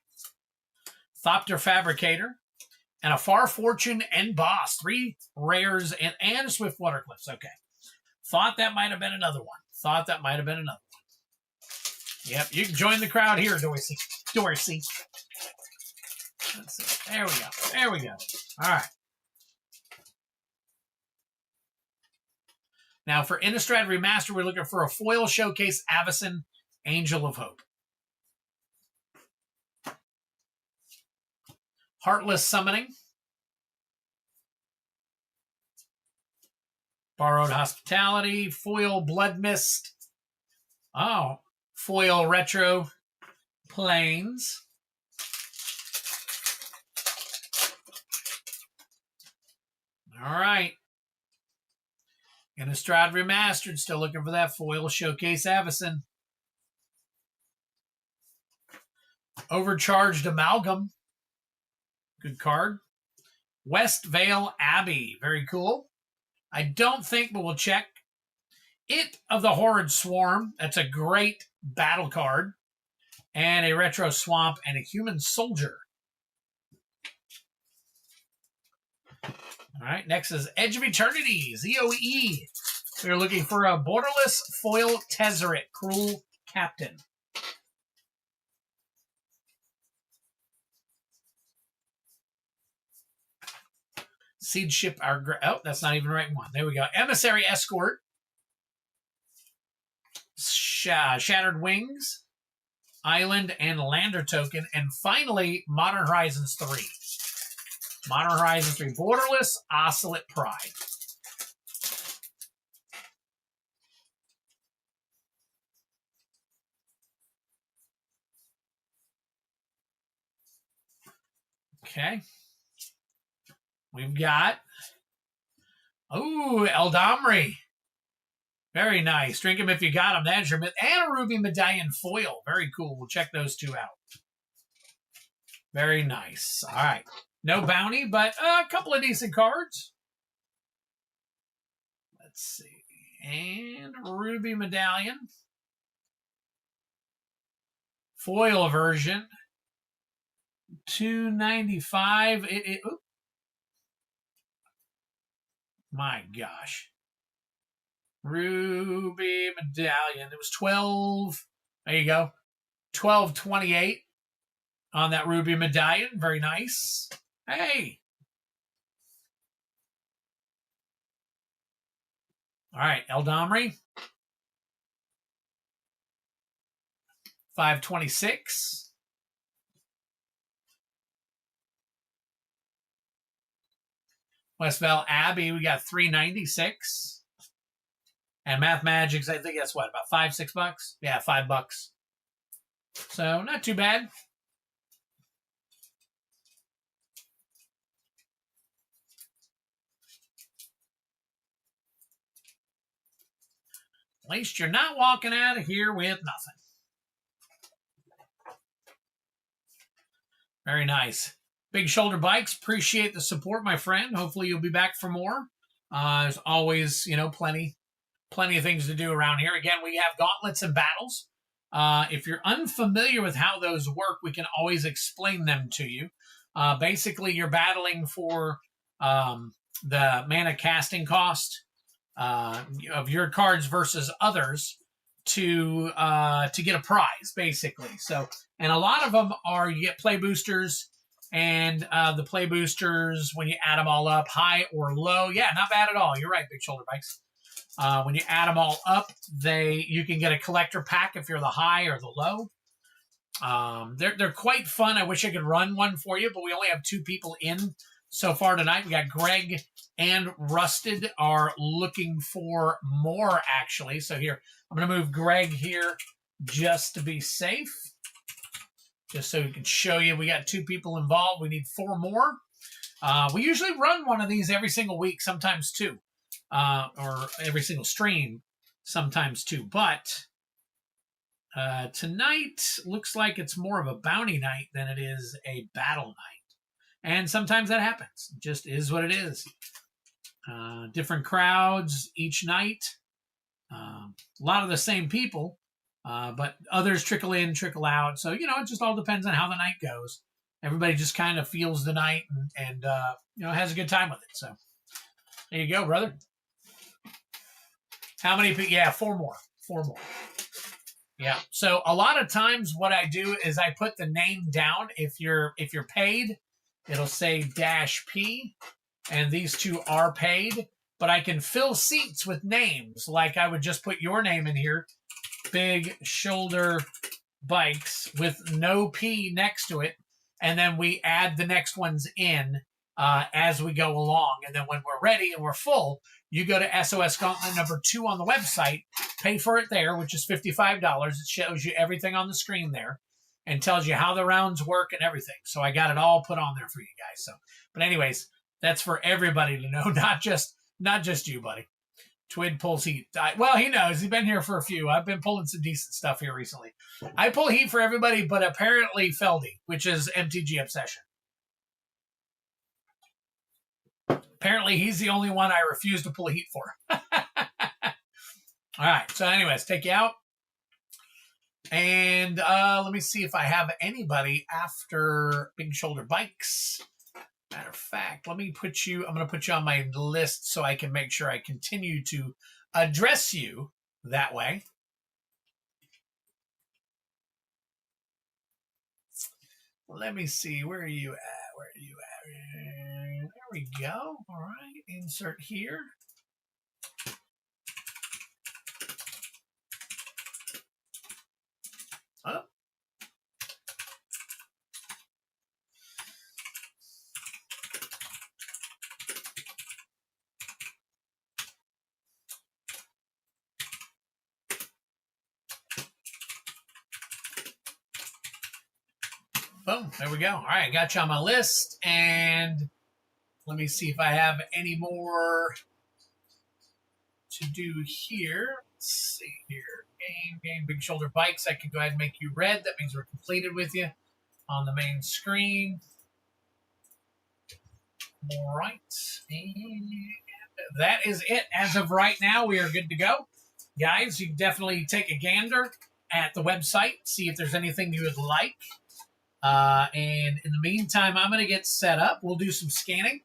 Thopter Fabricator, and a Far Fortune and Boss. 3 rares and Swift Water Cliffs. Okay. Thought that might have been another one. Yep, you can join the crowd here, Dorsey. Let's see. There we go. All right. Now, for Innistrad Remaster, we're looking for a foil showcase Avacyn, Angel of Hope. Heartless Summoning. Borrowed Hospitality. Foil Blood Mist. Oh. Foil Retro Plains. All right. Innistrad Remastered. Still looking for that foil showcase Avacyn. Overcharged Amalgam. Good card. West Vale Abbey. Very cool. I don't think, but we'll check. It of the Horrid Swarm. That's a great battle card. And a Retro Swamp and a Human Soldier. All right. Next is Edge of Eternity. ZOE. We're looking for a Borderless Foil Tezzeret. Cruel Captain. Seed Ship, oh, that's not even the right one. There we go. Emissary Escort. Shattered Wings. Island and Lander Token. And finally, Modern Horizons 3. Modern Horizons 3. Borderless Oscillate Pride. Okay. We've got, Eldamri. Very nice. Drink them if you got them. That's your myth. And a Ruby Medallion Foil. Very cool. We'll check those 2 out. Very nice. All right. No bounty, but a couple of decent cards. Let's see. And Ruby Medallion. Foil version. $2.95. My gosh. Ruby Medallion. It was 12. There you go. 12.28 on that Ruby Medallion. Very nice. Hey. All right. Eldamri. 5.26. Westville Abbey, we got $3.96. And Math Magics, I think that's what, about $5-6? Yeah, $5. So not too bad. At least you're not walking out of here with nothing. Very nice. Big Shoulder Bikes, appreciate the support, my friend. Hopefully you'll be back for more. There's always, you know, plenty of things to do around here. Again, we have gauntlets and battles. If you're unfamiliar with how those work, we can always explain them to you. Basically, you're battling for the mana casting cost of your cards versus others to get a prize, basically. So, and a lot of them are, you get play boosters, and the play boosters, when you add them all up, high or low, yeah, not bad at all. You're right, Big Shoulder Bikes. When you add them all up, you can get a collector pack if you're the high or the low. They're quite fun. I wish I could run one for you, but we only have 2 people in so far tonight. We got Greg and Rusted are looking for more, actually. So here, I'm going to move Greg here just to be safe, just so we can show you. We got 2 people involved. We need 4 more. We usually run one of these every single week, sometimes 2. Or every single stream, sometimes 2. But tonight looks like it's more of a bounty night than it is a battle night. And sometimes that happens. It just is what it is. Different crowds each night. A lot of the same people, but others trickle in, trickle out. So, you know, it just all depends on how the night goes. Everybody just kind of feels the night and you know, has a good time with it. So there you go, brother. How many people? Yeah, 4 more. 4 more. Yeah. So a lot of times what I do is I put the name down. If you're paid, it'll say -P, and these 2 are paid. But I can fill seats with names. Like I would just put your name in here, Big Shoulder Bikes, with no P next to it, and then we add the next ones in as we go along. And then when we're ready and we're full, you go to SOS Gauntlet number 2 on the website, pay for it there, which is $55. It shows you everything on the screen there and tells you how the rounds work and everything. So I got it all put on there for you guys. So, but anyways, that's for everybody to know, not just you, buddy. Twid pulls heat. Well, he knows. He's been here for a few. I've been pulling some decent stuff here recently. I pull heat for everybody, but apparently Feldy, which is MTG Obsession. Apparently, he's the only one I refuse to pull heat for. All right. So anyways, take you out. And let me see if I have anybody after Big Shoulder Bikes. Matter of fact, let me put you, I'm going to put you on my list so I can make sure I continue to address you that way. Let me see. Where are you at? Where are you at? There we go. All right. Insert here. Oh. Boom, there we go. All right, got you on my list, and let me see if I have any more to do here. Let's see here. Game, Big Shoulder Bikes. I can go ahead and make you red. That means we're completed with you on the main screen. All right, and that is it. As of right now, we are good to go. Guys, you can definitely take a gander at the website, see if there's anything you would like. And in the meantime, I'm going to get set up. We'll do some scanning.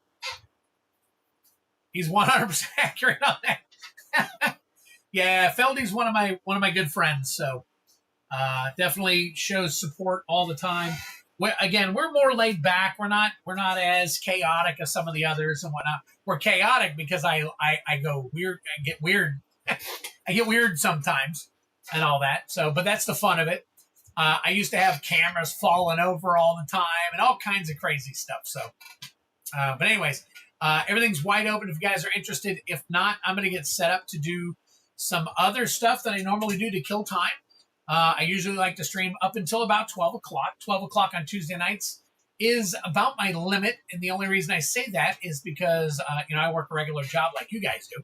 He's 100% accurate on that. Yeah, Feldy's one of my good friends, so definitely shows support all the time. We're more laid back. We're not as chaotic as some of the others and whatnot. We're chaotic because I go weird. I get weird. I get weird sometimes and all that. So, but that's the fun of it. I used to have cameras falling over all the time and all kinds of crazy stuff. So, but anyways, Everything's wide open if you guys are interested. If not, I'm going to get set up to do some other stuff that I normally do to kill time. I usually like to stream up until about 12 o'clock. 12 o'clock on Tuesday nights is about my limit. And the only reason I say that is because, I work a regular job like you guys do.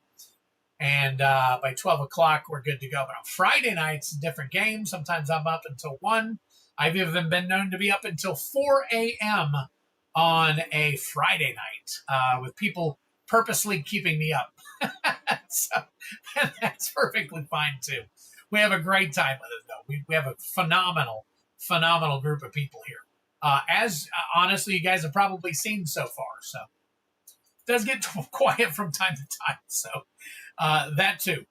And by 12 o'clock, we're good to go. But on Friday nights, different game. Sometimes I'm up until 1. I've even been known to be up until 4 a.m. on a Friday night with people purposely keeping me up. So, and that's perfectly fine, too. We have a great time with it, though. We have a phenomenal group of people here. As honestly, you guys have probably seen so far. So it does get quiet from time to time. So that too.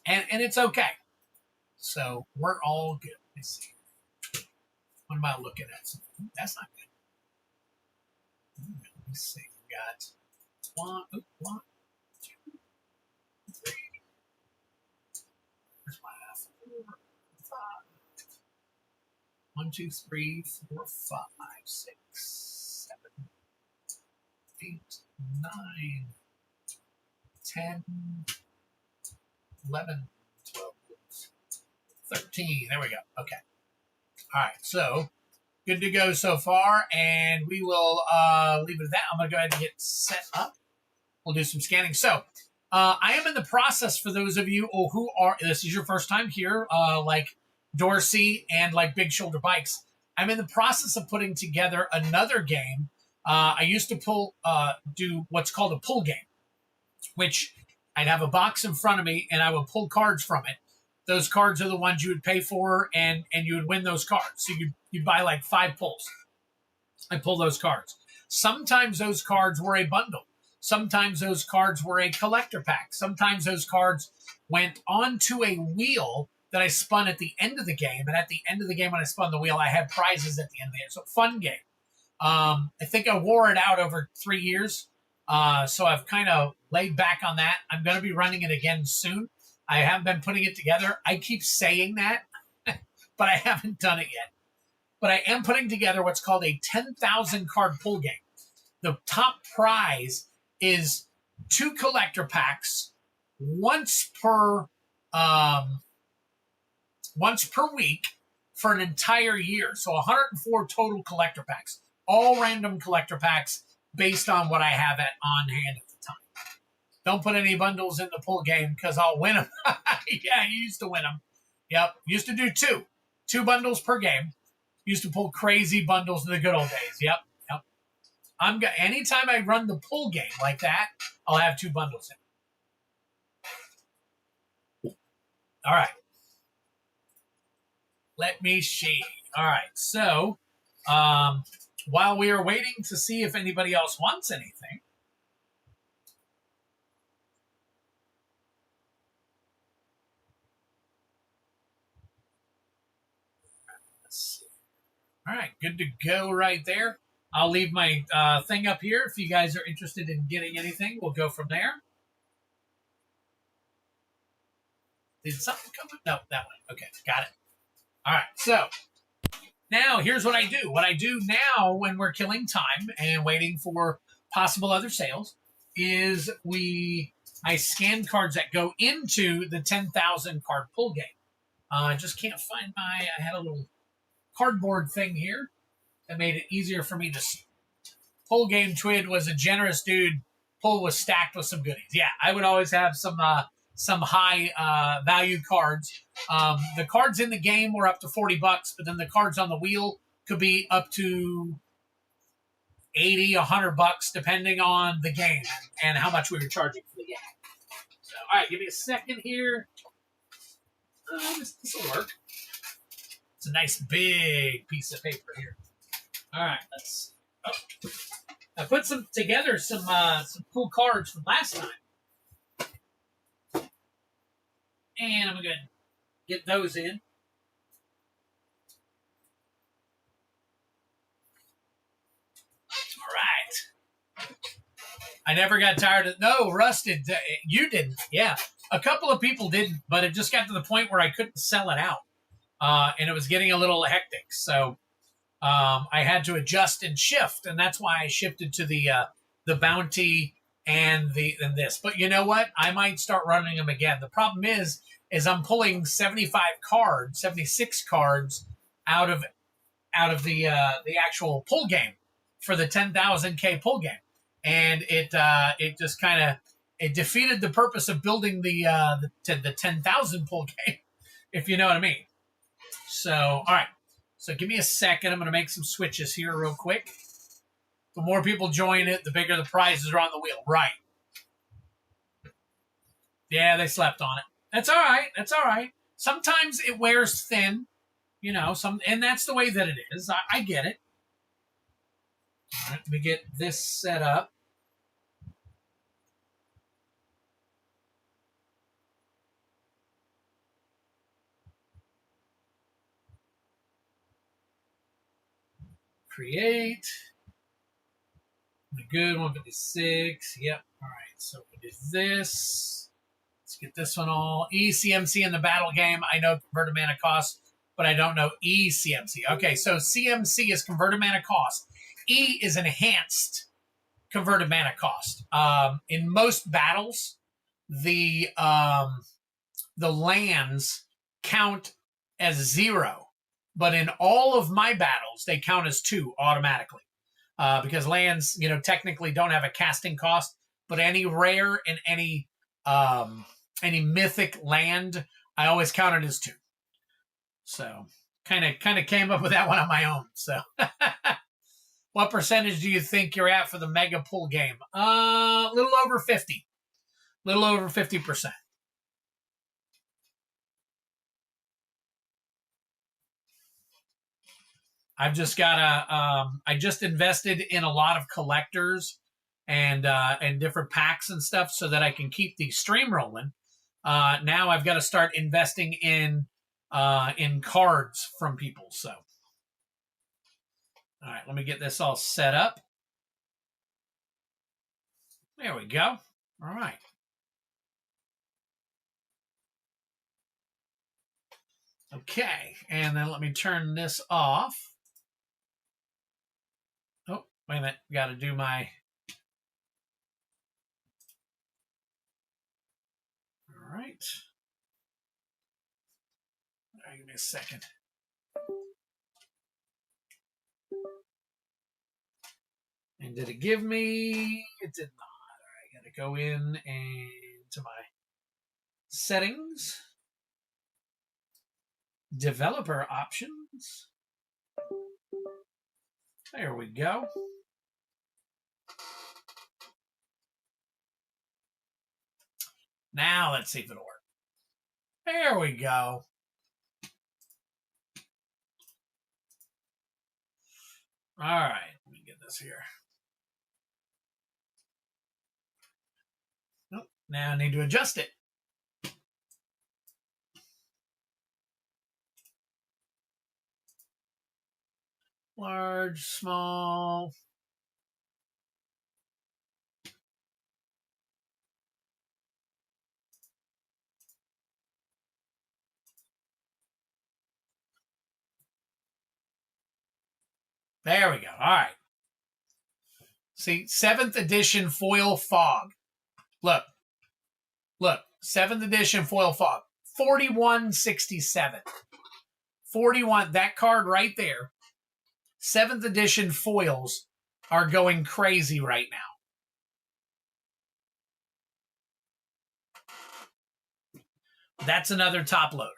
And it's okay. So we're all good. Let's see. What am I looking at? That's not good. Let me see. We got one, 2, 3. Where's my 4, 5? 1, 2, 3, 4, 5, 6, 7, 8, 9, 10, 11, 12, 13. There we go. Okay. All right. So good to go so far, and we will leave it at that. I'm going to go ahead and get set up. We'll do some scanning. So I am in the process, for those of you who are, this is your first time here, like Dorsey and like Big Shoulder Bikes, I'm in the process of putting together another game. I used to do what's called a pull game, which I'd have a box in front of me and I would pull cards from it. Those cards are the ones you would pay for, and you would win those cards. So you'd buy like 5 pulls. I pull those cards. Sometimes those cards were a bundle. Sometimes those cards were a collector pack. Sometimes those cards went onto a wheel that I spun at the end of the game. And at the end of the game, when I spun the wheel, I had prizes at the end of the game. So fun game. I think I wore it out over 3 years. So I've kind of laid back on that. I'm going to be running it again soon. I haven't been putting it together. I keep saying that, but I haven't done it yet. But I am putting together what's called a 10,000 card pull game. The top prize is 2 collector packs once per week for an entire year. So 104 total collector packs, all random collector packs based on what I have on hand at the time. Don't put any bundles in the pull game because I'll win them. Yeah, you used to win them. Yep, used to do 2 bundles per game. Used to pull crazy bundles in the good old days. Yep. Anytime I run the pull game like that, I'll have 2 bundles in. All right. Let me see. All right. So, while we are waiting to see if anybody else wants anything, let's see. All right. Good to go right there. I'll leave my thing up here. If you guys are interested in getting anything, we'll go from there. Did something come up? No, that one. Okay, got it. All right, so now here's what I do. What I do now when we're killing time and waiting for possible other sales is I scan cards that go into the 10,000 card pull game. I just can't find I had a little cardboard thing here that made it easier for me to pull game. Twid was a generous dude. Pull was stacked with some goodies. Yeah, I would always have some high value cards. The cards in the game were up to $40, but then the cards on the wheel could be up to $80, $100, depending on the game and how much we were charging for the game. So, all right, give me a second here. This will work. It's a nice big piece of paper here. All right, let's see. Oh. I put together some cool cards from last time. And I'm going to get those in. All right. I never got tired of... No, Russ did. You didn't. Yeah. A couple of people didn't, but it just got to the point where I couldn't sell it out. And it was getting a little hectic. So I had to adjust and shift, and that's why I shifted to the the bounty and this. But you know what? I might start running them again. The problem is I'm pulling 75 cards, 76 cards out of the actual pull game for the 10,000K pull game, and it just kind of it defeated the purpose of building the 10,000 pull game, if you know what I mean. So all right, so give me a second. I'm going to make some switches here real quick. The more people join it, the bigger the prizes are on the wheel. Right? Yeah, they slept on it. That's all right. That's all right. Sometimes it wears thin. You know, and that's the way that it is. I get it. All right, let me get this set up. Create. Good, 156. Yep. All right, so we do this. Let's get this one all. ECMC in the battle game. I know converted mana cost, but I don't know ECMC. Okay, so CMC is converted mana cost. E is enhanced converted mana cost. In most battles, the lands count as 0, but in all of my battles, they count as 2 automatically. Because lands, you know, technically don't have a casting cost, but any rare and any mythic land, I always count it as 2. So kind of came up with that one on my own. So what percentage do you think you're at for the mega pull game? A little over 50. Little over 50%. I've just got I just invested in a lot of collectors and different packs and stuff so that I can keep the stream rolling. Now I've got to start investing in cards from people. So, all right, let me get this all set up. There we go. All right. Okay, and then let me turn this off. Oh, wait a minute. Got to do my... All right. All right, give me a second. And did it give me... It did not. All right, got to go in and to my settings. Developer options. There we go. Now let's see if it'll work. There we go. All right, let me get this here. Nope, now I need to adjust it. Large, small. There we go. All right. See, 7th edition foil fog. Look. Look, 7th edition foil fog. 4167. 41, that card right there. 7th edition foils are going crazy right now. That's another top loader.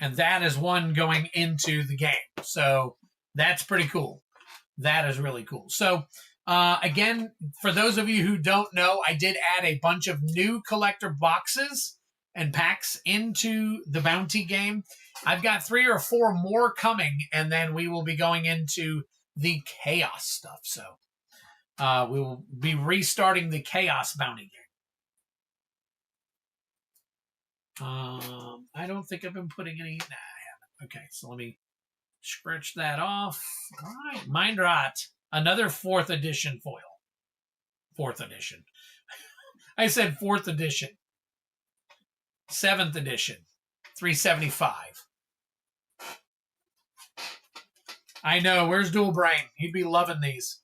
And that is one going into the game. So that's pretty cool. That is really cool. So again, for those of you who don't know, I did add a bunch of new collector boxes and packs into the bounty game. I've got 3 or 4 more coming, and then we will be going into the chaos stuff. So we will be restarting the chaos bounty game. I don't think I've been putting any. Nah, I haven't. Okay, so let me scratch that off. All right, Mind Rot, another 4th edition foil. 4th edition. I said 4th edition. 7th edition, $3.75. I know. Where's Dual Brain? He'd be loving these.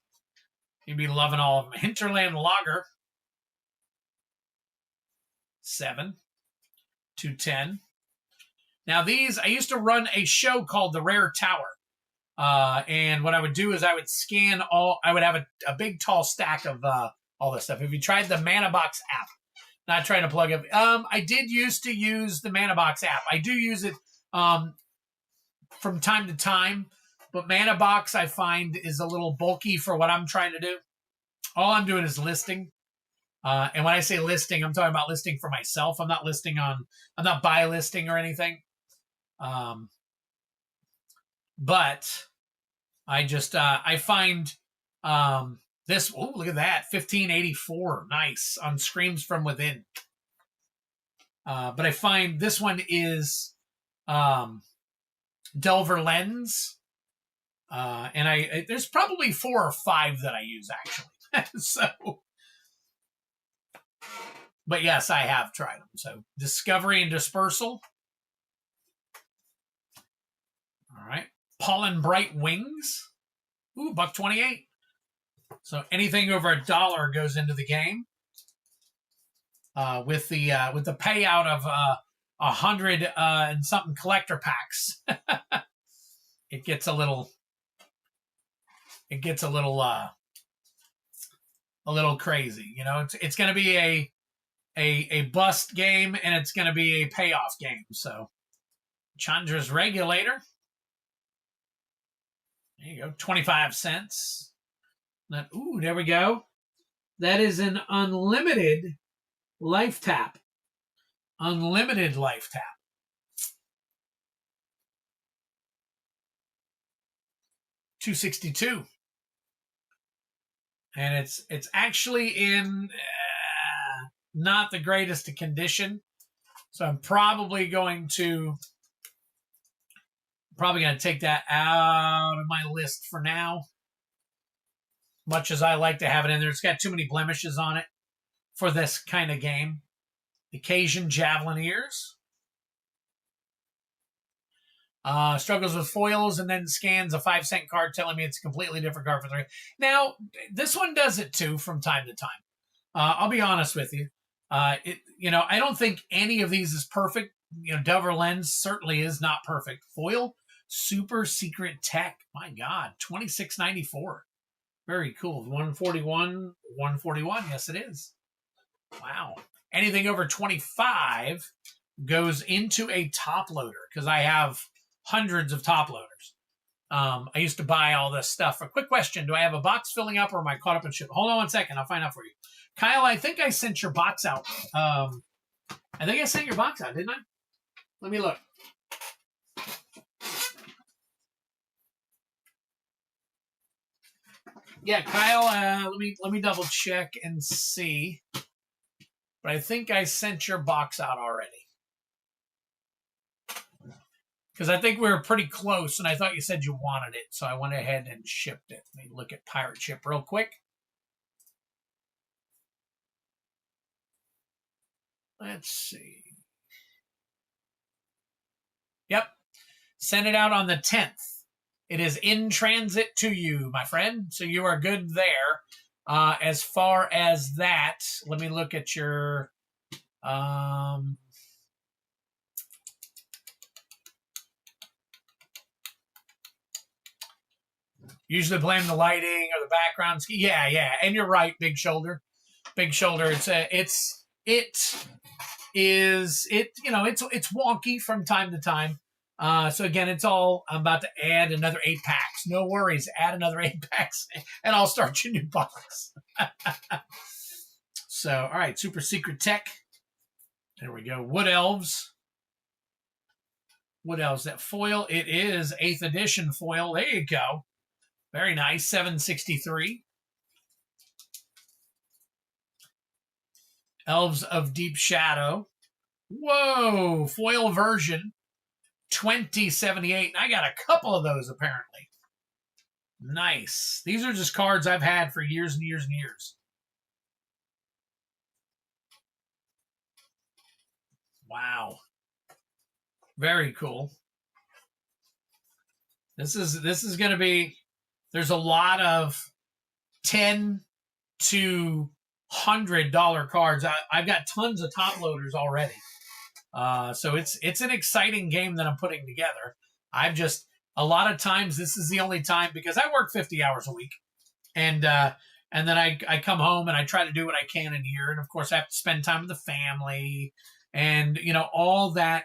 He'd be loving all of them. Hinterland Lager, 7, 210. Now these, I used to run a show called The Rare Tower. And what I would do is I would scan I would have a big tall stack of all this stuff. If you tried the ManaBox app, not trying to plug it. I did used to use the ManaBox app. I do use it from time to time, but ManaBox I find is a little bulky for what I'm trying to do. All I'm doing is listing. And when I say listing, I'm talking about listing for myself. I'm not buy listing or anything. But I just, I find this, oh, look at that, 1584, nice, on Screams from Within. But I find this one is Delver Lens. And there's probably 4 or 5 that I use, actually. So, but yes, I have tried them. So, Discovery and Dispersal. All right. Pollen Bright Wings. Ooh, $1.28. So anything over $1 goes into the game. With the payout of 100 and something collector packs, it gets a little crazy. You know, it's going to be a bust game, and it's going to be a payoff game. So Chandra's Regulator. There you go, 25 cents. Ooh, there we go. That is an unlimited life tap. Unlimited life tap. $2.62. And it's actually in not the greatest of condition. So I'm probably going to take that out of my list for now. Much as I like to have it in there, it's got too many blemishes on it for this kind of game. The Cajun Javelineers. Struggles with foils and then scans a 5-cent card telling me it's a completely different card for 3. Now, this one does it too from time to time. I'll be honest with you. I don't think any of these is perfect. Delver Lens certainly is not perfect. Foil Super Secret Tech. My God, $26.94. Very cool. 141. Yes, it is. Wow. Anything over 25 goes into a top loader because I have hundreds of top loaders. I used to buy all this stuff. A quick question. Do I have a box filling up or am I caught up in ship? Hold on 1 second. I'll find out for you. Kyle, I think I sent your box out. I think I sent your box out, didn't I? Let me look. Yeah, Kyle, let me double check and see. But I think I sent your box out already. Because I think we were pretty close, and I thought you said you wanted it, so I went ahead and shipped it. Let me look at Pirate Ship real quick. Let's see. Yep. Sent it out on the 10th. It is in transit to you, my friend. So you are good there. As far as that, let me look at your... usually blame the lighting or the background. Yeah. And you're right, Big Shoulder. Big Shoulder. It's wonky from time to time. So again, it's all, I'm about to add another 8 packs. No worries. Add another 8 packs and I'll start your new box. So, all right. Super Secret Tech. There we go. Wood Elves. Wood Elves. That foil. It is 8th edition foil. There you go. Very nice. $7.63. Elves of Deep Shadow. Whoa. Foil version. $20.78. I got a couple of those apparently. Nice. These are just cards I've had for years and years and years. Wow. Very cool. This is going to be, there's a lot of 10 to $100 cards. I've got tons of top loaders already. So it's an exciting game that I'm putting together. I've just, a lot of times this is the only time, because I work 50 hours a week, and then I come home and I try to do what I can in here, and of course I have to spend time with the family, and all that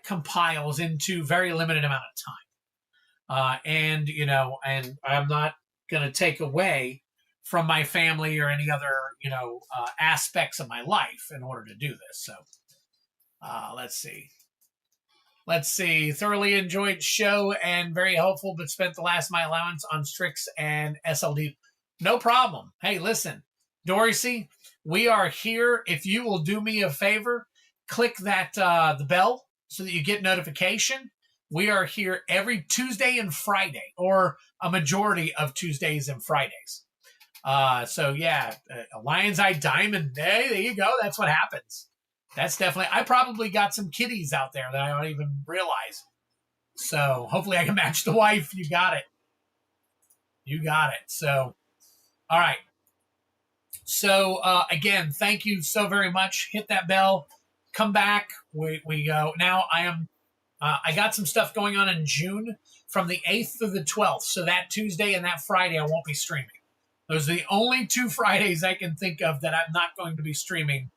compiles into very limited amount of time. And I'm not going to take away from my family or any other aspects of my life in order to do this. So let's see. Thoroughly enjoyed show and very helpful, but spent the last of my allowance on Strix and SLD. No problem. Hey, listen, Dorsey, we are here. If you will do me a favor, click that the bell so that you get notification. We are here every Tuesday and Friday, or a majority of Tuesdays and Fridays. So yeah, Lion's Eye Diamond. Hey, there you go. That's what happens. That's definitely, I probably got some kitties out there that I don't even realize. So hopefully I can match the wife. You got it. So, all right. So again, thank you so very much. Hit that bell. Come back. We go. Now I got some stuff going on in June from the 8th to the 12th. So that Tuesday and that Friday, I won't be streaming. Those are the only 2 Fridays I can think of that I'm not going to be streaming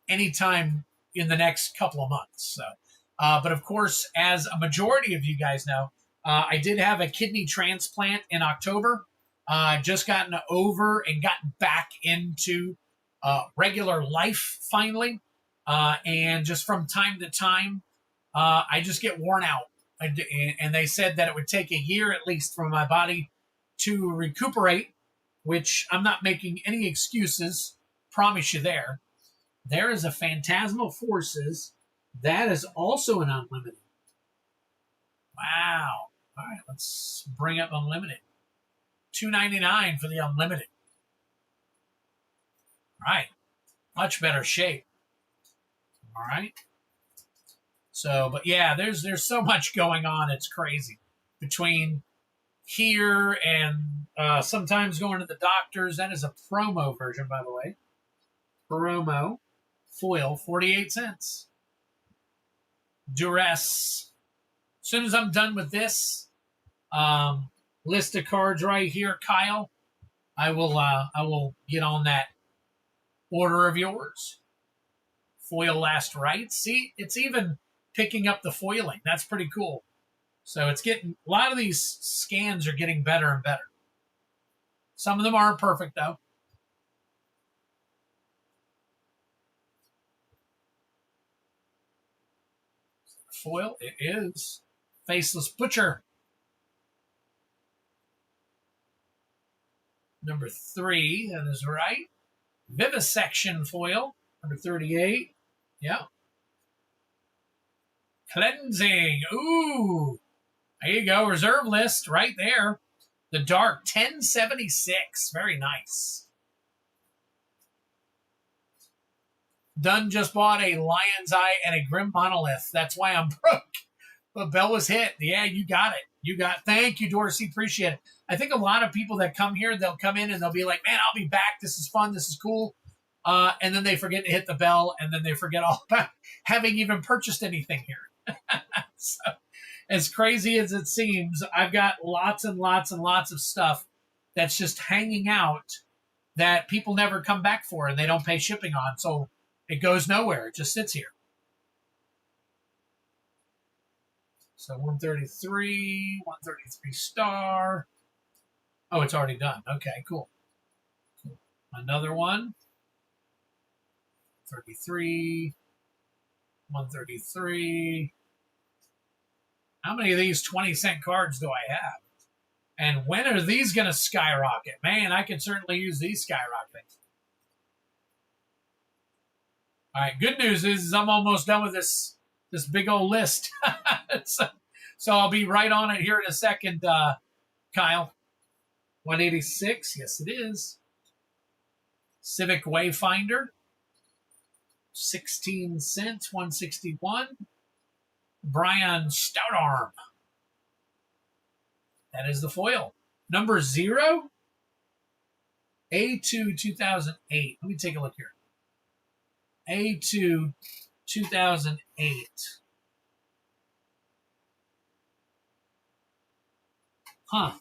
anytime in the next couple of months. So, but of course, as a majority of you guys know, I did have a kidney transplant in October. Just gotten over and gotten back into regular life finally. And just from time to time, I just get worn out. And they said that it would take a year at least for my body to recuperate, which I'm not making any excuses. Promise you there. There is a Phantasmal Forces. That is also an unlimited. Wow. All right, let's bring up unlimited. $2.99 for the unlimited. All right. Much better shape. All right. So, but yeah, there's so much going on. It's crazy. Between here and sometimes going to the doctors. That is a promo version, by the way. Promo. Foil, 48 cents. Duress. As soon as I'm done with this list of cards right here, Kyle, I will get on that order of yours. Foil last right. See, it's even picking up the foiling. That's pretty cool. So it's getting, a lot of these scans are getting better and better. Some of them aren't perfect though. Foil, it is. Faceless Butcher. Number 3, that is right. Vivisection foil, number 38. Yeah. Cleansing. Ooh. There you go. Reserve list right there. The Dark, 1076. Very nice. Dunn just bought a Lion's Eye and a Grim Monolith. That's why I'm broke. But bell was hit. Yeah, you got it. Thank you, Dorsey. Appreciate it. I think a lot of people that come here, they'll come in and they'll be like, man, I'll be back. This is fun. This is cool. And then they forget to hit the bell, and then they forget all about having even purchased anything here. So, as crazy as it seems, I've got lots and lots and lots of stuff that's just hanging out that people never come back for and they don't pay shipping on. So it goes nowhere. It just sits here. So 133 star. Oh, it's already done. Okay, cool. Another one. 133. How many of these 20-cent cards do I have? And when are these going to skyrocket? Man, I can certainly use these skyrocketing. All right, good news is I'm almost done with this big old list. So I'll be right on it here in a second, Kyle. 186, yes it is. Civic Wayfinder. 16 cents, 161. Brian Stoutarm. That is the foil. Number 0, A2 2008. Let me take a look here. A2 2008. Huh.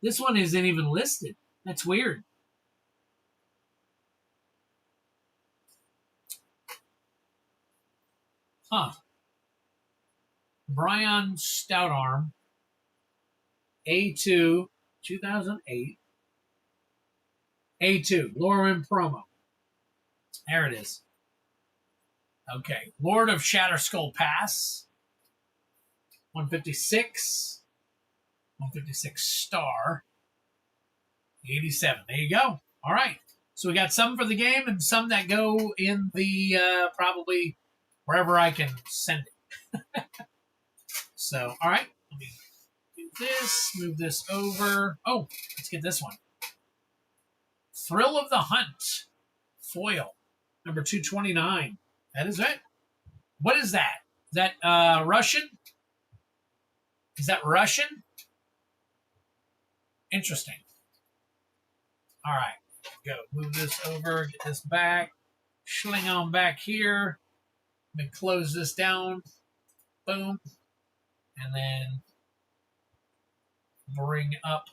This one isn't even listed. That's weird. Huh. Brian Stoutarm. A2 2008. A2. Lorwyn promo. There it is. Okay. Lord of Shatterskull Pass. 156. 156 star. 87. There you go. All right. So we got some for the game and some that go in the probably wherever I can send it. So, all right. Let me do this. Move this over. Oh, let's get this one. Thrill of the Hunt. Foil. Number 229. That is it. What is that? Is that Russian? Is that Russian? Interesting. All right. Go. Move this over. Get this back. Schling on back here. Let me close this down. Boom. And then bring up.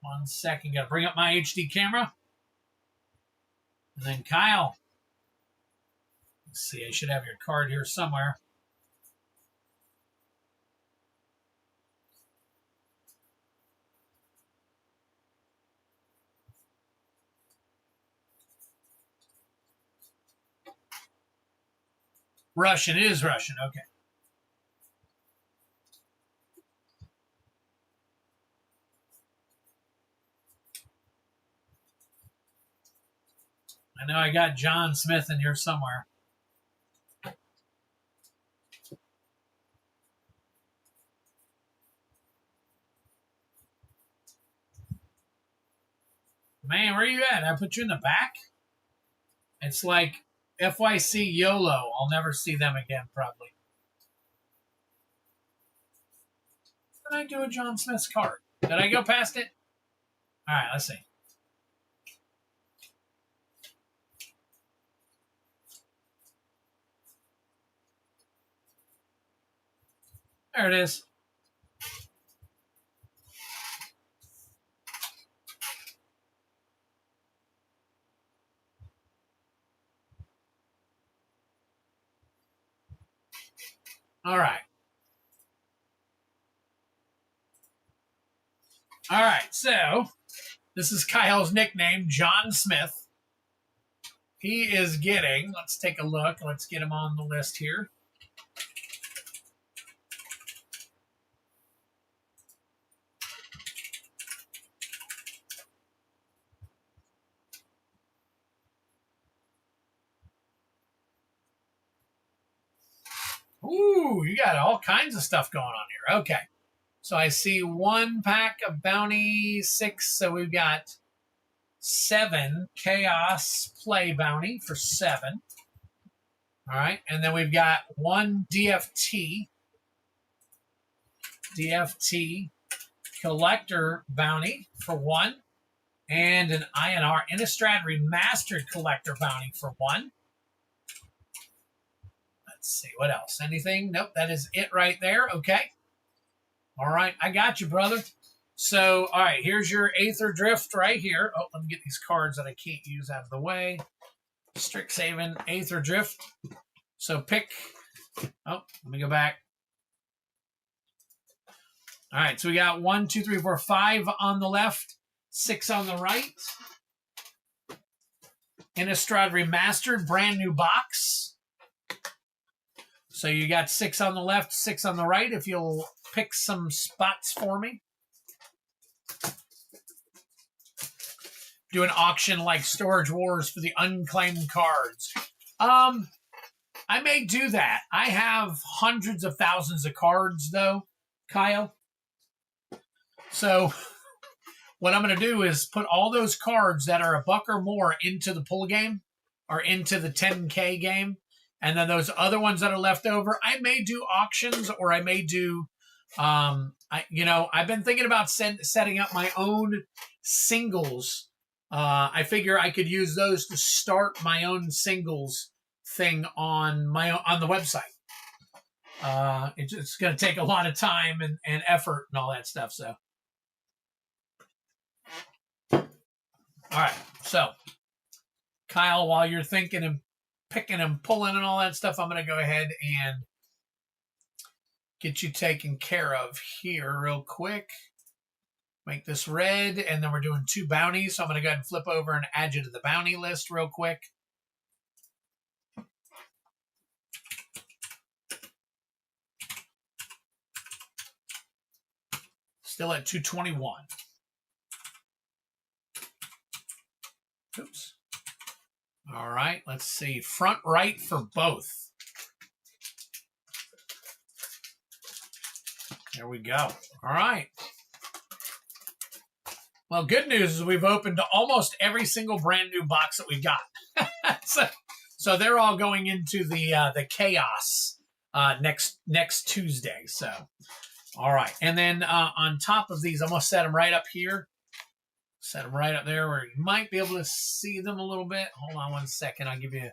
One second. Got to bring up my HD camera. And then Kyle. Let's see. I should have your card here somewhere. Russian. It is Russian. Okay. I know I got John Smith in here somewhere. Man, where are you at? I put you in the back? It's like FYC YOLO. I'll never see them again, probably. Did I do a John Smith's card? Did I go past it? All right, let's see. There it is. All right. All right, so this is Kyle's nickname, John Smith. He is getting, let's take a look. Let's get him on the list here. Ooh, you got all kinds of stuff going on here. Okay. So I see 1 pack of Bounty 6. So we've got 7 Chaos Play Bounty for 7. All right. And then we've got 1 DFT. DFT Collector Bounty for 1. And an INR Innistrad Remastered Collector Bounty for 1. Let's see, what else? Anything? Nope, that is it right there. Okay. All right, I got you, brother. So, all right, here's your Aether Drift right here. Oh, let me get these cards that I can't use out of the way. Strixhaven, Aether Drift. So pick, oh, let me go back. All right, so we got 1, 2, 3, 4, 5 on the left, 6 on the right. Innistrad Remastered, brand new box. So you got 6 on the left, 6 on the right. If you'll pick some spots for me. Do an auction like Storage Wars for the unclaimed cards. I may do that. I have hundreds of thousands of cards, though, Kyle. So what I'm going to do is put all those cards that are $1 or more into the pull game or into the 10K game. And then those other ones that are left over, I may do auctions, or I may do, I've been thinking about setting up my own singles. I figure I could use those to start my own singles thing on the website. It's going to take a lot of time and effort and all that stuff. So, all right. So, Kyle, while you're thinking and picking and pulling and all that stuff, I'm going to go ahead and get you taken care of here real quick. Make this red, and then we're doing 2 bounties. So I'm going to go ahead and flip over and add you to the bounty list real quick. Still at 221. Oops. All right, let's see. Front right for both. There we go. All right. Well, good news is we've opened almost every single brand new box that we've got. so they're all going into the chaos next Tuesday. So, all right. And then on top of these, I'm going to set them right up here. Set them right up there where you might be able to see them a little bit. Hold on one second. I'll give you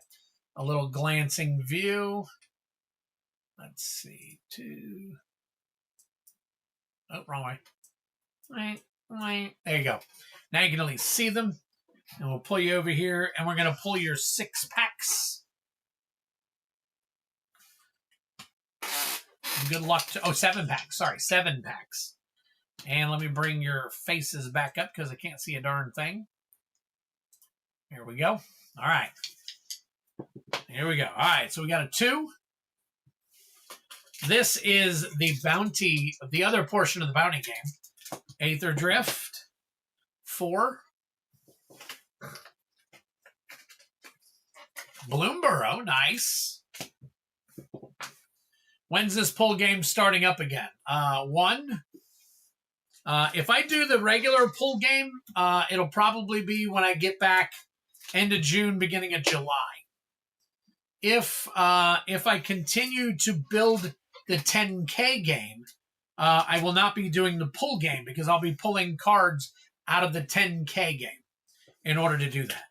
a little glancing view. Let's see. 2. Oh, wrong way. There you go. Now you can at least see them. And we'll pull you over here, and we're going to pull your 6 packs. Good luck to... 7 packs. Sorry, 7 packs. And let me bring your faces back up because I can't see a darn thing. Here we go. All right. Here we go. All right, so we got a 2. This is the bounty, the other portion of the bounty game. Aether Drift. 4. Bloomborough, nice. When's this pull game starting up again? 1. If I do the regular pull game, it'll probably be when I get back end of June, beginning of July. If I continue to build the 10K game, I will not be doing the pull game because I'll be pulling cards out of the 10K game in order to do that.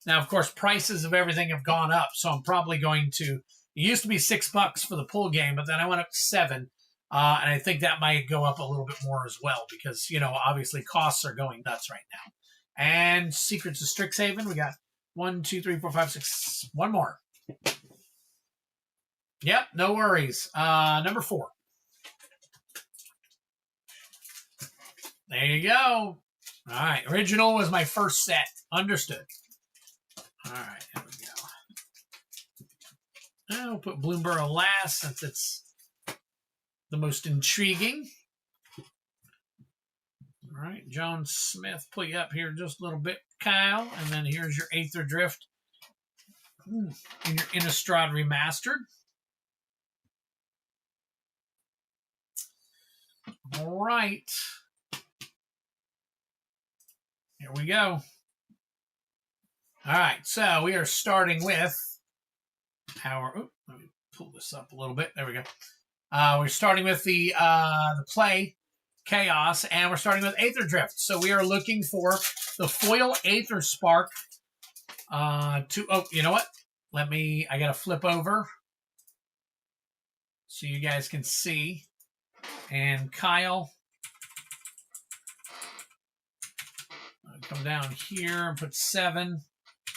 Now, of course, prices of everything have gone up, so I'm probably going to... It used to be $6 for the pull game, but then I went up to 7, and I think that might go up a little bit more as well because, obviously costs are going nuts right now. And Secrets of Strixhaven, we got 1, 2, 3, 4, 5, 6... One more. Yep, no worries. Number 4. There you go. All right, original was my first set. Understood. All right, there we go. I'll put Bloomborough last since it's the most intriguing. All right, John Smith, pull you up here just a little bit, Kyle. And then here's your Aether Drift and your Innistrad Remastered. All right. Here we go. All right, so we are starting with our... Oh, let me pull this up a little bit. There we go. We're starting with the play Chaos, and we're starting with Aether Drift. So we are looking for the foil Aether Spark to... Oh, you know what? I got to flip over so you guys can see. And Kyle, I'll come down here and put 7.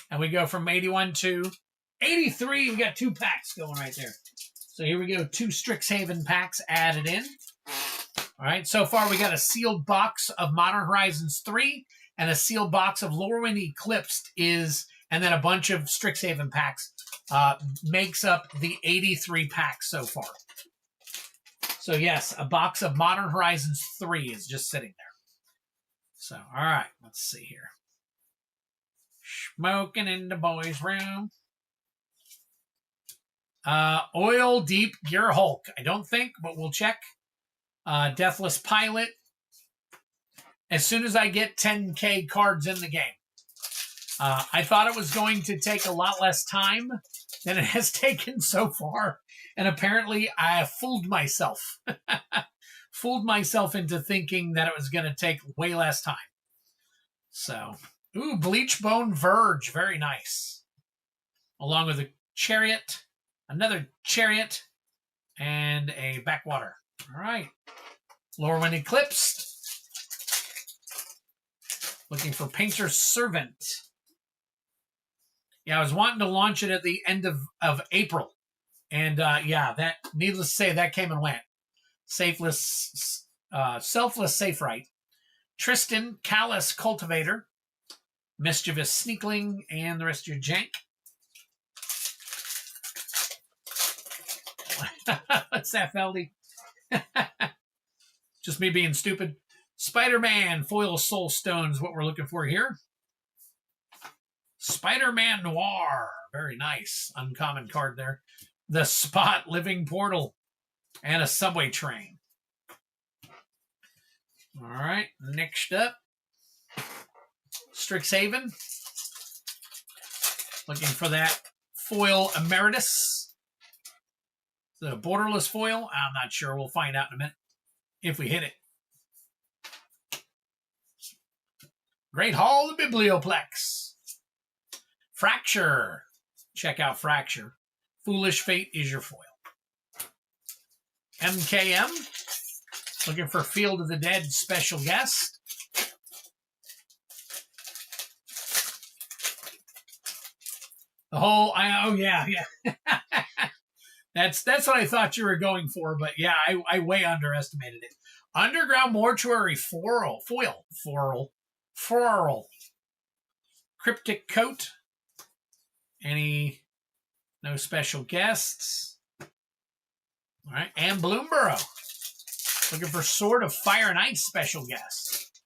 And we go from 81 to 83. We got 2 packs going right there. So here we go. 2 Strixhaven packs added in. All right. So far, we got a sealed box of Modern Horizons 3 and a sealed box of Lorwyn Eclipsed and then a bunch of Strixhaven packs makes up the 83 packs so far. So yes, a box of Modern Horizons 3 is just sitting there. So, all right. Let's see here. Smoking in the boys' room. Oil Deep Gear Hulk. I don't think, but we'll check. Deathless Pilot. as soon as I get 10K cards in the game. I thought it was going to take a lot less time than it has taken so far. And apparently I fooled myself. Fooled myself into thinking that it was going to take way less time. So, ooh, Bleach Bone Verge. Very nice. Along with a Chariot, another Chariot, and a Backwater. All right. Lorwyn Eclipse. Looking for Painter's Servant. Yeah, I was wanting to launch it at the end of April. And yeah, that, needless to say, that came and went. Selfless Safe Right. Tristan, Callous Cultivator. Mischievous Sneakling, and the rest of your jank. What's that, Feldy? Just me being stupid. Spider-Man Foil Soul Stones, what we're looking for here. Spider-Man Noir. Very nice. Uncommon card there. The Spot Living Portal. And a subway train. All right. Next up. Strixhaven. Looking for that foil Emeritus. The borderless foil? I'm not sure. We'll find out in a minute. If we hit it. Great Hall of the Biblioplex. Fracture. Check out Fracture. Foolish Fate is your foil. MKM. Looking for Field of the Dead special guest. The whole, oh yeah. That's what I thought you were going for, but yeah, I way underestimated it. Underground Mortuary foil. Cryptic Coat. No special guests. All right, and Bloomborough. Looking for Sword of Fire and Ice special guest.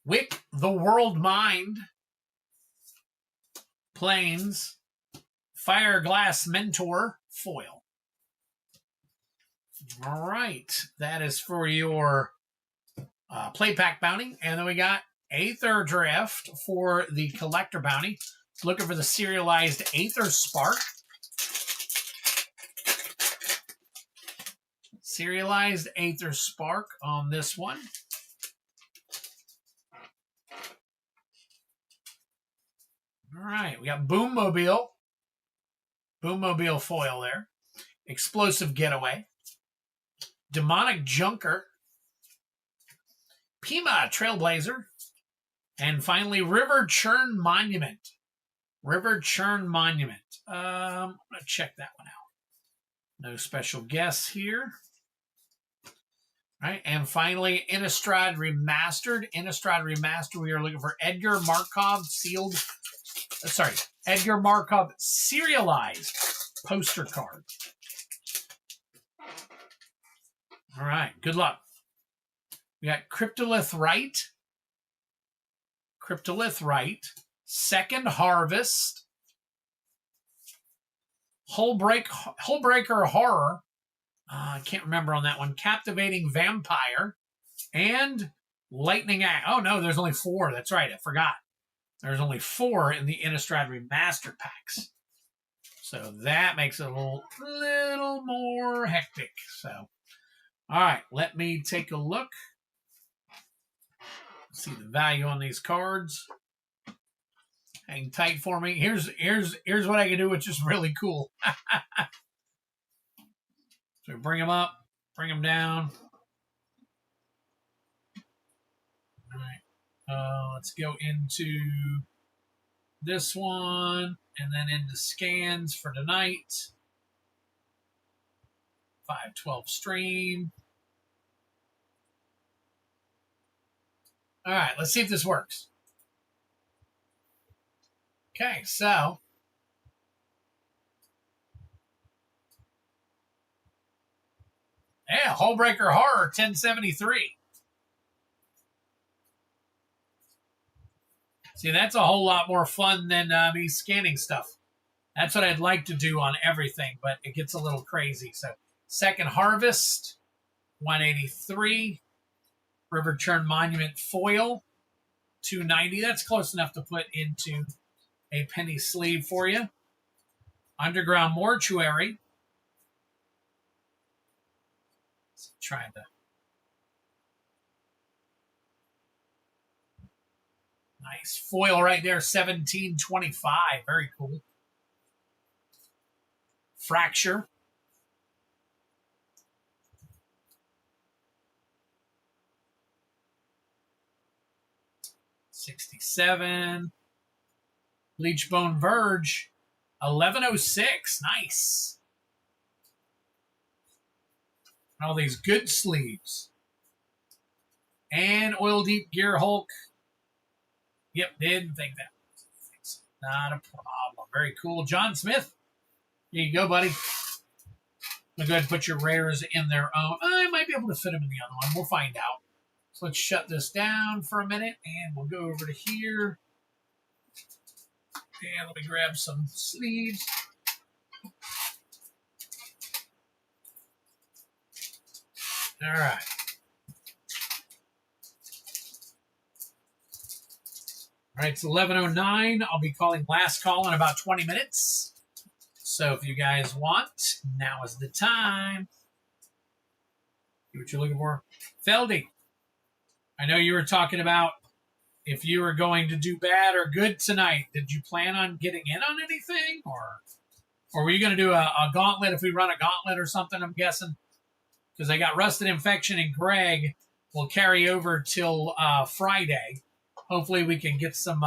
Wick the World Mind. Plains. Fireglass Mentor foil. All right. That is for your play pack bounty. And then we got Aether Drift for the collector bounty. Looking for the serialized Aether Spark. Serialized Aether Spark on this one. All right, we got Boommobile. Boommobile foil there. Explosive Getaway. Demonic Junker. Pima Trailblazer. And finally, River Churn Monument. River Churn Monument. I'm going to check that one out. No special guests here. All right, and finally, Innistrad Remastered. Innistrad Remastered, we are looking for Edgar Markov sealed... Edgar Markov serialized poster card. All right, good luck. We got Cryptolith Right, Second Harvest, Hullbreaker Horror, I can't remember on that one, Captivating Vampire, and Lightning Act. Oh no, there's only 4. That's right, I forgot. There's only 4 in the Innistrad Remastered packs. So that makes it a little more hectic. So, all right, let me take a look. See the value on these cards. Hang tight for me. Here's what I can do, which is really cool. So bring them up, bring them down. All right. Let's go into this one and then into scans for tonight. 512 stream. All right, let's see if this works. Okay, so yeah, Hullbreaker Horror 1073. See, that's a whole lot more fun than me scanning stuff. That's what I'd like to do on everything, but it gets a little crazy. So Second Harvest, 183. River Churn Monument Foil, 290. That's close enough to put into a penny sleeve for you. Underground Mortuary. Trying to. Nice. Foil right there, 1725. Very cool. Fracture. $67. Bleachbone Verge, 1106. Nice. All these good sleeves. And Oil Deep Gear Hulk. Yep, didn't think that. Not a problem. Very cool. John Smith. Here you go, buddy. I'm going to go ahead and put your rares in their own. I might be able to fit them in the other one. We'll find out. So let's shut this down for a minute, and we'll go over to here. And let me grab some sleeves. All right. All right, it's 11:09. I'll be calling last call in about 20 minutes. So if you guys want, now is the time. See what you're looking for. Feldy, I know you were talking about if you were going to do bad or good tonight. Did you plan on getting in on anything? Or were you going to do a gauntlet if we run a gauntlet or something, I'm guessing? Because I got Rusted Infection and Greg will carry over till Friday. Hopefully we can get some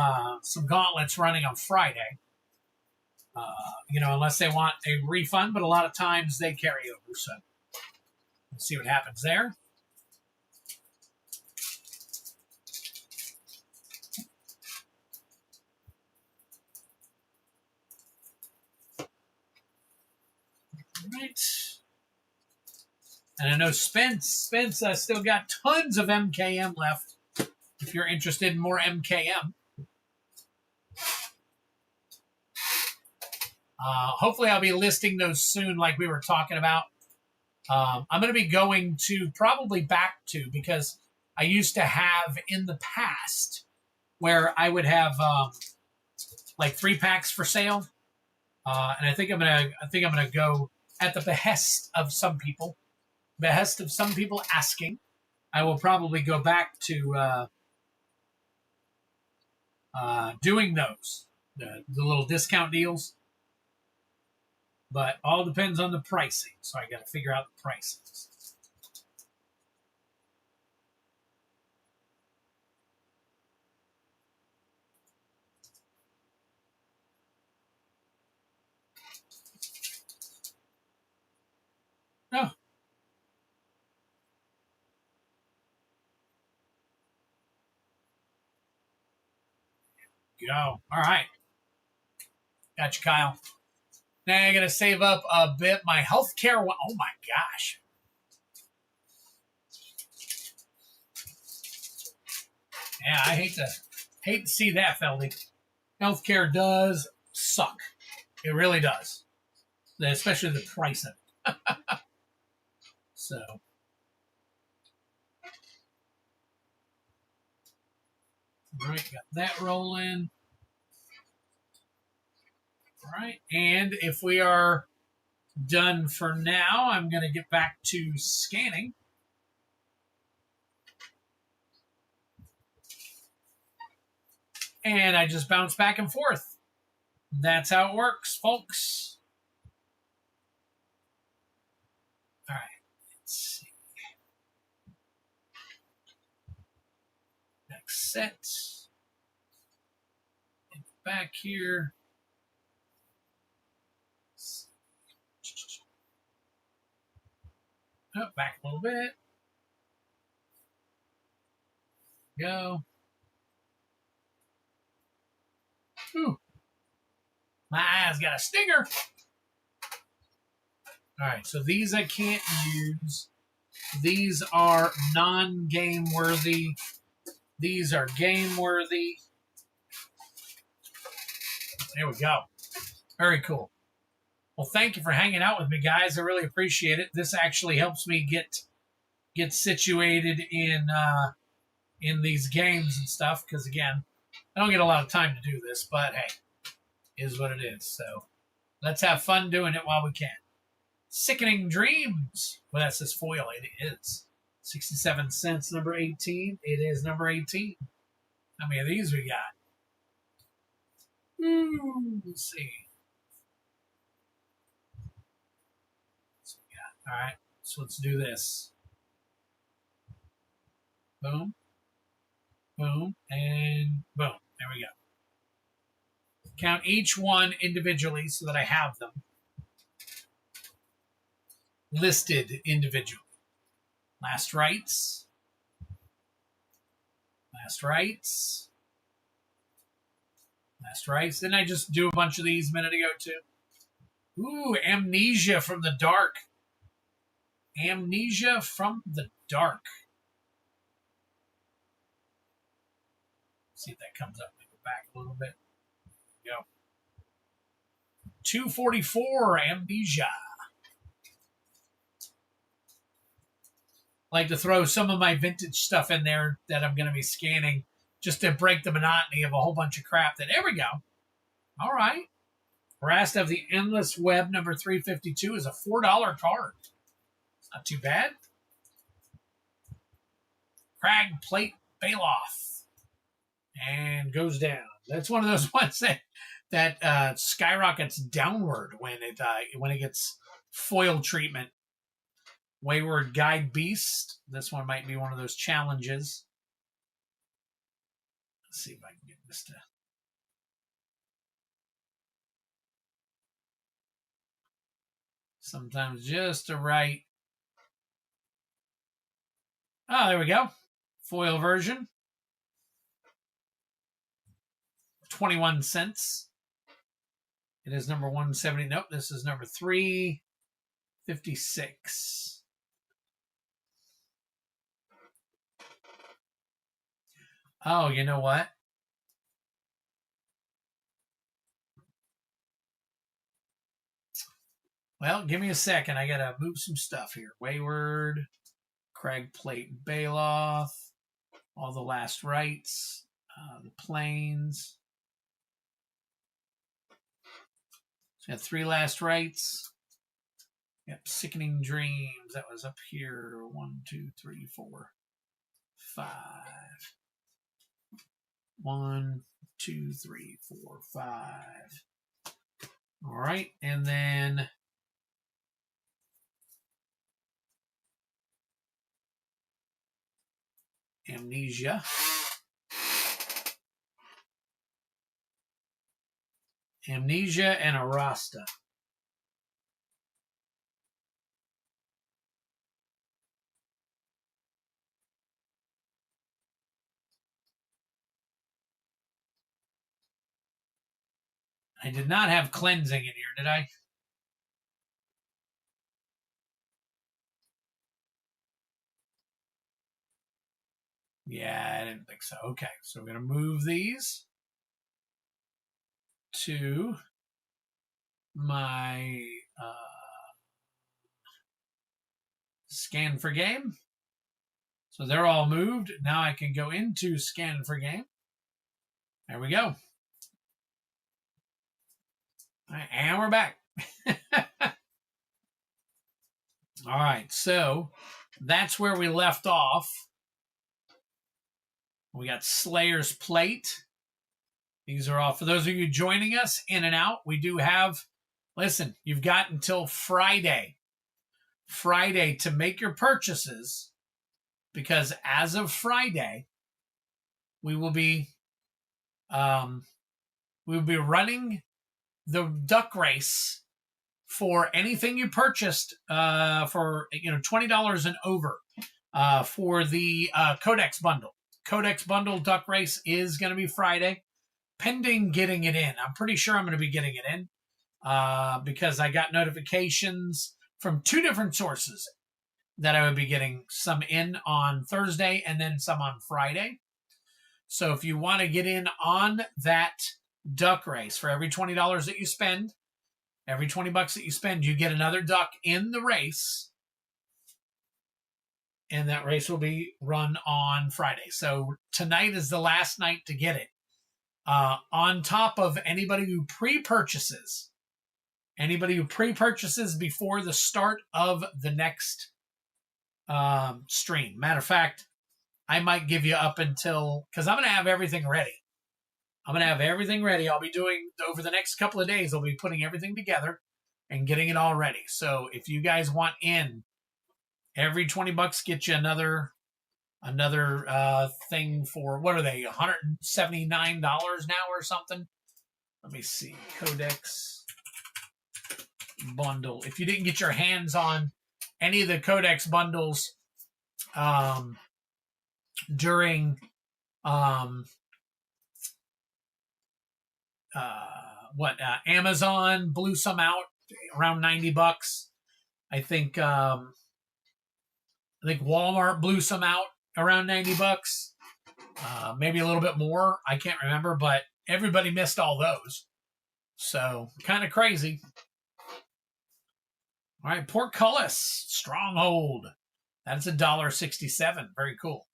gauntlets running on Friday. Unless they want a refund, but a lot of times they carry over. So we'll see what happens there. All right. And I know Spence still got tons of MKM left. If you're interested in more MKM. Hopefully I'll be listing those soon like we were talking about. I'm going to be going to probably back to, because I used to have in the past where I would have like 3 packs for sale. And I think I'm gonna go at the behest of some people. Behest of some people asking. I will probably go back to doing those, the little discount deals. But all depends on the pricing, so I got to figure out the prices. Oh. Go. All right. Got you, Kyle. Now I got to save up a bit. My healthcare one. Oh my gosh. Yeah, I hate to see that, Feldy. Healthcare does suck. It really does. Especially the price of it. So. All right, got that rolling. All right, and if we are done for now, I'm going to get back to scanning. And I just bounce back and forth. That's how it works, folks. All right, let's see. Next set. And back here. Oh, back a little bit. Go. Ooh. My eyes got a stinger. All right, so these I can't use. These are non-game worthy. These are game worthy. There we go. Very cool. Well, thank you for hanging out with me, guys. I really appreciate it. This actually helps me get situated in these games and stuff because, again, I don't get a lot of time to do this, but hey, it is what it is. So let's have fun doing it while we can. Sickening Dreams. Well, that's this foil. It is 67 cents. Number 18. It is number 18. How many of these we got? Let's see. All right, so let's do this. Boom, boom, and boom. There we go. Count each one individually so that I have them listed individually. Last rights. Last rights. Last rights. Didn't I just do a bunch of these a minute ago, too? Ooh, Amnesia from the Dark. Amnesia from the Dark. See if that comes up. Let me go back a little bit. There we go. 244 Amnesia. I like to throw some of my vintage stuff in there that I'm going to be scanning just to break the monotony of a whole bunch of crap. There we go. All right. Rast of the Endless Web, number 352, is a $4 card. It's not too bad. Crag Plate Bailoff. And goes down. That's one of those ones that skyrockets downward when it gets foil treatment. Wayward Guide Beast. This one might be one of those challenges. Let's see if I can get this to... Sometimes just a right. Oh, there we go. Foil version. 21 cents. It is number 170. Nope, this is number 356. Oh, you know what? Well, give me a second. I got to move some stuff here. Wayward, Crag Plate Bailoff, all the last rights, the planes. So got 3 last rights. Yep, Sickening Dreams. That was up here. 1, 2, 3, 4, 5. 1, 2, 3, 4, 5. All right, and then Amnesia. Amnesia and Arasta. I did not have cleansing in here, did I? Yeah, I didn't think so. Okay, so we're going to move these to my scan for game. So they're all moved. Now I can go into scan for game. There we go. All right, and we're back. All right, so that's where we left off. We got Slayer's Plate. These are all, for those of you joining us in and out, we do have, listen, you've got until Friday to make your purchases, because as of Friday, we will be running the duck race for anything you purchased for $20 and over for the Codex bundle. Codex bundle duck race is going to be Friday, pending getting it in. I'm pretty sure I'm going to be getting it in because I got notifications from 2 different sources that I would be getting some in on Thursday and then some on Friday. So if you want to get in on that duck race, for every $20 that you spend, Every 20 bucks that you spend, you get another duck in the race. And that race will be run on Friday. So tonight is the last night to get it. On top of anybody who pre-purchases before the start of the next stream. Matter of fact, I might give you up until, because I'm going to have everything ready. I'll be doing, over the next couple of days, I'll be putting everything together and getting it all ready. So if you guys want in, every 20 bucks get you another thing for, what are they, $179 now or something? Let me see. Codex bundle. If you didn't get your hands on any of the Codex bundles during Amazon blew some out around 90 bucks. I think Walmart blew some out around 90 bucks. Maybe a little bit more. I can't remember, but everybody missed all those. So kind of crazy. All right, Portcullis Stronghold. That's $1.67. Very cool.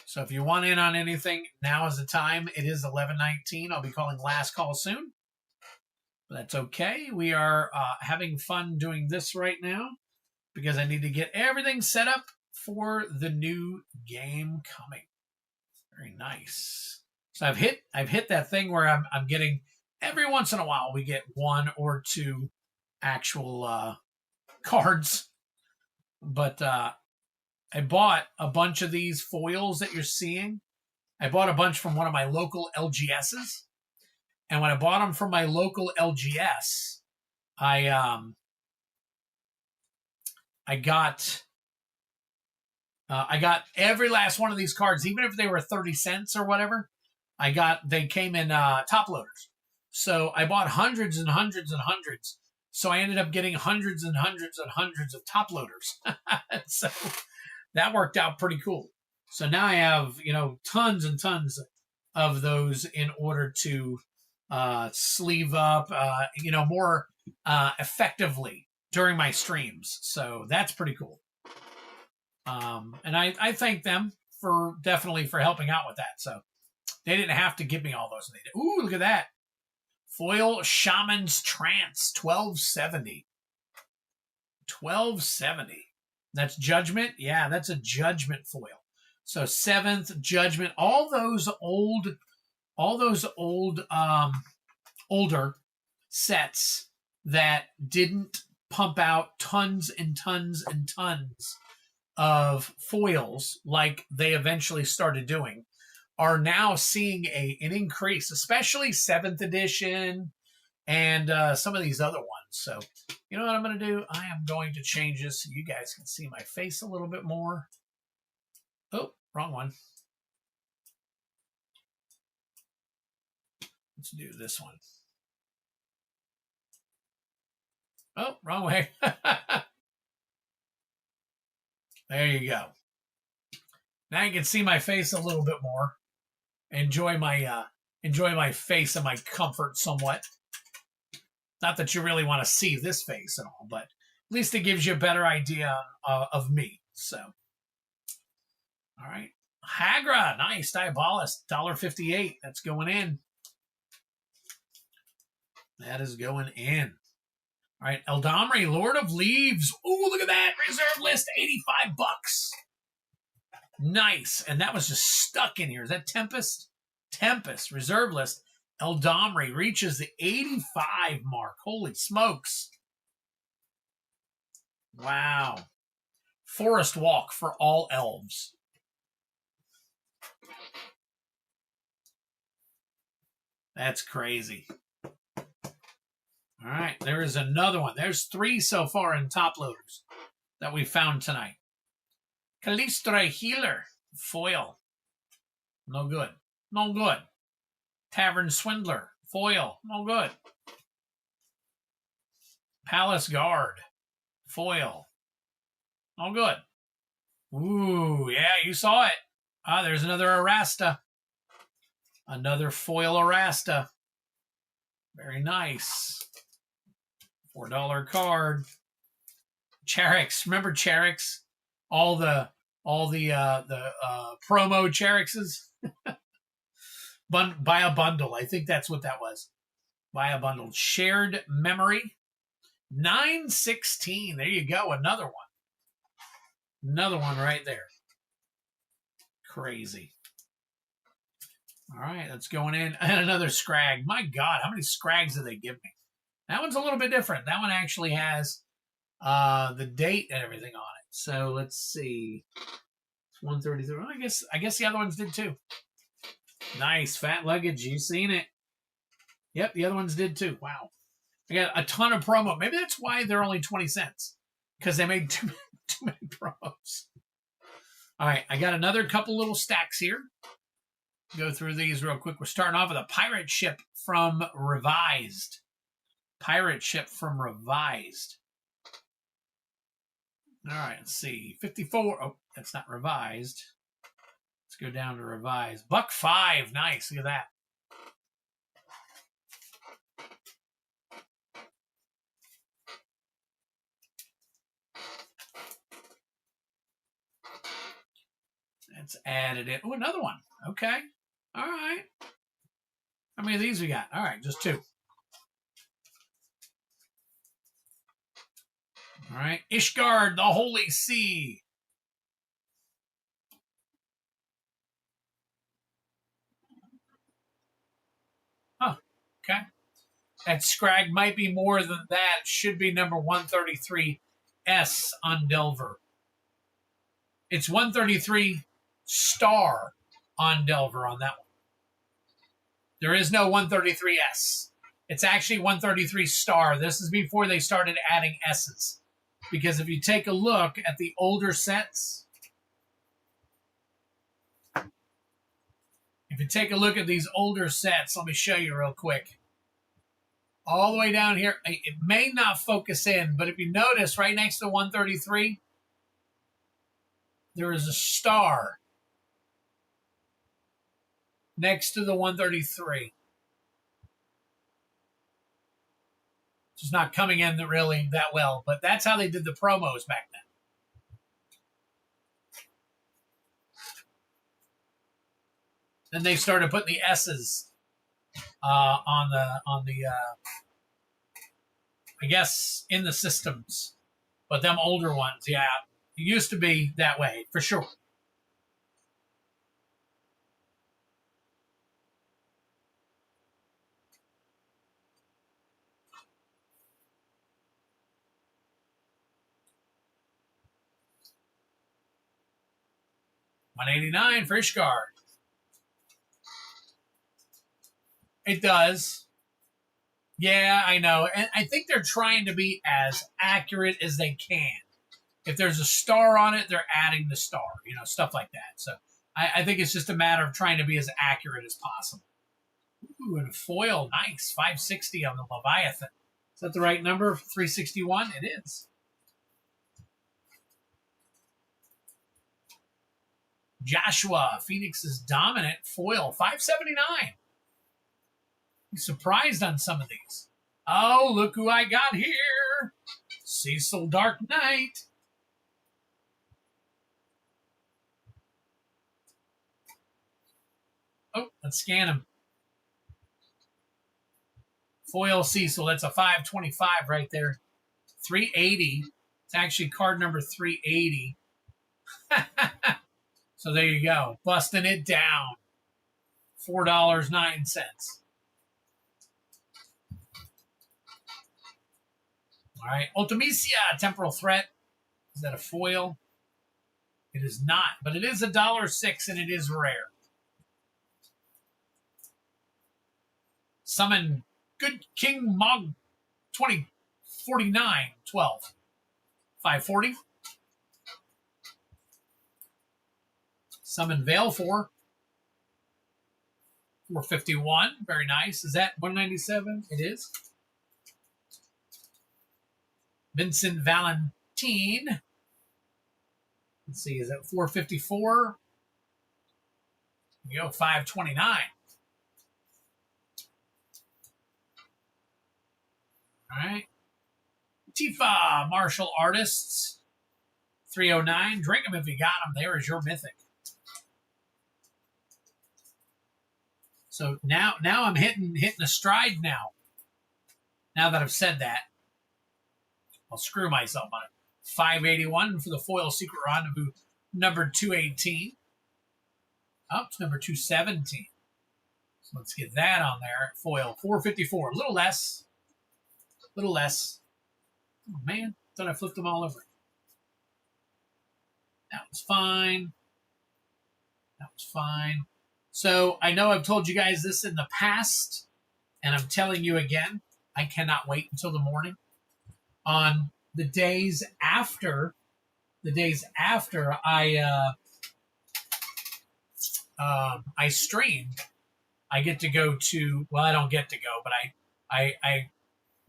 So if you want in on anything, now is the time. It is 11:19. I'll be calling last call soon. But that's okay. We are having fun doing this right now because I need to get everything set up for the new game coming. Very nice. So I've hit that thing where I'm getting, every once in a while we get one or two actual cards. But I bought a bunch of these foils that you're seeing. I bought a bunch from one of my local LGSs. And when I bought them from my local LGS, I got every last one of these cards, even if they were 30 cents or whatever. They came in top loaders. So I bought hundreds and hundreds and hundreds. So I ended up getting hundreds and hundreds and hundreds of top loaders. So that worked out pretty cool. So now I have, tons and tons of those in order to sleeve up, more effectively during my streams. So that's pretty cool. And I thank them definitely for helping out with that. So they didn't have to give me all those. Ooh, look at that. Foil Shaman's Trance, $12.70. $12.70. That's Judgment. Yeah, that's a Judgment foil. So 7th Judgment. All those older sets that didn't pump out tons and tons and tons of foils like they eventually started doing are now seeing an increase, especially 7th edition and some of these other ones. So you know what I'm going to do? I am going to change this so you guys can see my face a little bit more. Oh, wrong one. Let's do this one. Oh, wrong way. There you go. Now you can see my face a little bit more. Enjoy my face and my comfort somewhat. Not that you really want to see this face at all, but at least it gives you a better idea of me. So, all right. Hagra, nice. Diabolist, $1.58. That's going in. That is going in. All right, Eldamri, Lord of Leaves. Ooh, look at that. Reserve list, 85 bucks. Nice. And that was just stuck in here. Is that Tempest? Tempest, reserve list. Eldamri reaches the 85 mark. Holy smokes. Wow. Forest Walk for all elves. That's crazy. All right, there is another one. There's 3 so far in top loaders that we found tonight. Callistra Healer, foil. No good. No good. Tavern Swindler, foil. No good. Palace Guard, foil. No good. Ooh, yeah, you saw it. Ah, there's another Arasta. Another foil Arasta. Very nice. $4 card. Charix. Remember Charix? All the promo Charixes? Buy a bundle. I think that's what that was. Buy a bundle. Shared memory. 916. There you go. Another one. Another one right there. Crazy. All right, that's going in. And another Scrag. My God, how many Scrags did they give me? That one's a little bit different. That one actually has the date and everything on it. So let's see. It's 133. Well, I guess the other ones did too. Nice. Fat luggage. You seen it. Yep, the other ones did too. Wow. I got a ton of promo. Maybe that's why they're only 20 cents. Because they made too many promos. All right, I got another couple little stacks here. Go through these real quick. We're starting off with a pirate ship from Revised. Pirate ship from Revised. All right, let's see. 54. Oh, that's not Revised. Let's go down to Revised. $1.05. Nice. Look at that. Let's add it in. Oh, another one. Okay. All right. How many of these we got? All right, just 2. All right. Ishgard, the Holy Sea. Oh, okay. That Scrag might be more than that. Should be number 133S on Delver. It's 133 star on Delver on that one. There is no 133S. It's actually 133 star. This is before they started adding S's. Because if you take a look at the older sets, let me show you real quick. All the way down here, it may not focus in, but if you notice right next to 133, there is a star next to the 133. It's just not coming in really that well, but that's how they did the promos back then. Then they started putting the S's on the I guess in the systems, but them older ones, yeah, it used to be that way for sure. $189 for Ishgard. It does. Yeah, I know. And I think they're trying to be as accurate as they can. If there's a star on it, they're adding the star, stuff like that. So I think it's just a matter of trying to be as accurate as possible. Ooh, and a foil. Nice. 560 on the Leviathan. Is that the right number? 361? It is. Joshua, Phoenix's dominant foil. 579. Be surprised on some of these. Oh, look who I got here. Cecil Dark Knight. Oh, let's scan him. Foil Cecil. That's a 525 right there. 380. It's actually card number 380. So there you go. Busting it down. $4.09. All right. Ultimecia, Temporal Threat. Is that a foil? It is not, but it is $1.06 and it is rare. Summon Good King Mog 2049 12. 540. Summon Veil 4. 451. Very nice. Is that 197? It is. Vincent Valentine. Let's see, is that 454? There you go, 529. All right. Tifa, Martial Artists, 309. Drink them if you got them. There is your Mythic. So now I'm hitting a stride now. Now that I've said that, I'll screw myself on it. 581 for the foil Secret Rendezvous, number 218. Up to number 217. So let's get that on there. Foil 454. A little less. A little less. Oh, man. Thought I flipped them all over. That was fine. That was fine. So I know I've told you guys this in the past, and I'm telling you again, I cannot wait until the morning. On the days after I stream, I get to go to, well, I don't get to go, but I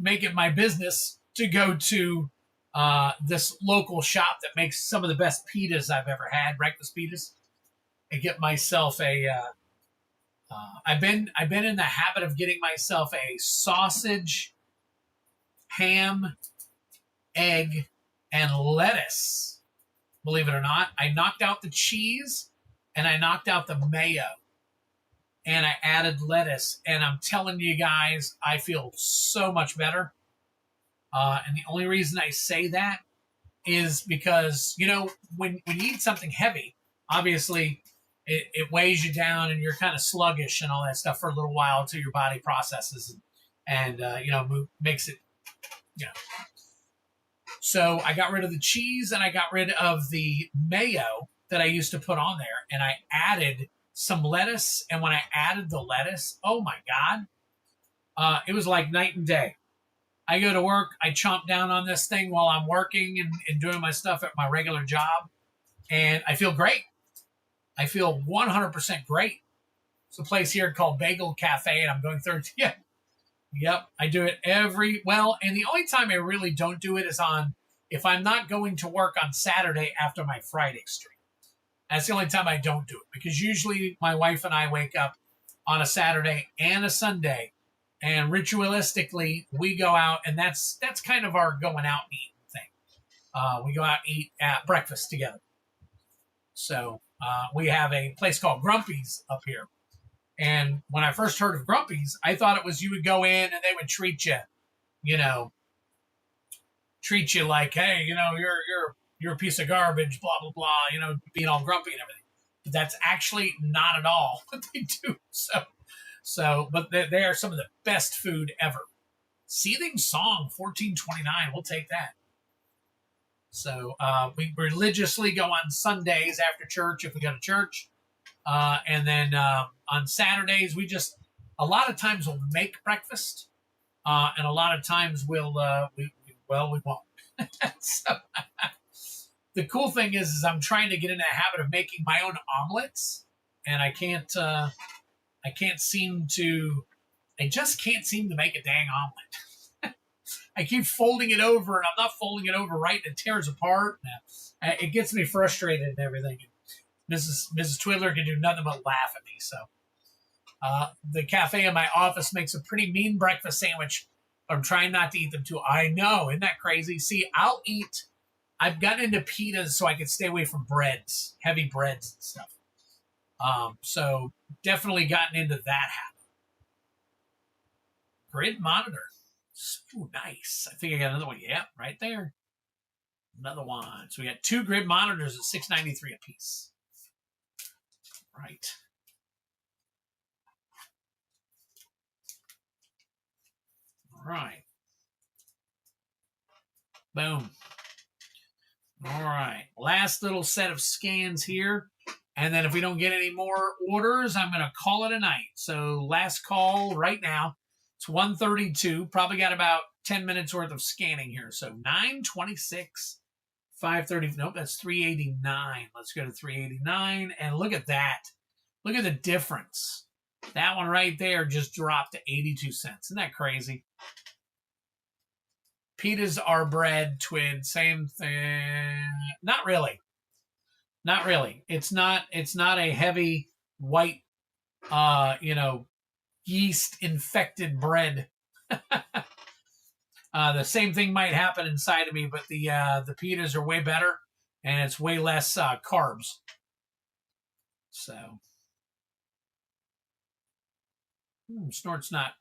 make it my business to go to this local shop that makes some of the best pitas I've ever had, breakfast pitas, and get myself I've been in the habit of getting myself a sausage, ham, egg, and lettuce. Believe it or not, I knocked out the cheese and I knocked out the mayo and I added lettuce. And I'm telling you guys, I feel so much better. And the only reason I say that is because, you know, when you eat something heavy, obviously it weighs you down and you're kind of sluggish and all that stuff for a little while until your body processes and you know, makes it, you know. So I got rid of the cheese and I got rid of the mayo that I used to put on there, and I added some lettuce. And when I added the lettuce, oh my God, it was like night and day. I go to work, I chomp down on this thing while I'm working and doing my stuff at my regular job, and I feel great. I feel 100% great. It's a place here called Bagel Cafe, and I'm going through it. Yeah. Yep, I do it and the only time I really don't do it is if I'm not going to work on Saturday after my Friday stream. That's the only time I don't do it, because usually my wife and I wake up on a Saturday and a Sunday, and ritualistically we go out, and that's kind of our going out and eating thing. We go out and eat at breakfast together. So we have a place called Grumpy's up here. And when I first heard of Grumpy's, I thought it was you would go in and they would treat you like, hey, you know, you're a piece of garbage, blah, blah, blah, you know, being all grumpy and everything. But that's actually not at all what they do. But they are some of the best food ever. Seething Song, 14.29. We'll take that. So we religiously go on Sundays after church if we go to church. And then on Saturdays, a lot of times we'll make breakfast. And a lot of times we won't. So, the cool thing is I'm trying to get in the habit of making my own omelets, and I just can't seem to make a dang omelet. I keep folding it over, and I'm not folding it over right, and it tears apart. It gets me frustrated and everything. Mrs. Twiddler can do nothing but laugh at me. So the cafe in my office makes a pretty mean breakfast sandwich. I'm trying not to eat them too. I know, isn't that crazy? See, I've gotten into pitas so I can stay away from breads, heavy breads and stuff. So definitely gotten into that habit. Grid monitor. Ooh, nice. I think I got another one. Yep, right there. Another one. So we got 2 grid monitors at $6.93 a piece. Right. All right. Boom. All right. Last little set of scans here. And then if we don't get any more orders, I'm going to call it a night. So last call right now. It's 1:32. Probably got about 10 minutes worth of scanning here. So 9:26. 530. Nope, that's 389. Let's go to 389. And look at that. Look at the difference. That one right there just dropped to 82 cents. Isn't that crazy? Pitas are bread, Twid, same thing. Not really. Not really. It's not a heavy white yeast infected bread. The same thing might happen inside of me, but the pitas are way better, and it's way less carbs. So, Snort's not.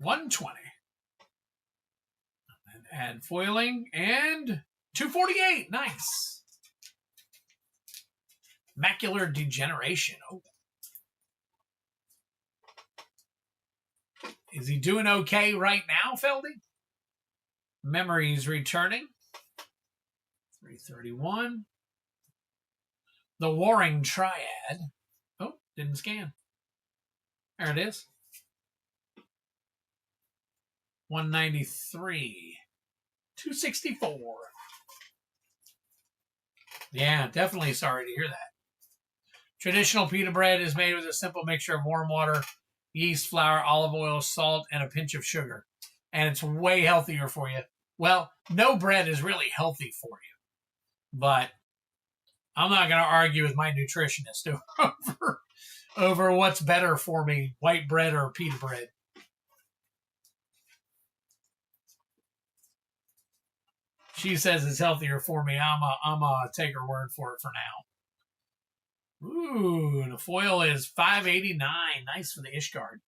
$120. And add foiling and $248. Nice. Macular degeneration. Oh. Is he doing okay right now, Feldy? Memories returning. 331. The Warring Triad. Oh, didn't scan. There it is. 193. 264. Yeah, definitely sorry to hear that. Traditional pita bread is made with a simple mixture of warm water, yeast, flour, olive oil, salt, and a pinch of sugar. And it's way healthier for you. Well, no bread is really healthy for you. But I'm not going to argue with my nutritionist over what's better for me, white bread or pita bread. She says it's healthier for me. I'm a take her word for it for now. Ooh, the foil is $5.89. Nice for the Ishgard.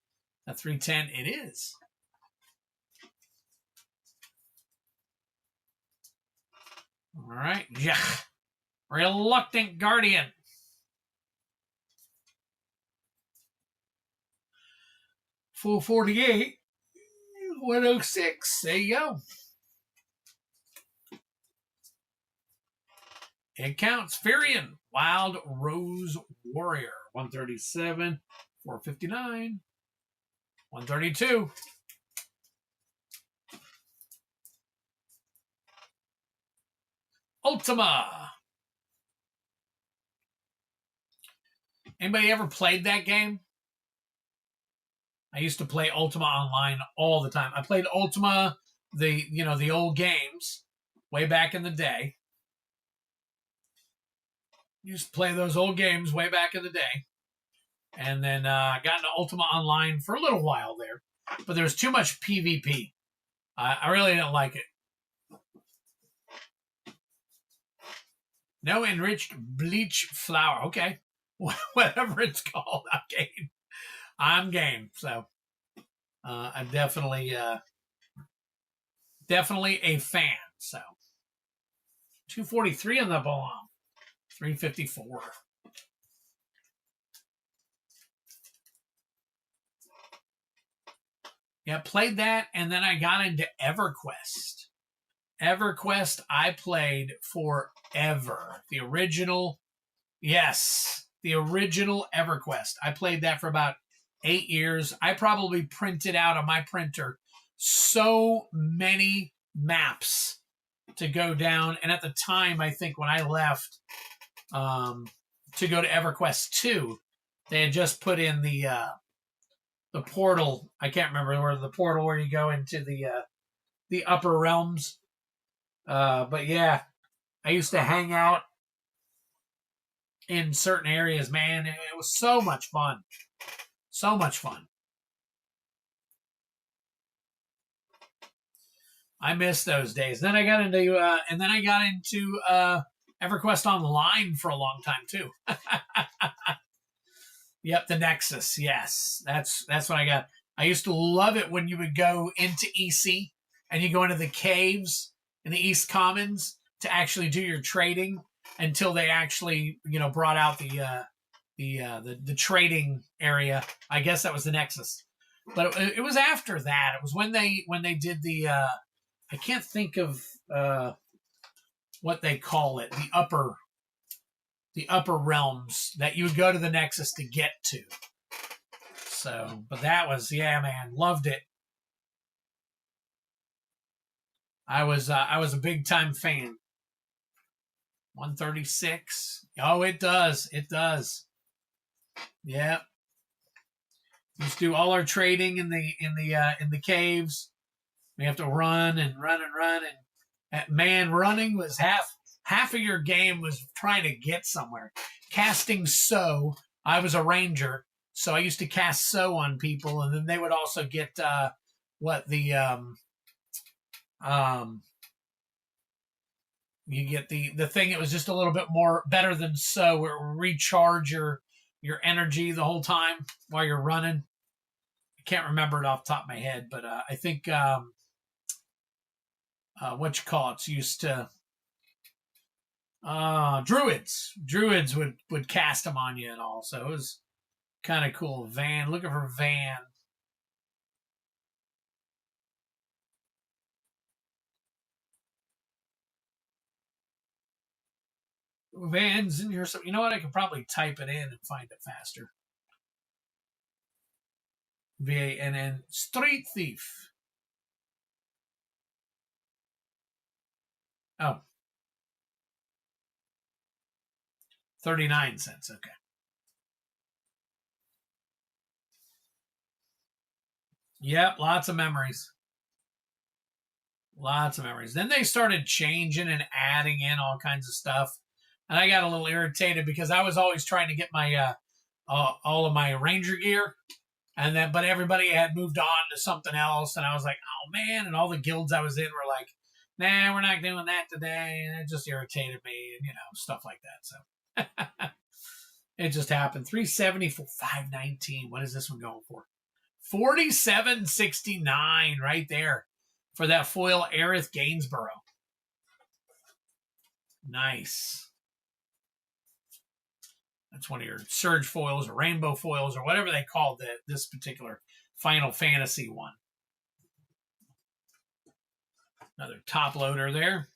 At $3.10, it is. All right, yeah. Reluctant Guardian. $448. 106. There you go. It counts. Firion, Wild Rose Warrior. 137. 459. 132. Ultima. Anybody ever played that game? I used to play Ultima Online all the time. I played Ultima, the old games, way back in the day. Used to play those old games way back in the day. And then got into Ultima Online for a little while there. But there was too much PvP. I really didn't like it. No enriched bleach flour. Okay. Whatever it's called. I'm game. I'm game. So I'm definitely a fan. So 243 on the bomb. 354. Yeah, played that, and then I got into EverQuest. EverQuest I played forever. The original, yes, the original EverQuest. I played that for about 8 years. I probably printed out on my printer so many maps to go down. And at the time, I think when I left to go to EverQuest 2, they had just put in the portal. I can't remember where the portal where you go into the upper realms. But yeah, I used to hang out in certain areas, man. It was so much fun. So much fun. I miss those days. Then I got into EverQuest Online for a long time too. Yep, the Nexus. Yes, that's what I got. I used to love it when you would go into EC and you go into the caves in the East Commons to actually do your trading until they actually brought out the trading area. I guess that was the Nexus, but it was after that. It was when they did the I can't think of what they call it, the upper realms that you would go to the Nexus to get to. So, but that was, yeah, man, loved it. I was a big time fan. 136. Oh, it does. It does. Yeah. Used to do all our trading in the caves. We have to run and Man, running was half of your game was trying to get somewhere. Casting so, I was a ranger, so I used to cast so on people, and then they would also get you get the thing that was just a little bit more better than so, where it will recharge your energy the whole time while you're running. I can't remember it off the top of my head, but I think what you call it's used to druids would cast them on you and all, so it was kind of cool. Van, looking for Van. Van's in here. So you know what? I could probably type it in and find it faster. VANN, Street Thief. Oh, 39 cents. Okay. Yep, lots of memories. Lots of memories. Then they started changing and adding in all kinds of stuff. And I got a little irritated because I was always trying to get my all of my ranger gear, and then but everybody had moved on to something else, and I was like, oh man! And all the guilds I was in were like, nah, we're not doing that today, and it just irritated me, and stuff like that. So it just happened. 370 for 519. What is this one going for? 47.69 right there for that foil Aerith Gainsborough. Nice. That's one of your surge foils or rainbow foils or whatever they called this particular Final Fantasy one. Another top loader there.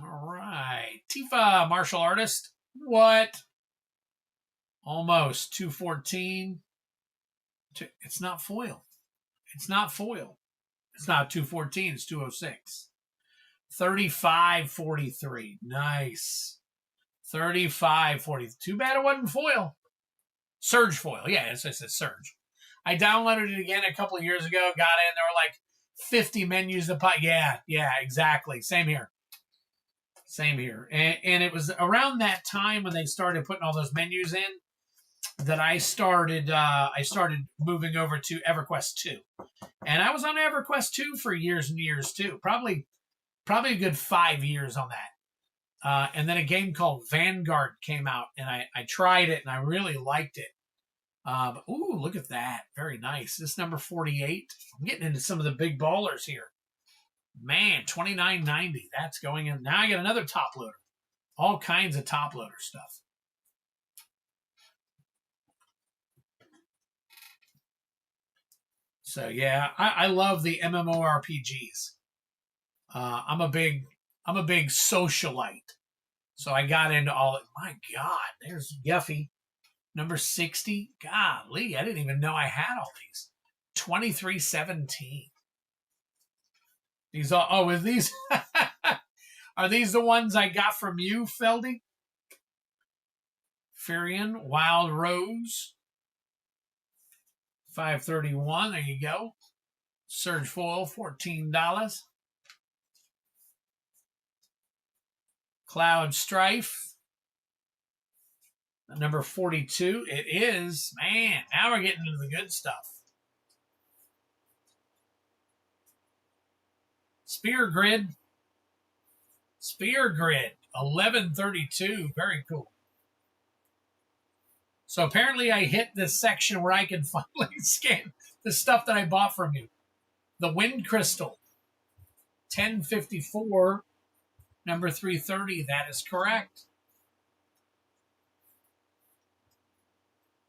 All right. Tifa, martial artist. What? Almost 214. It's not foil. It's not foil. It's not 214. It's 206. 35.43. Nice. 35.40. Too bad it wasn't foil. Surge foil. Yeah, it says Surge. I downloaded it again a couple of years ago. Got in. There were like 50 menus to pop. Yeah, exactly. Same here. Same here. And it was around that time when they started putting all those menus in that I started moving over to EverQuest 2. And I was on EverQuest 2 for years and years too. Probably a good 5 years on that. And then a game called Vanguard came out, and I tried it, and I really liked it. But, ooh, look at that. Very nice. This number 48. I'm getting into some of the big ballers here. Man, 29.90. That's going in. Now I got another top loader. All kinds of top loader stuff. So yeah, I love the MMORPGs. I'm a big socialite, so I got into all it. My God, there's Yuffie, number 60. Golly, I didn't even know I had all these. 23.17. These are these are these the ones I got from you, Feldy? Furion, Wild Rose. 531. There you go. Surge foil, $14. Cloud Strife, number 42. It is. Man, now we're getting into the good stuff. Spear Grid. 1132. Very cool. So apparently I hit this section where I can finally scan the stuff that I bought from you. The Wind Crystal. 1054. Number 330. That is correct.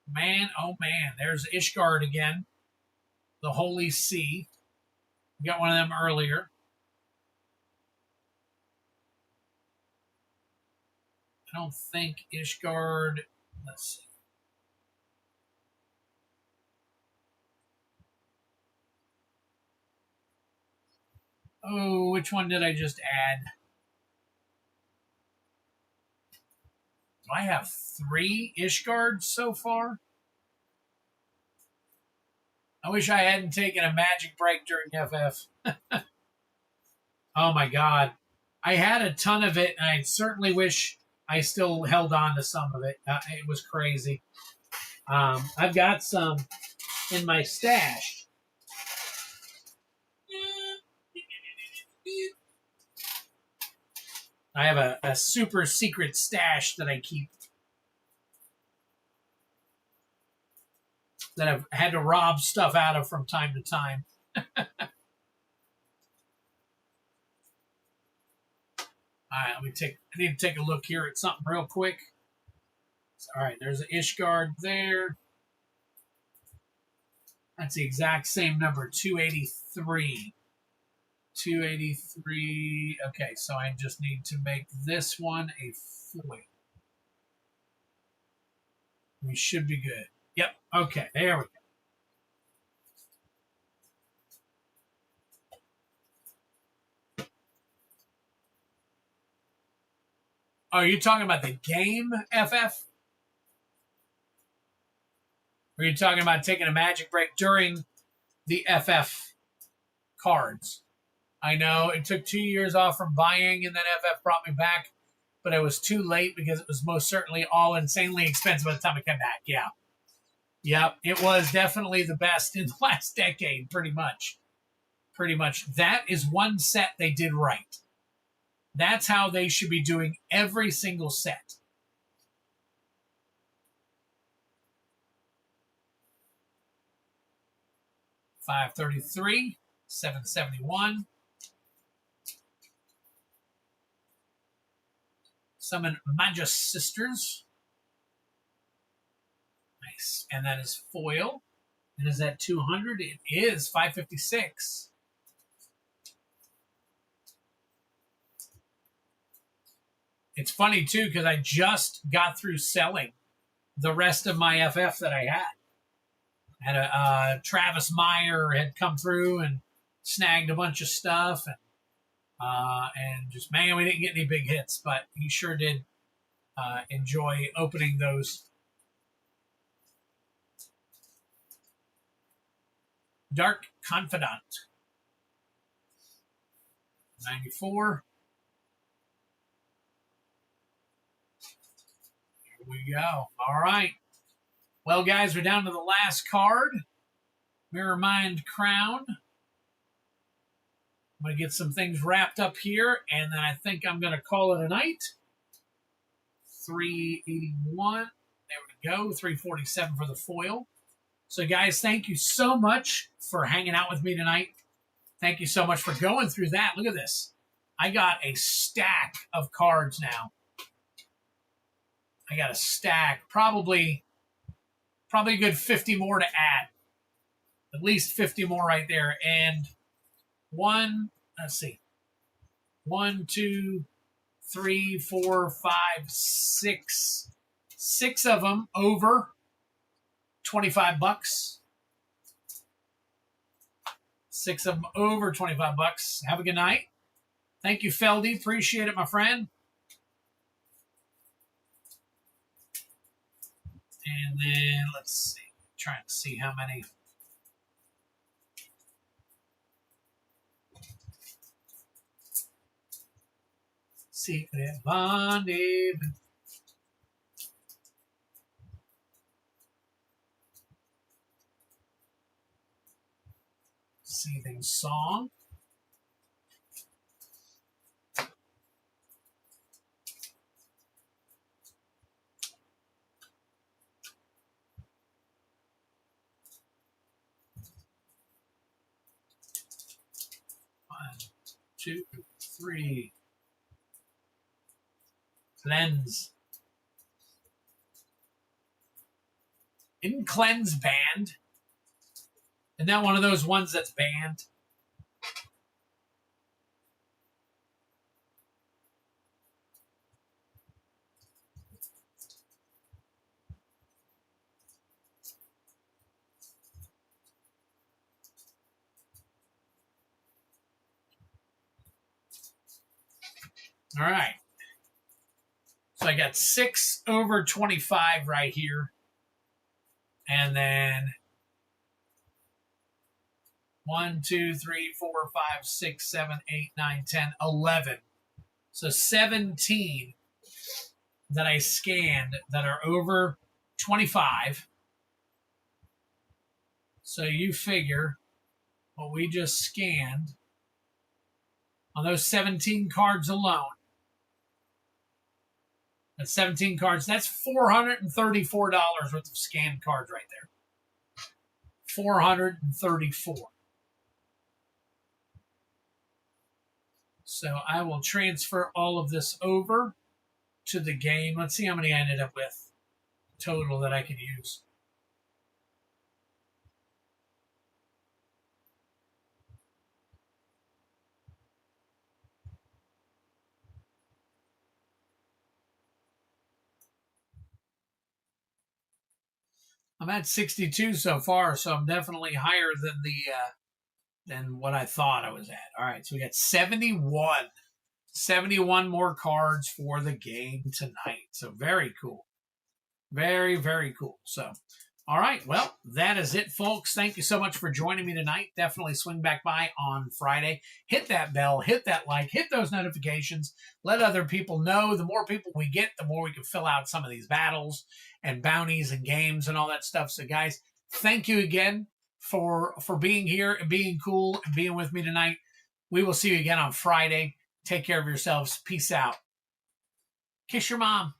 Man, oh man. There's Ishgard again. The Holy Sea. We got one of them earlier. I don't think Ishgard. Let's see. Oh, which one did I just add? Do I have 3 Ishgards so far? I wish I hadn't taken a magic break during FF. Oh my God. I had a ton of it, and I certainly wish I still held on to some of it. It was crazy. I've got some in my stash. I have a super secret stash that I keep that I've had to rob stuff out of from time to time. All right, I need to take a look here at something real quick. All right, there's an Ishgard there. That's the exact same number, 283. 283. Okay, so I just need to make this one a foil. We should be good. Yep, okay, there we go. Oh, are you talking about the game FF? Or are you talking about taking a magic break during the FF cards? I know it took 2 years off from buying, and then FF brought me back, but it was too late because it was most certainly all insanely expensive by the time I came back. Yeah. Yep, it was definitely the best in the last decade, pretty much. Pretty much. That is one set they did right. That's how they should be doing every single set. $533, $771. Summon Magus Sisters. Nice. And that is foil. And is that 200? It is 556. It's funny, too, because I just got through selling the rest of my FF that I had. Had a Travis Meyer had come through and snagged a bunch of stuff. And just, man, we didn't get any big hits, but he sure did enjoy opening those. Dark Confidant. 94. Here we go. All right. Well, guys, we're down to the last card. Mirror Mind Crown. I'm going to get some things wrapped up here, and then I think I'm going to call it a night. 381. There we go. 347 for the foil. So, guys, thank you so much for hanging out with me tonight. Thank you so much for going through that. Look at this. I got a stack of cards now. I got a stack. Probably a good 50 more to add. At least 50 more right there. And let's see. 1, 2, 3, 4, 5, 6. 6 of them over $25. 6 of them over $25. Have a good night. Thank you, Feldy. Appreciate it, my friend. And then let's see. Trying to see how many. Secret Bondage. Seething Song. One, 2, 3. Cleanse. Isn't Cleanse banned? Isn't that one of those ones that's banned? All right. So I got 6 over 25 right here. And then 1, 2, 3, 4, 5, 6, 7, 8, 9, 10, 11. So 17 that I scanned that are over 25. So you figure what we just scanned on those 17 cards alone. That's 17 cards. That's $434 worth of scanned cards right there. 434. So I will transfer all of this over to the game. Let's see how many I ended up with total that I can use. I'm at 62 so far, so I'm definitely higher than than what I thought I was at. All right, so we got 71. 71 more cards for the game tonight. So very cool. Very, very cool. So, all right. Well, that is it, folks. Thank you so much for joining me tonight. Definitely swing back by on Friday. Hit that bell, hit that like, hit those notifications. Let other people know. The more people we get, the more we can fill out some of these battles and bounties and games and all that stuff. So, guys, thank you again for being here and being cool and being with me tonight. We will see you again on Friday. Take care of yourselves. Peace out. Kiss your mom.